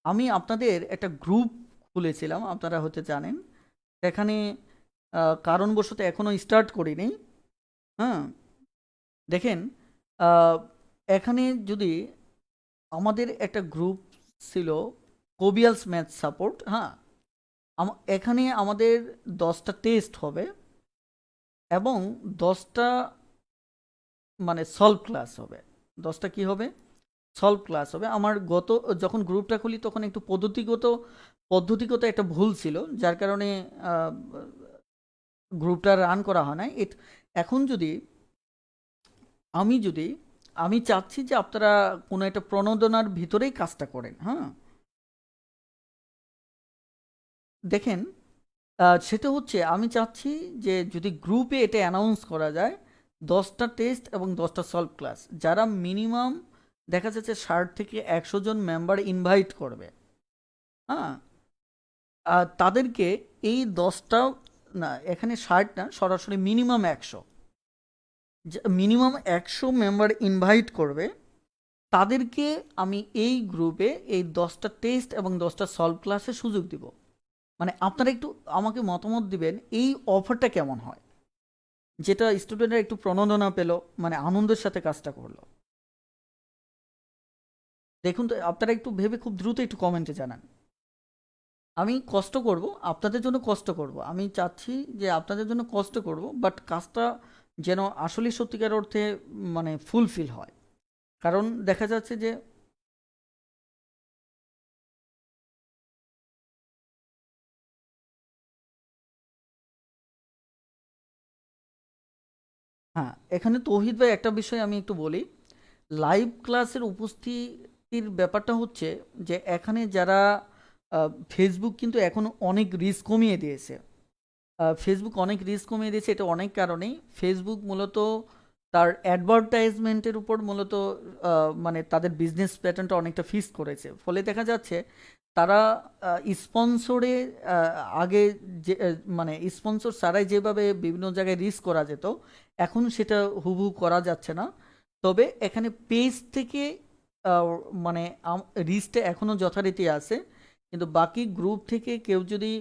আমি আপনাদের একটা গ্রুপ খুলেছিলাম, আপনারা হতে জানেন। সেখানে কারণবশত এখনও স্টার্ট করিনি। হ্যাঁ, দেখেন, আহ, এখানে যদি আমাদের একটা গ্রুপ ছিল, কোবিয়ালস ম্যাথ সাপোর্ট। হ্যাঁ, এখানে আমাদের 10টা টেস্ট হবে এবং 10টা মানে সলভ ক্লাস হবে। 10টা কি হবে, সলভ ক্লাস হবে। আমার যখন গ্রুপটা খুলি তখন একটু পদ্ধতিগত একটা ভুল ছিল, যার কারণে গ্রুপটা রান করা হয় না। এখন যদি আমি চাচ্ছি যে আপনারা কোনো একটা প্রণোদনার ভিতরেই কাজটা করেন। হ্যাঁ, দেখেন, সেটা হচ্ছে আমি চাচ্ছি যে যদি গ্রুপে এটা অ্যানাউন্স করা যায়, 10টা টেস্ট এবং 10টা সলভ ক্লাস, যারা মিনিমাম দেখা যাচ্ছে 60 থেকে 100 জন মেম্বার ইনভাইট করবে। হ্যাঁ, তাদেরকে এই 10টা না, এখানে 60 না, সরাসরি মিনিমাম 100, মিনিমাম 100 মেম্বার ইনভাইট করবে। তাদেরকে আমি এই গ্রুপে এই 10টা টেস্ট এবং 10টা সলভ ক্লাসের সুযোগ দিব। মানে আপনারা একটু আমাকে মতামত দিবেন এই অফারটা কেমন হয়, যেটা স্টুডেন্টরা একটু প্রণোদনা পেল, মানে আনন্দের সাথে কাজটা করলো। দেখুন তো, আপনারা একটু ভেবে খুব দ্রুত একটু কমেন্টে জানান। আমি কষ্ট করব, আপনাদের জন্য কষ্ট করব, আমি চাচ্ছি যে আপনাদের জন্য কষ্ট করব, বাট কাজটা যেন আসলে সত্যিকার অর্থে মানে ফুলফিল হয়। কারণ দেখা যাচ্ছে যে, হ্যাঁ, এখানে তৌহিদ ভাই একটা বিষয় আমি একটু বলি। লাইভ ক্লাসের উপস্থিতির ব্যাপারটা হচ্ছে যে এখানে যারা ফেসবুক কিন্তু এখন অনেক রিস্ক কমিয়ে দিয়েছে। ফেসবুক অনেক রিস্ক কমিয়ে দিয়েছে, এটা অনেক কারণেই। ফেসবুক মূলত তার অ্যাডভার্টাইজমেন্টের উপর মূলত মানে তাদের বিজনেস প্যাটার্নটা অনেকটা ফিক্স করেছে। ফলে দেখা যাচ্ছে তারা স্পন্সরে আগে যে মানে স্পন্সর ছাড়াই যেভাবে বিভিন্ন জায়গায় রিস্ক করা যেত, এখন সেটা হুবহু করা যাচ্ছে না। তবে এখানে পেজ থেকে আহ, মানে রিস্কটা এখনও যথারীতি আছে। কিন্তু বাকি গ্রুপ থেকে কেউ যদি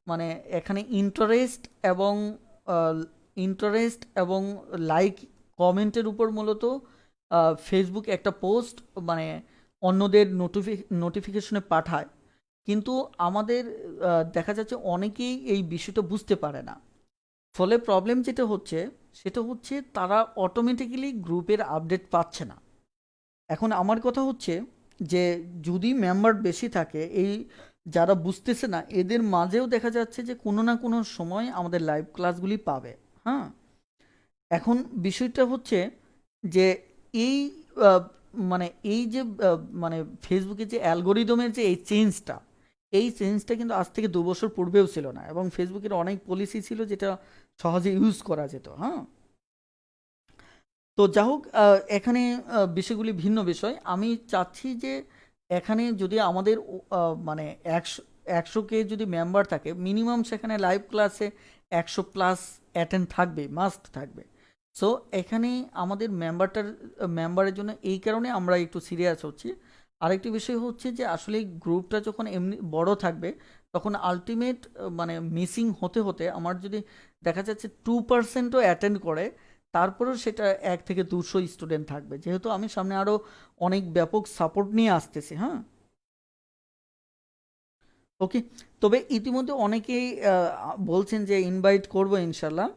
মানে এখানে এবং ইন্টারেস্ট এবং লাইক কমেন্টের উপর মূলত ফেসবুক একটা পোস্ট মানে অন্যদের নোটিফিকেশনে পাঠায়। কিন্তু আমাদের দেখা যাচ্ছে অনেকেই এই বিষয়টা বুঝতে পারে না। ফলে প্রবলেম যেটা হচ্ছে সেটা হচ্ছে তারা অটোমেটিক্যালি গ্রুপের আপডেট পাচ্ছে না। এখন আমার কথা হচ্ছে যে যদি মেম্বার বেশি থাকে, এই যারা বুঝতেছে না এদের মাঝেও দেখা যাচ্ছে যে কোনো না কোনো সময় আমাদের লাইভ ক্লাসগুলি পাবে। হ্যাঁ, এখন বিষয়টা হচ্ছে যে এই আহ, মানে এই যে মানে ফেসবুকে যে অ্যালগোরিদমের যে এই চেঞ্জটা কিন্তু আজ থেকে 2 বছর পূর্বেও ছিল না, এবং ফেসবুকের অনেক পলিসি ছিল যেটা সহজে ইউজ করা যেত। হ্যাঁ, তো যা হোক, এখানে বিষয়গুলি ভিন্ন বিষয়। আমি চাচ্ছি যে এখানে যদি আমাদের মানে 100 কে যদি মেম্বার থাকে মিনিমাম, সেখানে লাইভ ক্লাসে 100+ অ্যাটেন্ড থাকবে, মাস্ট থাকবে। সো এখানে আমাদের মেম্বারের জন্য এই কারণে আমরা একটু সিরিয়াস হচ্ছি। আরেকটি বিষয় হচ্ছে যে আসলে গ্রুপটা যখন এমনি বড় থাকবে, তখন আলটিমেট মানে মিসিং হতে হতে আমার যদি দেখা যাচ্ছে 2%ও অ্যাটেন্ড করে, তারপরেও সেটা 1 থেকে 200 স্টুডেন্ট থাকবে, যেহেতু আমি সামনে আরও অনেক ব্যাপক সাপোর্ট নিয়ে আসতেছি। হ্যাঁ, ওকে। তবে ইতিমধ্যে অনেকেই বলছেন যে ইনভাইট করব ইনশাল্লাহ।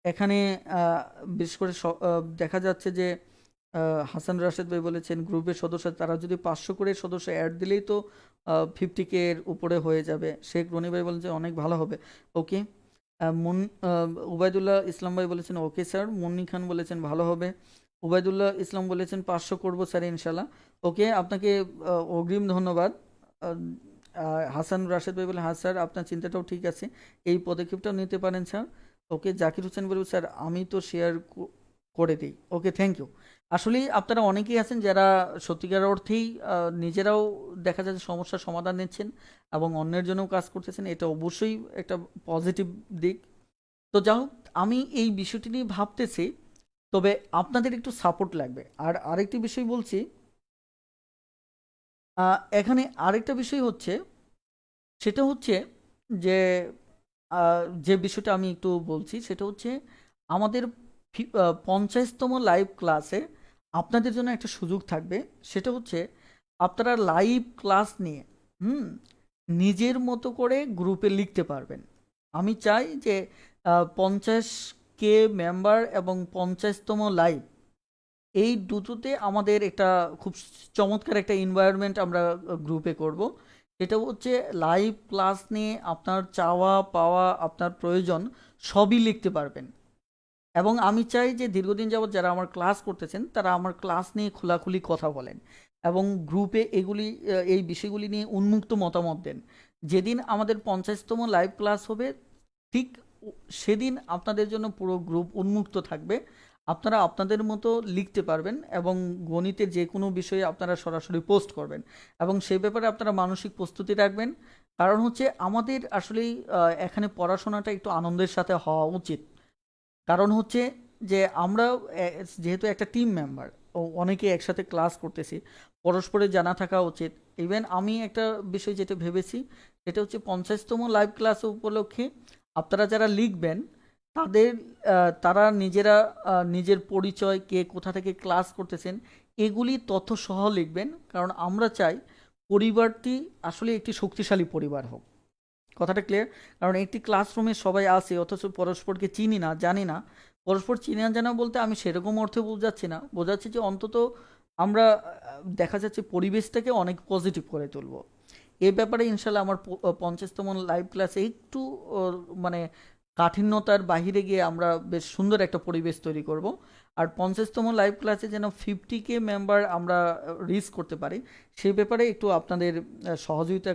এখানে আহ, বিশেষ করে দেখা যাচ্ছে যে হাসান রাশেদ ভাই বলেছেন গ্রুপের সদস্য তারা যদি 500 করে সদস্য অ্যাড দিলেই তো 50K এর উপরে হয়ে যাবে। শেখ রনি ভাই বলেন যে অনেক ভালো হবে। ওকে। মুন উবায়দুল্লাহ ইসলাম ভাই বলেছেন ওকে স্যার। মুন্নি খান বলেছেন ভালো হবে। উবায়দুল্লাহ ইসলাম বলেছেন 500 করবো স্যার ইনশাল্লাহ। ওকে, আপনাকে অগ্রিম ধন্যবাদ। আহ, হাসান রাশেদ ভাই বলে হ্যাঁ স্যার, আপনার চিন্তাটাও ঠিক আছে, এই পদক্ষেপটাও নিতে পারেন স্যার। ওকে, জাকির হোসেন বলব স্যার আমি তো শেয়ার করে দিই। ওকে, থ্যাংক ইউ। আসলেই আপনারা অনেকেই আছেন যারা সত্যিকার অর্থেই নিজেরাও দেখা যাচ্ছে সমস্যার সমাধান নিচ্ছেন এবং অন্যের জন্যও কাজ করতেছেন, এটা অবশ্যই একটা পজিটিভ দিক। তো যাই হোক, আমি এই বিষয়টি নিয়ে ভাবতেছি, তবে আপনাদের একটু সাপোর্ট লাগবে। আর আরেকটি বিষয় বলছি, এখানে আরেকটা বিষয় হচ্ছে, সেটা হচ্ছে যে যে বিষয়টা আমি একটু বলছি সেটা হচ্ছে আমাদের 50তম লাইভ ক্লাসে আপনাদের জন্য একটা সুযোগ থাকবে। সেটা হচ্ছে আপনারা লাইভ ক্লাস নিয়ে হুম নিজের মতো করে গ্রুপে লিখতে পারবেন। আমি চাই যে 50K মেম্বার এবং 50তম লাইভ, এই দুটোতে আমাদের একটা খুব চমৎকার একটা এনভায়রনমেন্ট আমরা গ্রুপে করব। এটা হচ্ছে লাইভ ক্লাস নিয়ে আপনার চাওয়া পাওয়া, আপনার প্রয়োজন সবই লিখতে পারবেন। এবং আমি চাই যে দীর্ঘদিন যাবৎ যারা আমার ক্লাস করতেছেন তারা আমার ক্লাস নিয়ে খোলাখুলি কথা বলেন এবং গ্রুপে এই বিষয়গুলি নিয়ে উন্মুক্ত মতামত দেন। যেদিন আমাদের 50তম লাইভ ক্লাস হবে, ঠিক সেদিন আপনাদের জন্য পুরো গ্রুপ উন্মুক্ত থাকবে। আপনারা আপনাদের মতো লিখতে পারবেন এবং গণিতের যে কোনো বিষয়ে আপনারা সরাসরি পোস্ট করবেন, এবং সেই ব্যাপারে আপনারা মানসিক প্রস্তুতি রাখবেন। কারণ হচ্ছে আমাদের আসলেই এখানে পড়াশোনাটা একটু আনন্দের সাথে হওয়া উচিত। কারণ হচ্ছে যে আমরা যেহেতু একটা টিম মেম্বার, অনেকে একসাথে ক্লাস করতেছি, পরস্পরের জানা থাকা উচিত। ইভেন আমি একটা বিষয় যেটা ভেবেছি, সেটা হচ্ছে 50তম লাইভ ক্লাস উপলক্ষে আপনারা যারা লিখবেন তাদের তারা নিজেরা নিজের পরিচয়, কে কোথা থেকে ক্লাস করতেছেন, এগুলি তথ্য সহ লিখবেন। কারণ আমরা চাই পরিবারটি আসলে একটি শক্তিশালী পরিবার হোক। কথাটা ক্লিয়ার? কারণ একটি ক্লাসরুমে সবাই আছে অথচ পরস্পরকে চিনি না, জানি না। পরস্পর চিনা জানা বলতে আমি সেরকম অর্থে বোঝাচ্ছি না, বোঝাচ্ছি যে অন্তত আমরা দেখা যাচ্ছে পরিবেশটাকে অনেক পজিটিভ করে তুলবো। এই ব্যাপারে ইনশাল্লাহ আমার 50তম লাইভ ক্লাসে একটু মানে কাঠিন্যতার বাহিরে গিয়ে আমরা বেশ সুন্দর একটা পরিবেশ তৈরি করব। আর 50তম লাইভ ক্লাসে যেন 50K মেম্বার আমরা রিচ করতে পারি, সেই ব্যাপারে একটু আপনাদের সহযোগিতা